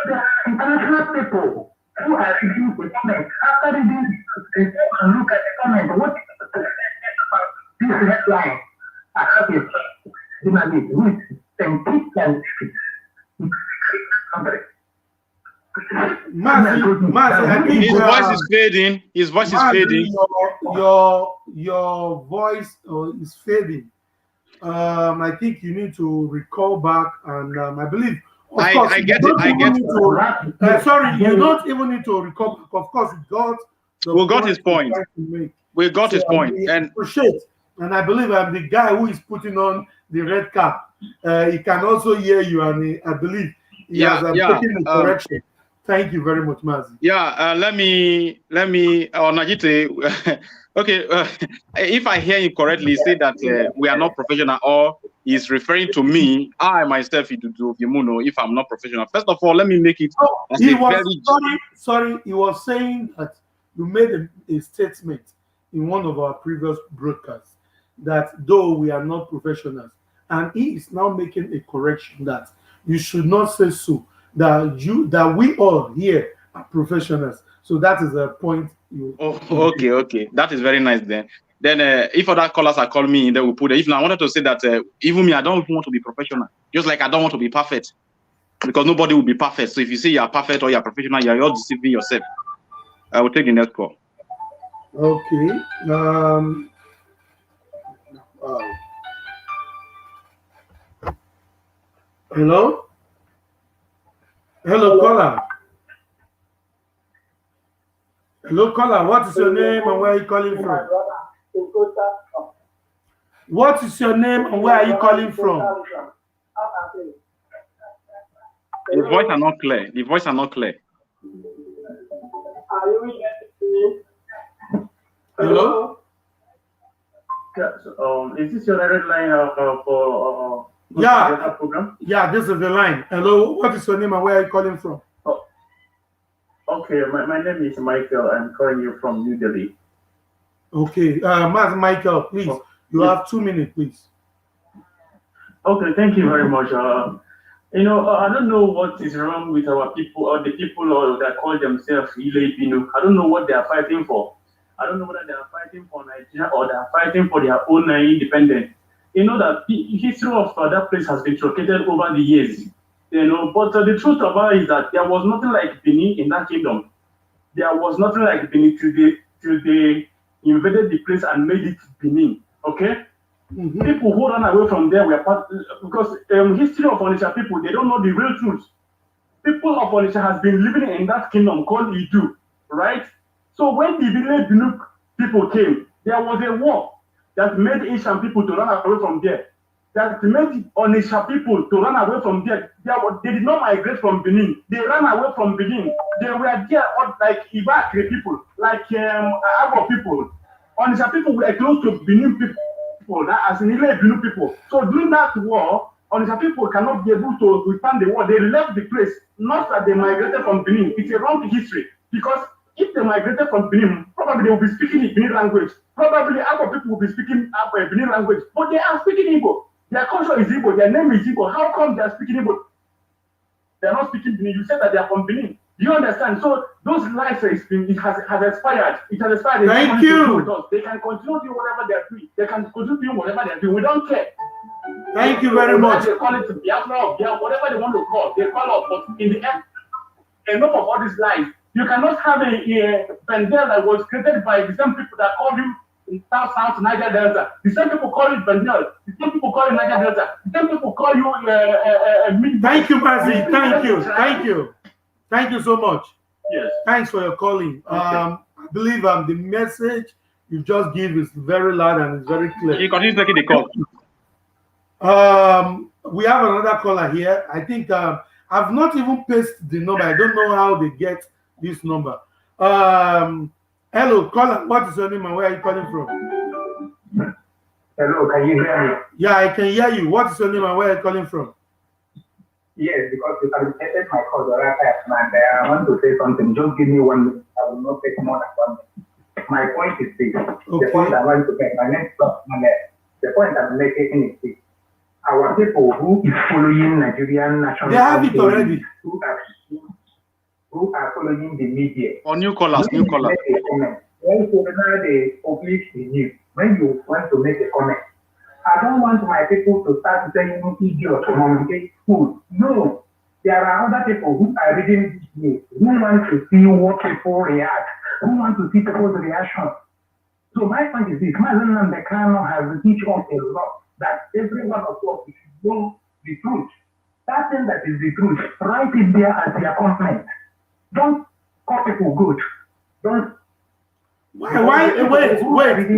There are international people who are reading the comment. After reading the and look at the comment, what is the about this headline? I have a friend who is and I think his voice is fading. His voice is fading. Your voice is fading. I think you need to recall back, and I believe. I get it. Sorry, you don't even need to recall back. Of course, we got his point. We got his point. And appreciate. And I believe I'm the guy who is putting on the red cap. He can also hear you, and I believe he has taken the correction. Thank you very much, Mazi. Yeah, let me Najite. Okay, if I hear you correctly, say that we are not professional, or he's referring to me. I myself, if I'm not professional. First of all, let me make it. Sorry, he was saying that you made a statement in one of our previous broadcasts that though we are not professionals, and he is now making a correction that you should not say so. That we all here are professionals. So that is a point. Okay. That is very nice then. Then if other callers are calling me, then we'll put it. If now I wanted to say that even me, I don't want to be professional. Just like I don't want to be perfect. Because nobody will be perfect. So if you say you're perfect or you're professional, you're deceiving yourself. I will take the next call. Okay. Hello? Hello, caller. Hello, caller. What is your name and where are you calling from? What is your name and where are you calling from? The voice are not clear. The voice are not clear. Are you hearing me? Hello? Is this your direct line for program? Yeah, this is the line. Hello, what is your name and where are you calling from? Oh, okay, my name is Michael. I'm calling you from New Delhi. Okay, Michael, please, you have 2 minutes, please. Okay, thank you very much. I don't know what is wrong with our people or the people that call themselves Ile-Binu. I don't know what they are fighting for. I don't know whether they are fighting for Nigeria or they are fighting for their own independence. You know that the history of that place has been truncated over the years. But the truth about it is that there was nothing like Benin in that kingdom. There was nothing like Benin till they invaded the place and made it Benin. Okay? Mm-hmm. People who ran away from there were because history of Onitsha people, they don't know the real truth. People of Onitsha has been living in that kingdom called Idu, right? So when the village people came, there was a war that made Asian people to run away from there. That made Onisha people to run away from there. They did not migrate from Benin. They ran away from Benin. They were there like Ibakri people, like Abo people. Onisha people were close to Benin people, as in Ile Benin people. So during that war, Onisha people cannot be able to withstand the war. They left the place, not that they migrated from Benin. It's a wrong history, because if they migrated from Benin, probably they will be speaking the Benin language. Probably other people will be speaking Benin language, but they are speaking Igbo. Their culture is Igbo. Their name is Igbo. How come they are speaking Igbo? They are not speaking Benin. You said that they are from Benin. Do you understand? So those licenses has expired. It has expired. Thank you. They can continue doing whatever they are doing. They can continue doing whatever they are doing. We don't care. Thank you very much. They call it Biafra or Biafra, whatever they want to call. They call us, but in the end, enough of all these lies. You cannot have a Bendel that was created by the same people that called him in South Niger Delta. The same people call it Bendel. The same people call it Niger Delta. The same people call you Thank you, Mazi. Thank you. Thank you. Thank you so much. Yes. Thanks for your calling. Okay. I believe the message you just give is very loud and it's very clear. You continue taking the call. We have another caller here. I think I've not even pasted the number. I don't know how they get this number. Hello, caller. What is your name and where are you calling from? Hello, can you hear me? Yeah, I can hear you. What is your name and where are you calling from? Yes, because you can take my call the right time, and I want to say something. Just give me 1 minute. I will not take more than 1 minute. My point is this. Okay. The point I want to make, my next stop, the point I'm making is this. Our people who is following Nigerian national, They have it already. Who are following the media. Or new callers, new callers. When they publish the news, when you want to make a comment, I don't want my people to start saying idiot communicate food. No. There are other people who are reading this news, who want to see what people react, who want to see people's reaction. So my point is this, Mazen and the Kano has teach us a lot that every one of us should know the truth. That thing that is the truth, write it there as your comment. Don't call people good. Don't. Wait.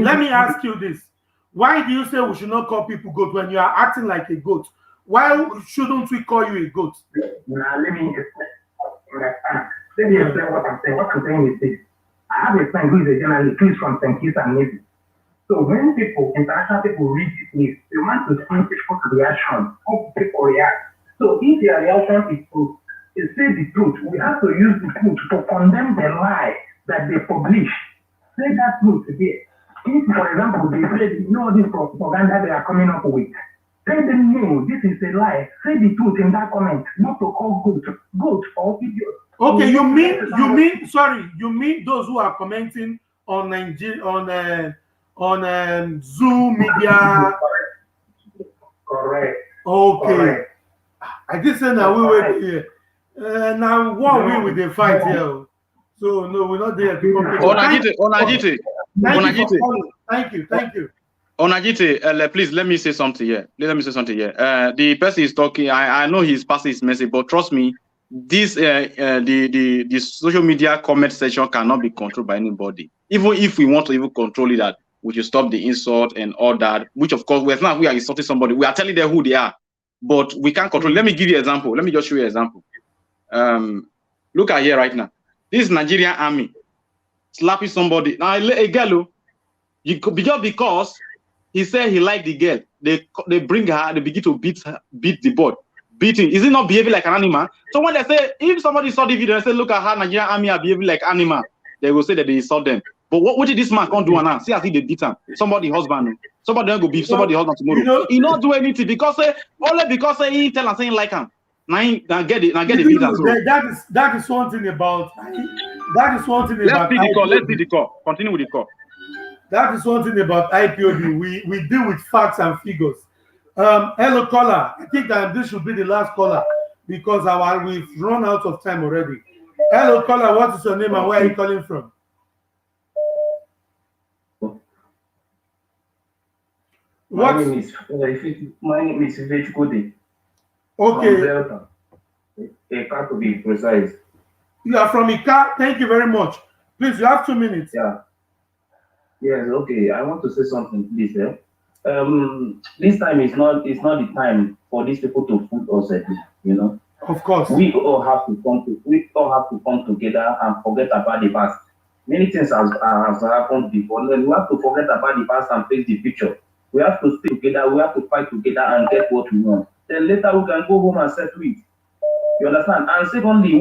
Let me ask you this. Why do you say we should not call people goat when you are acting like a goat? Why shouldn't we call you a goat? Now, let me explain what I'm saying. What I'm saying is this. I have a friend who is a journalist who is from St. Kitts and Nevis. So when people, international people read this news, they want to see people's reaction, how people react. So if their reaction is to say the truth, we have to use the truth to condemn the lie that they publish. Say that truth there. If, for example, they say, you know, this propaganda they are coming up with, tell them, no, this is a lie. Say the truth in that comment, not to call goat or idiot. Okay, you mean those who are commenting on Zoom media? Correct. Okay. Correct. I just said now we wait here. Now what we with the fight here? So no, we're not there to Onajite. Thank you. Onajite, please let me say something here. The person is talking. I know he's passing his message, but trust me, this the social media comment section cannot be controlled by anybody. Even if we want to even control it, that we should stop the insult and all that. Which of course, we are insulting somebody. We are telling them who they are, but we can't control. Let me give you an example. Let me just show you an example. Look at here right now. This Nigerian army slapping somebody. Now a girl, just because he said he liked the girl, they bring her, they begin to beat the boy. Beating. Is it not behaving like an animal? So when they say, if somebody saw the video and say, look at how Nigerian army are behaving like animal, they will say that they insult them. But what did this man can't do now? See as if they beat him. Somebody husband. Somebody don't go beat somebody husband tomorrow. He not do anything because only because he tell and saying like him. Now get the beat as well. That is one thing about. Let's see the call. Continue with the call. That is one thing about IPOB. We deal with facts and figures. Hello, caller. I think this should be the last caller because we've run out of time already. Hello, caller. What is your name and where are you calling from? My name is Vechukudi. Okay. Eka to be precise. You are from Ika. Thank you very much. Please, you have 2 minutes. Yeah. Yes, okay. I want to say something, please. This time is not the time for these people to fool us again. You know, Of course. we all have to come together and forget about the past. Many things has happened before. Then we have to forget about the past and face the future. We have to stay together. We have to fight together and get what we want. Then later we can go home and settle it. You understand? And secondly,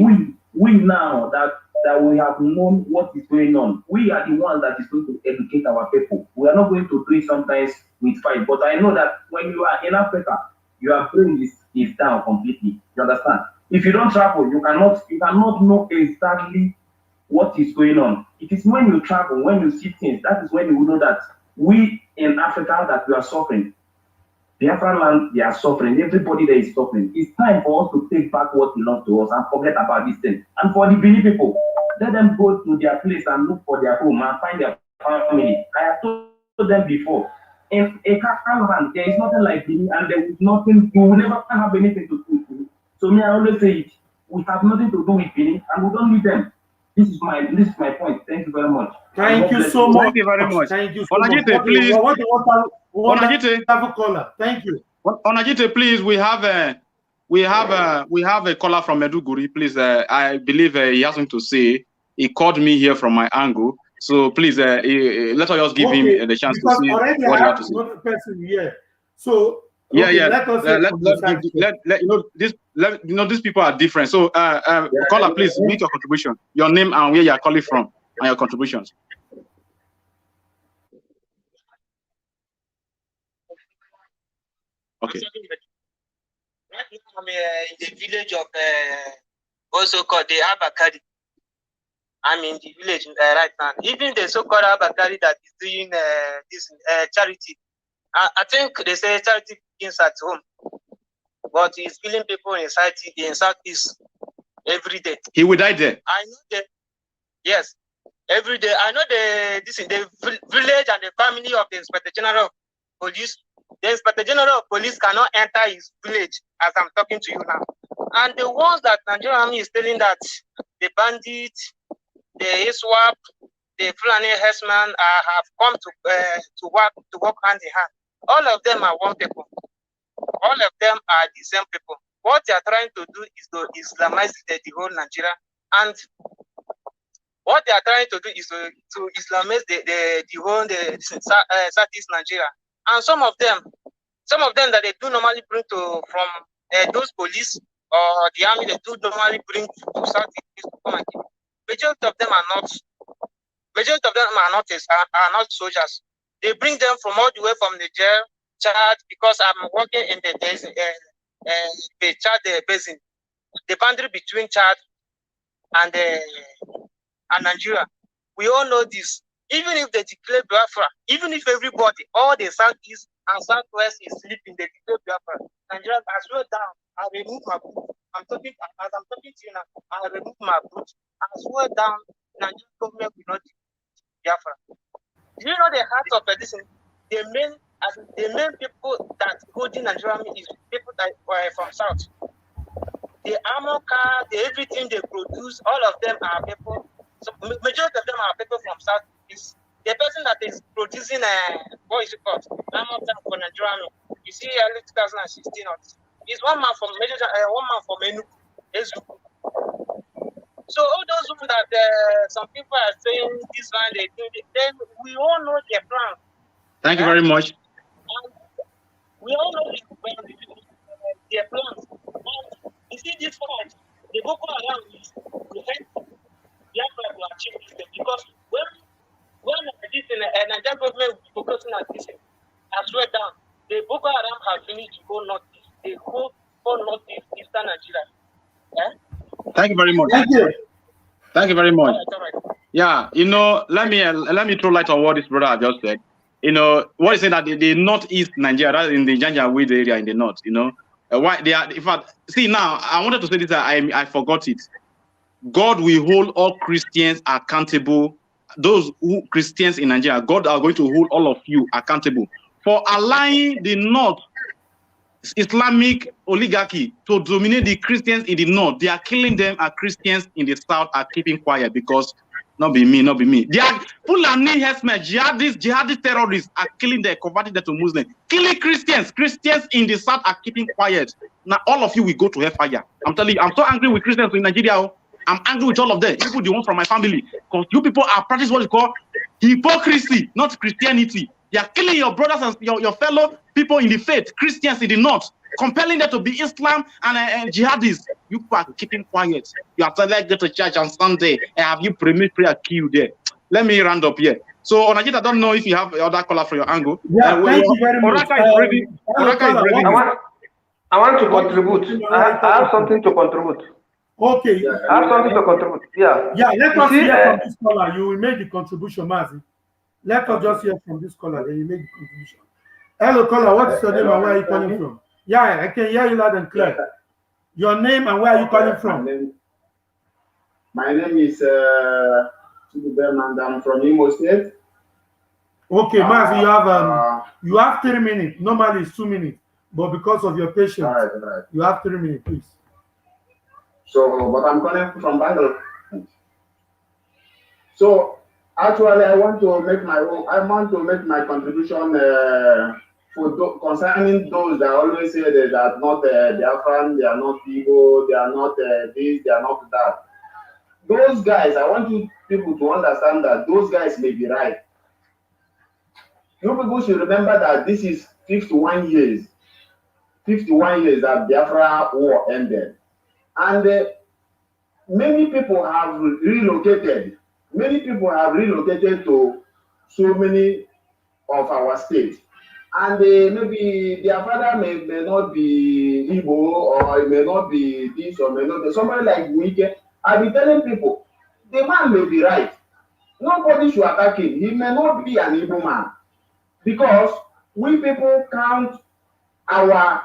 we now that we have known what is going on, we are the ones that is going to educate our people. We are not going to do it sometimes with fight. But I know that when you are in Africa, your brain is down completely. You understand? If you don't travel, you cannot know exactly what is going on. It is when you travel, when you see things, that is when you will know that we in Africa that we are suffering. Biafran land, they are suffering. Everybody there is suffering. It's time for us to take back what belongs to us and forget about this thing. And for the Benin people, let them go to their place and look for their home and find their family. I have told them before, in a Kakal land, there is nothing like Benin, and there is nothing, you will never have anything to do with Benin. So me, I always say it, we have nothing to do with Benin, and we don't need them. This is my point. Thank you very much. Thank you so much. Thank you very much. Thank you so Onajite, much. please. Onajite, have a caller. Thank you. Onajite, please. We have a caller from Meduguri. Please, I believe he has something to say. He called me here from my angle. So please, let us just give him the chance to see what he has to say. Another person here. So yeah. Let us these people are different. So caller, please make your contribution. Your name and where you are calling from and your contributions. Okay. Right now, I'm in the village of also called the Abakari. I'm in the village right now. Even the so-called Abakari that is doing this charity, I think they say charity begins at home, but he's killing people in Southeast every day. He will die there. I know that. Yes, every day. I know the village and the family of the Inspector General of Police. The Inspector General of Police cannot enter his village as I'm talking to you now. And the ones that Nigerian Army is telling that the bandits, the ISWAP, the Fulani herdsmen have come to work hand in hand. All of them are one people. All of them are the same people. What they are trying to do is to Islamize the whole Nigeria. And what they are trying to do is to Islamize the whole Southeast Nigeria. And some of them that they do normally bring from those police or the army, they do normally bring to Southeast to come and kill. Majority of them are not soldiers. They bring them from all the way from Niger, Chad, because I'm working in the Chad basin, the boundary between Chad and Nigeria. We all know this. Even if they declare Biafra, even if everybody, all the Southeast and Southwest is sleeping, they declare Biafra. Nigeria, I swear down, I remove my boot. As I'm talking to you now, I remove my boot. I swear down, Nigerian government will not declare Biafra. Do you know the heart of this? The main people that holding Nigeria is people that were from South. The armor car, everything they produce, all of them are people. So majority of them are people from South. Is the person that is producing what is it called? Armor tank for Nigeria. You see, early 2016, is one man from Enugu. So all those ones that some people are saying this one, they do it, then we all know their plan. Thank you very much. And we all know their plans. And you see this fight, the Boko Haram is to help Biafra to achieve this because when this Nigerian government will be focusing on this, I swear down, the Boko Haram have finished to go northeast. They go northeast, eastern Nigeria. Yeah? Thank you very much. Thank you. Thank you very much. All right. Yeah, let me throw light on what this brother just said. What is saying that the northeast Nigeria, that's in the Janjaweed area in the north, why they are, in fact, see now, I wanted to say this, I forgot it. God will hold all Christians accountable. Those Christians in Nigeria, God are going to hold all of you accountable for allowing the North Islamic oligarchy to dominate the Christians in the North. They are killing them, and Christians in the South are keeping quiet because Not be me, not be me. They are Fulani herdsmen, jihadist terrorists are killing them, converting them to Muslims, killing Christians. Christians in the south are keeping quiet. Now all of you will go to hellfire. I'm telling you, I'm so angry with Christians in Nigeria. I'm angry with all of them, even the ones from my family, because you people are practicing what you call hypocrisy, not Christianity. They are killing your brothers and your fellow people in the faith, Christians in the north, compelling them to be Islam and jihadists. You people are keeping quiet. You are telling them go to church on Sunday and have you prayer queue there. Let me round up here. So, Onajit, I don't know if you have other color for your angle. Yeah, thank you very much. Oraka is ready. Oraka is ready. I want to contribute. I have something to contribute. Okay. I have something to contribute. Yeah. Yeah, let us hear from this caller. You will make the contribution, Mazi. Let us just hear from this caller, then you make the contribution. Hello, caller. What is your name and where are you calling from? Yeah, I can hear you loud and clear. Your name and where are you calling from? My name is and I'm from Imo State. Okay, Mazi, you have 3 minutes. Normally it's 2 minutes, but because of your patience, right. you have 3 minutes, please. So, but I'm calling from Bendel. So, actually, I want to make my contribution concerning those that always say that they are not Biafran, they are not Igbo, they are not this, they are not that. Those guys, I want you people to understand that those guys may be right. You people should remember that this is 51 years that Biafra war ended. And many people have relocated. Many people have relocated to so many of our states. And maybe their father may not be Igbo, or it may not be this, or may not be somebody like Wike. I've been telling people, the man may be right. Nobody should attack him. He may not be an Igbo man. Because we people count our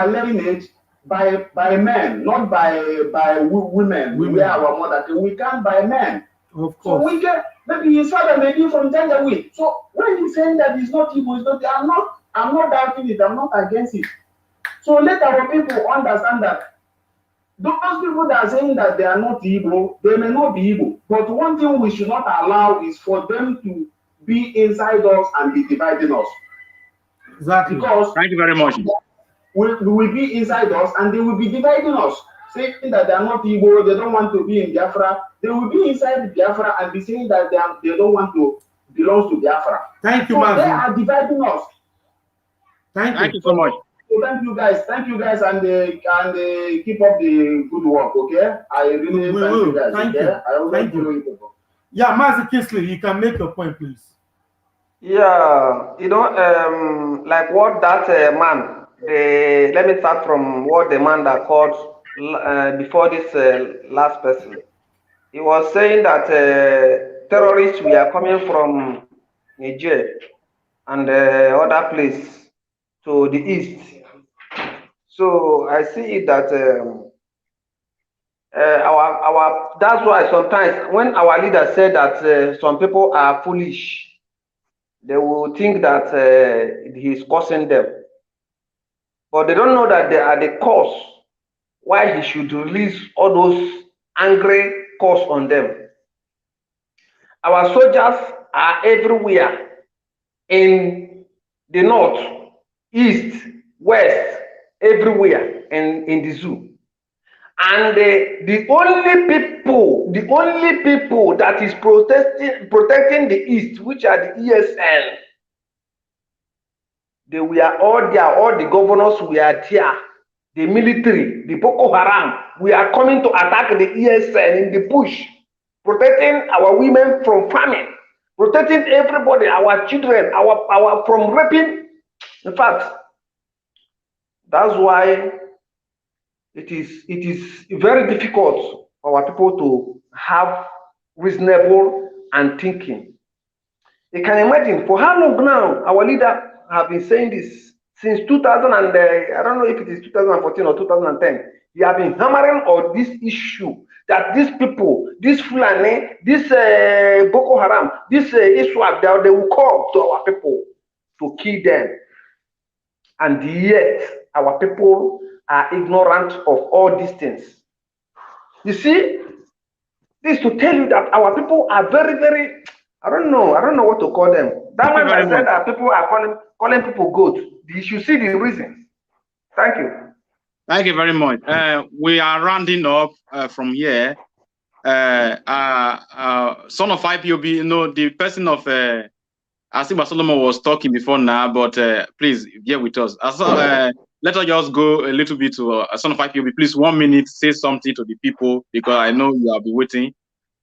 lineage by men, not by women. We are our mother. We count by men. Of course. So we get maybe his father may be from Janjaweed. So when he's saying that he's not Igbo, I'm not doubting it. I'm not against it. So let our people understand that those people that are saying that they are not Igbo, they may not be Igbo. But one thing we should not allow is for them to be inside us and be dividing us. Exactly. Because thank you very much. We will be inside us and they will be dividing us, saying that they are not Igbo, they don't want to be in Biafra. They will be inside Biafra and be saying that they don't want to belong to Biafra. Thank you, so Mazi. They are dividing us. Thank you so much. So thank you guys, and keep up the good work, okay? I really thank you guys. Thank okay? you. I always follow you. Yeah, Mazi Kingsley, you can make your point, please. Yeah, like what that man, let me start from what the man that called before this last person. He was saying that terrorists were coming from Niger and other place to the east. So I see that that's why sometimes when our leader said that some people are foolish, they will think that he's causing them. But they don't know that they are the cause why he should release all those angry calls on them. Our soldiers are everywhere in the north, east, west, everywhere in the zoo. And the only people that is protecting the east, which are the ESN, they were all there, all the governors were there, the military, the Boko Haram, we are coming to attack the ESN in the bush, protecting our women from famine, protecting everybody, our children, our from raping. In fact, that's why it is very difficult for our people to have reasonable and thinking. You can imagine for how long now our leader have been saying this since 2000 and I don't know if it is 2014 or 2010. He have been hammering on this issue that these people, this Fulani, this Boko Haram, this Iswap, they will come to our people to kill them. And yet our people are ignorant of all these things. You see, This to tell you that our people are very, very, I don't know what to call them. That man that said that people are calling people goats. You should see the reasons. Thank you. Thank you very much. We are rounding up from here. Son of IPOB, you know, the person of Asiba Solomon was talking before now, but please bear with us. Let us just go a little bit to Son of IPOB. Please, 1 minute, say something to the people because I know you have been waiting.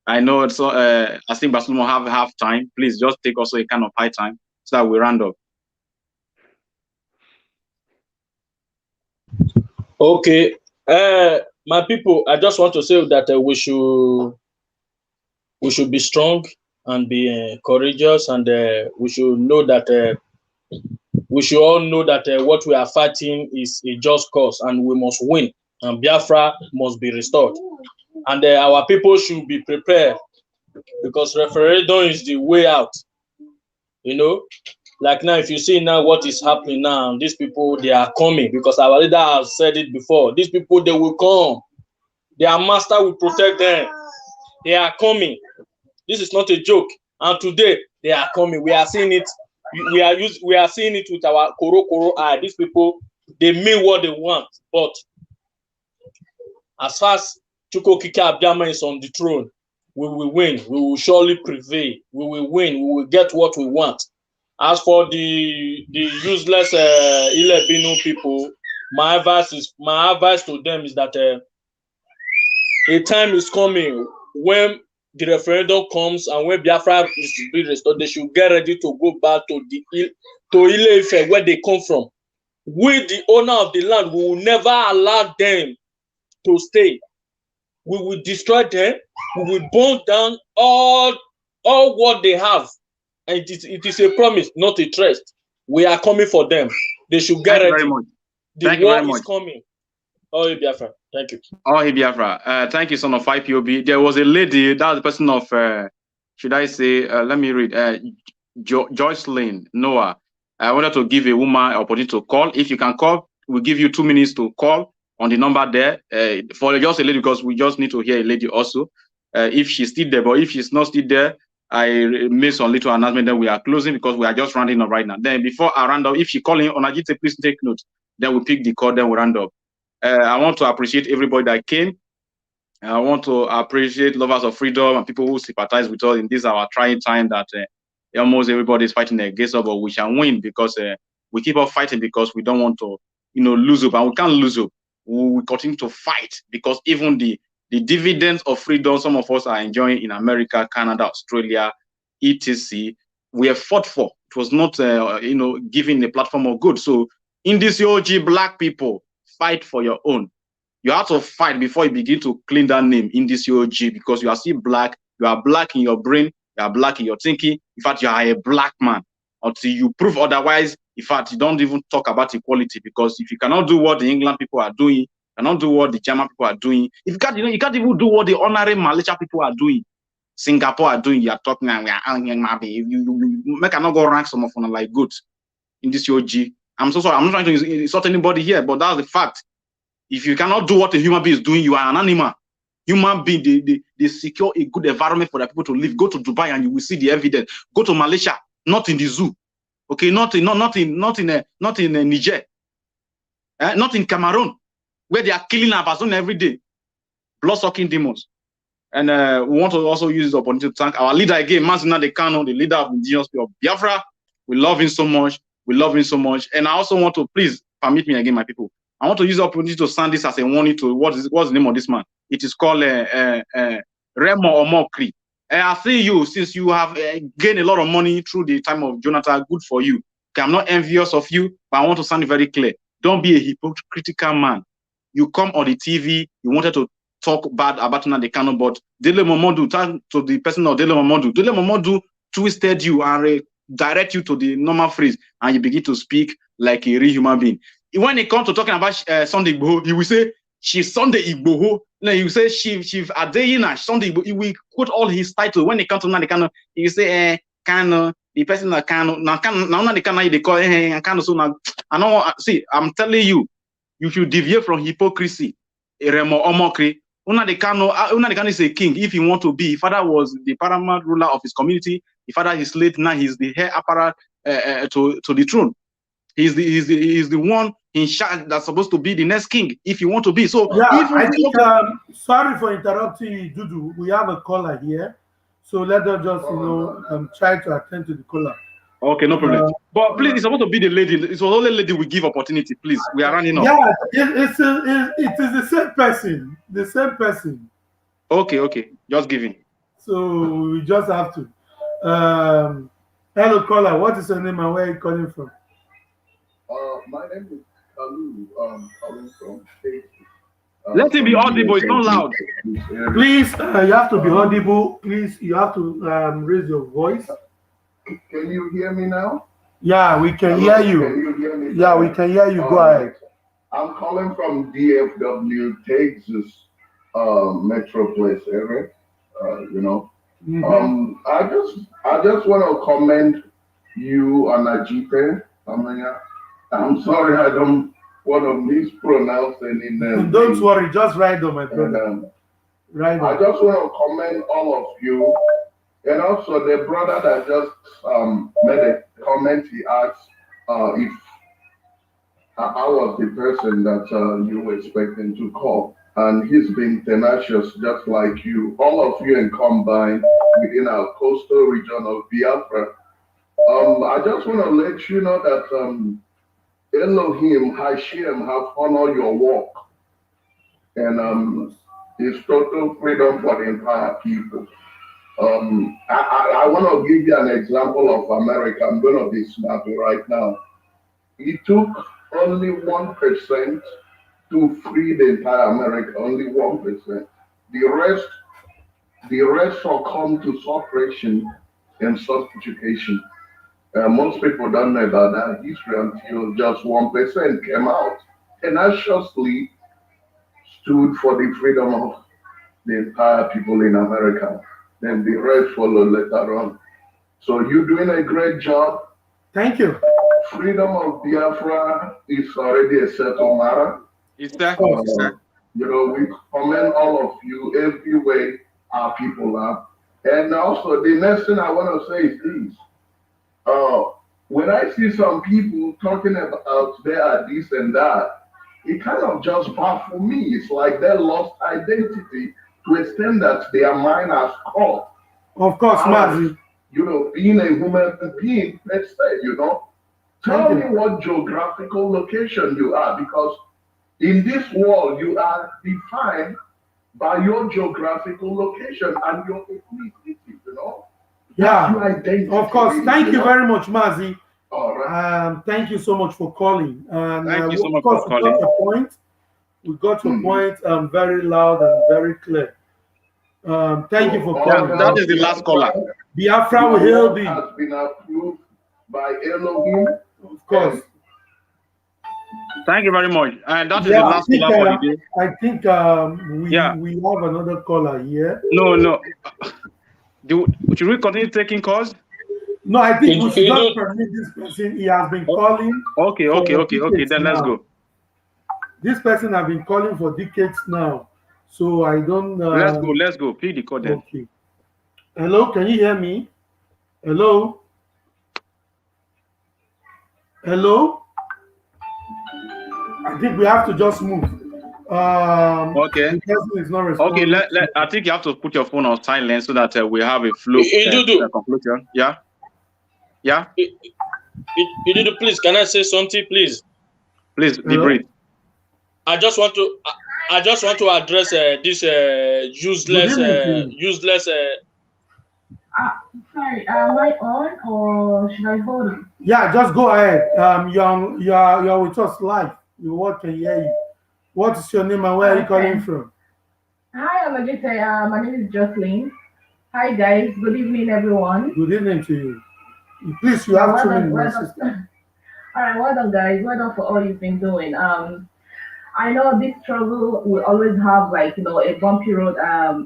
I know so Asiba Solomon have time. Please just take also a kind of high time so that we round up. Okay, my people, I just want to say that we should be strong and be courageous, and we should know that we should all know that what we are fighting is a just cause, and we must win, and Biafra must be restored, and our people should be prepared because referendum is the way out. You know, like now, if you see now what is happening now, these people, they are coming because our leader has said it before. These people, they will come. Their master will protect them. They are coming. This is not a joke. And today, they are coming. We are seeing it. We are seeing it with our koro eye. These people, they mean what they want. But as far as Chukwukike Abbiama is on the throne, we will win. We will surely prevail. We will win. We will get what we want. As for the useless Ilebinu people, my advice to them is that a time is coming when the referendum comes and when Biafra is to be restored, they should get ready to go back to Ile-Ife where they come from. We, the owner of the land, we will never allow them to stay. We will destroy them. We will burn down all what they have. And it is a promise, not a threat. We are coming for them. They should get ready. Very much. The war is coming. Oh, Biafra. Thank you. Oh, Biafra. Thank you, son of IPOB. There was a lady, that was the person of, should I say, let me read, Joycelyn Noah. I wanted to give a woman an opportunity to call. If you can call, we'll give you 2 minutes to call on the number there. For just a lady, because we just need to hear a lady also. If she's still there, but if she's not still there, I made some little announcement that we are closing because we are just rounding up right now. Then before I round up, if she calling on Ajite, please take note. Then we pick the call, then we round up. I want to appreciate everybody that came. I want to appreciate lovers of freedom and people who sympathize with us in this our trying time that almost everybody is fighting against us, but we shall win because we keep on fighting because we don't want to, lose hope, and we can't lose hope. We will continue to fight because even the dividends of freedom some of us are enjoying in America, Canada, Australia, etc. We have fought for. It was not, giving a platform of good. So in this OG, black people, fight for your own. You have to fight before you begin to clean that name in this OG because you are still black. You are black in your brain. You are black in your thinking. In fact, you are a black man. Until you prove otherwise, in fact, you don't even talk about equality because if you cannot do what the England people are doing, cannot do what the German people are doing, if you can't, you can't even do what the honorary Malaysia people are doing, Singapore are doing, you are talking and you make cannot go rank some of them like good in this OG. I'm so sorry, I'm not trying to insult anybody here, but that's the fact. If you cannot do what a human being is doing, you are an animal. Human being, they secure a good environment for the people to live. Go to Dubai and you will see the evidence. Go to Malaysia, not in the zoo, okay, not in Niger, not in Cameroon, where they are killing Amazon every day, blood-sucking demons. And we want to also use this opportunity to thank our leader again, Mazina Dekano, the leader of the indigenous people of Biafra. We love him so much. We love him so much. And I also want to, please permit me again, my people. I want to use the opportunity to send this as a warning to what's the name of this man? It is called Remo Omokri. I see you, since you have gained a lot of money through the time of Jonathan, good for you. Okay, I'm not envious of you, but I want to sound it very clear. Don't be a hypocritical man. You come on the TV, you wanted to talk bad about Nnamdi Kanu, but Dele Momodu, turn to the person of Dele Momodu. Dele Momodu twisted you and direct you to the normal phrase, and you begin to speak like a real human being. When it comes to talking about Sunday Igboho, he will say, she's Sunday Igboho. Then he will say, she's Adeyina, Sunday Igboho. He will quote all his titles. When it comes to Nnamdi Kanu, he will say, Kanu, the person that Kanu, now Nnamdi Kanu, they call Kanu. So now, I know, see, I'm telling you, you should deviate from hypocrisy. Remo Omokri, Nnamdi Kanu is a king if he want to be. His father was the paramount ruler of his community. His father is late, now he's the heir apparent to the throne. He's the one in charge that's supposed to be the next king if you want to be. So yeah, if I think sorry for interrupting you, Dudu. We have a caller here, so let us just try to attend to the caller. Okay, no problem. But please, it's supposed to be the lady. It's only lady we give opportunity. Please, we are running off. Yeah, it is the same person. The same person. Okay, just giving. So we just have to. Hello, caller. What is your name and where are you calling from? My name is Kalu. Calling from State. Let it be audible. It's not loud. Please, you have to be audible. Please, you have to raise your voice. Can you hear me now? Yeah, we can hear you. Can you hear me? Yeah, we can hear you. Go ahead. I'm calling from DFW, Texas, Metropolis area. I just want to commend you and Ajite. I'm sorry, I don't want to mispronounce any name. Don't worry, just write them, my brother. Right. I just want to commend all of you. And also the brother that just made a comment, he asked if I was the person that you were expecting to call. And he's been tenacious just like you. All of you in combined within our coastal region of Biafra. I just want to let you know that Elohim, Hashem have honored your work. And it's total freedom for the entire people. I want to give you an example of America. I'm going to be snappy right now. It took only 1% to free the entire America, only 1%. The rest succumb to suppression and substitution. Most people don't know about that history until just 1% came out tenaciously stood for the freedom of the entire people in America. Then the rest followed later on. So you're doing a great job. Thank you. Freedom of Biafra is already a settled matter. It's that. We commend all of you every way our people are. And also the next thing I want to say is this. When I see some people talking about they are this and that, it kind of just baffles me. It's like they lost identity to extend that their mind has caught. Of course, Mazi. Being a human being, let's say, Tell me what geographical location you are, because in this world, you are defined by your geographical location and your ethnicity, Yeah, your identity, of course. Thank you very much, Mazi. All right. Thank you so much for calling. Thank you so much for calling. We got your point very loud and very clear. Thank you for calling. That is the last caller. Biafra will hail thee. Has been approved by Elohim. Of course. Thank you very much. And that is the last caller for the day. I think we have another caller here. No. Should we continue taking calls? No, I think we should not permit this person. He has been calling. Okay. Then let's go. This person has been calling for decades now. So I don't. Let's go. Please the call then. Okay. Hello, can you hear me? Hello? I think we have to just move. Okay. The person is not responding. Okay, I think you have to put your phone on silent so that we have a flow conclusion. Yeah? Idudu, please, can I say something, please? Please, be brief. I just want to address this useless. Sorry, am I on or should I hold it? Yeah, just go ahead. You're with us live. What can hear you? What is your name and where are you calling from? Hi, Amajite. My name is Jocelyn. Hi, guys. Good evening, everyone. Good evening to you. Please, you have 2 minutes. All right, well done, guys. Well done for all you've been doing. I know this struggle will always have a bumpy road, a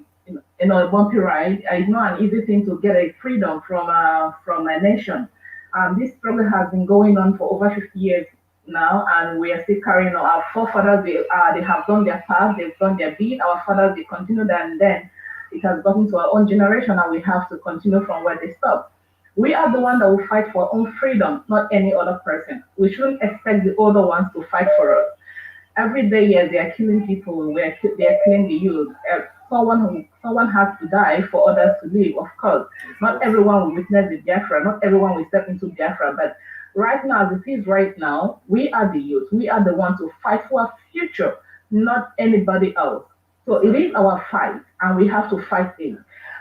bumpy ride. It's not an easy thing to get a freedom from a nation. This struggle has been going on for over 50 years now, and we are still carrying on. Our forefathers, they have done their part, they've done their bit. Our fathers, they continued, and then it has gotten to our own generation, and we have to continue from where they stopped. We are the one that will fight for our own freedom, not any other person. We shouldn't expect the older ones to fight for us. Every day, yes, they are killing people. They are killing the youth. Someone has to die for others to live. Of course, not everyone will witness the Biafra. Not everyone will step into Biafra. But right now, as it is right now, we are the youth. We are the ones to fight for our future, not anybody else. So it is our fight, and we have to fight it.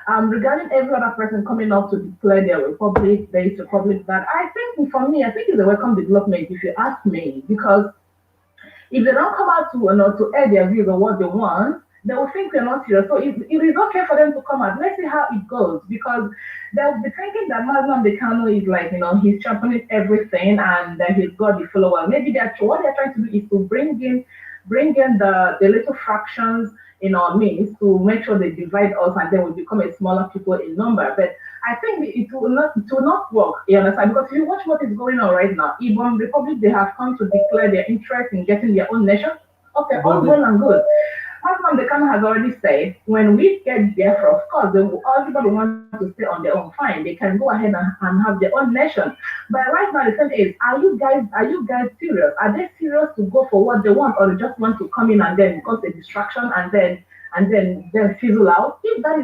Regarding every other person coming up to declare their republic, there is republic that I think for me, I think it's a welcome development if you ask me, because if they don't come out to to air their views on what they want, they will think we're not serious. So it is okay for them to come out. Let's see how it goes, because they'll be thinking that Muslim Decano is like, he's championing everything and that he's got the followers. Maybe what they're trying to do is to bring in the little fractions in our midst to make sure they divide us, and then we become a smaller people in number. But I think it will not work, you understand? Because if you watch what is going on right now, Ibom Republic, they have come to declare their interest in getting their own nation. Okay, all well and good. Asman Dekano has already said, when we get Biafra, of course, everybody wants to stay on their own, fine. They can go ahead and have their own nation. But right now, the thing is, are you guys serious? Are they serious to go for what they want, or they just want to come in and then cause a distraction and then fizzle out? If that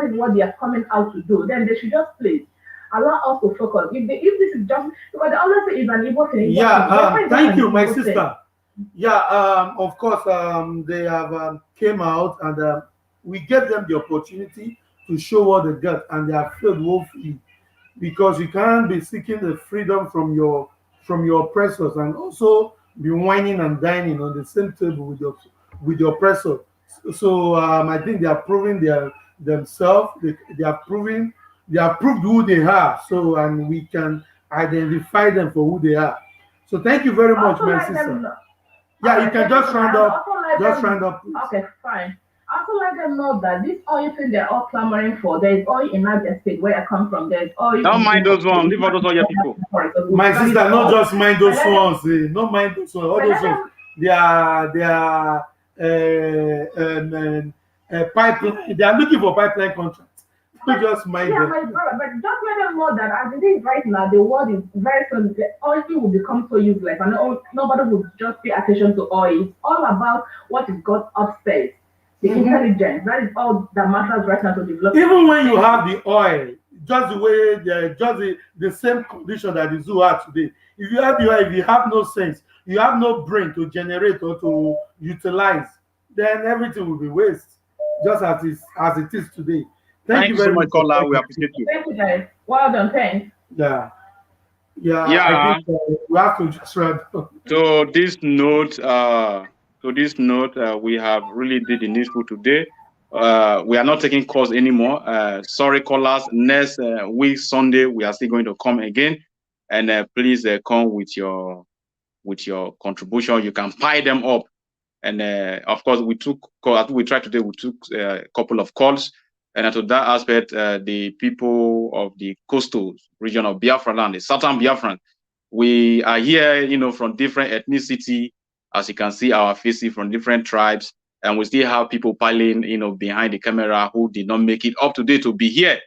is what they are coming out to do, then they should just please allow us to focus. If this is just because the other thing is an evil thing. Yeah, thank you, my sister. Yeah, of course, they have came out, and we gave them the opportunity to show what they got, and they have failed woefully, because you can't be seeking the freedom from your oppressors and also be whining and dining on the same table with your oppressor. So I think they are proving themselves. They are proved who they are. So, and we can identify them for who they are. So thank you very much, my sister. Yeah, you can just round up. Okay, fine. I also let them know that this oil thing they're all clamoring for, there is oil in Niger State where I come from. There is oil. Don't mind those ones. Leave all those oil people. My sister, not just mind those ones. Not mind those ones. All those ones. They are pipeline. They are looking for pipeline contracts. Just mind them. My brother, but just let them know that as it is right now, the world is very soon. Oil will become so useless, and nobody will just pay attention to oil. It's all about what is got upstairs, the intelligence. That is all that matters right now to develop. Even when you have the oil, just the way the same condition that the zoo are today. If you have the oil, if you have no sense, you have no brain to generate or to utilize, then everything will be waste, just as it is today. Thank you very much, Kola. We appreciate you. Thank you, guys. Well done. Thanks. Yeah. I think we have to just wrap up. So this note, we have really did the needful today. We are not taking calls anymore. Sorry, callers. Next week Sunday, we are still going to come again, and please come with your contribution. You can pile them up, and of course we took. As we tried today, we took a couple of calls. And to that aspect, the people of the coastal region of Biafra land, the southern Biafran, we are here, from different ethnicity, as you can see our faces from different tribes, and we still have people piling, behind the camera who did not make it up today to be here.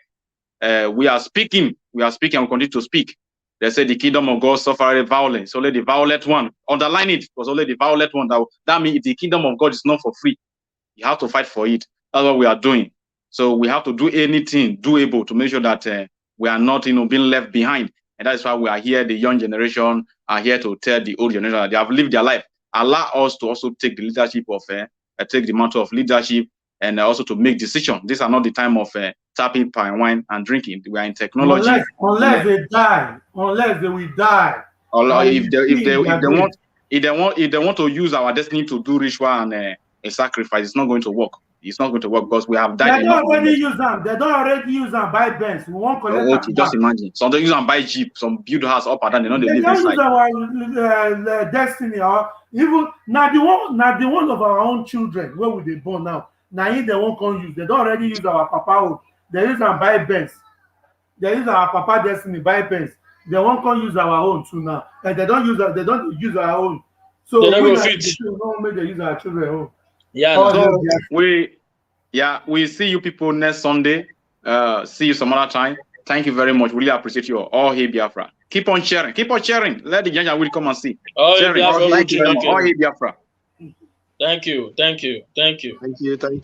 We are speaking, and we continue to speak. They say the kingdom of God suffered violence. Only the violent one. Underline it. Was only the violent one. That means the kingdom of God is not for free. You have to fight for it. That's what we are doing. So we have to do anything doable to make sure that we are not, being left behind. And that's why we are here. The young generation are here to tell the old generation that they have lived their life. Allow us to also take the leadership of, take the mantle of leadership, and also to make decisions. These are not the time of tapping pine wine and drinking. We are in technology. Unless they die, unless they will die. If they want to use our destiny to do ritual and a sacrifice, it's not going to work. It's not going to work because we have died. They don't already use them. They don't already use them. Buy Benz. We won't collect them. Okay, just imagine. Some they use them buy Jeep. Some build house up and down. They know they live inside. They don't use our destiny, or even now the one of our own children. Where will they born now? Now if they won't come use. They don't already use our papa. They use them buy Benz. They use our papa destiny buy Benz. They won't come use our own too now, and they don't use our own. So They never we like fit. the children, don't make them use our children own. Yeah. All So this, we see you people next Sunday. See you some other time. Thank you very much. Really appreciate you all. Hey Biafra. Keep on sharing. Keep on sharing. Let the Janja will come and see. Oh, Sharing. Biafra, Thank you very much. Oh, hey Biafra. Thank you. Thank you. Thank you. Thank you. Thank you.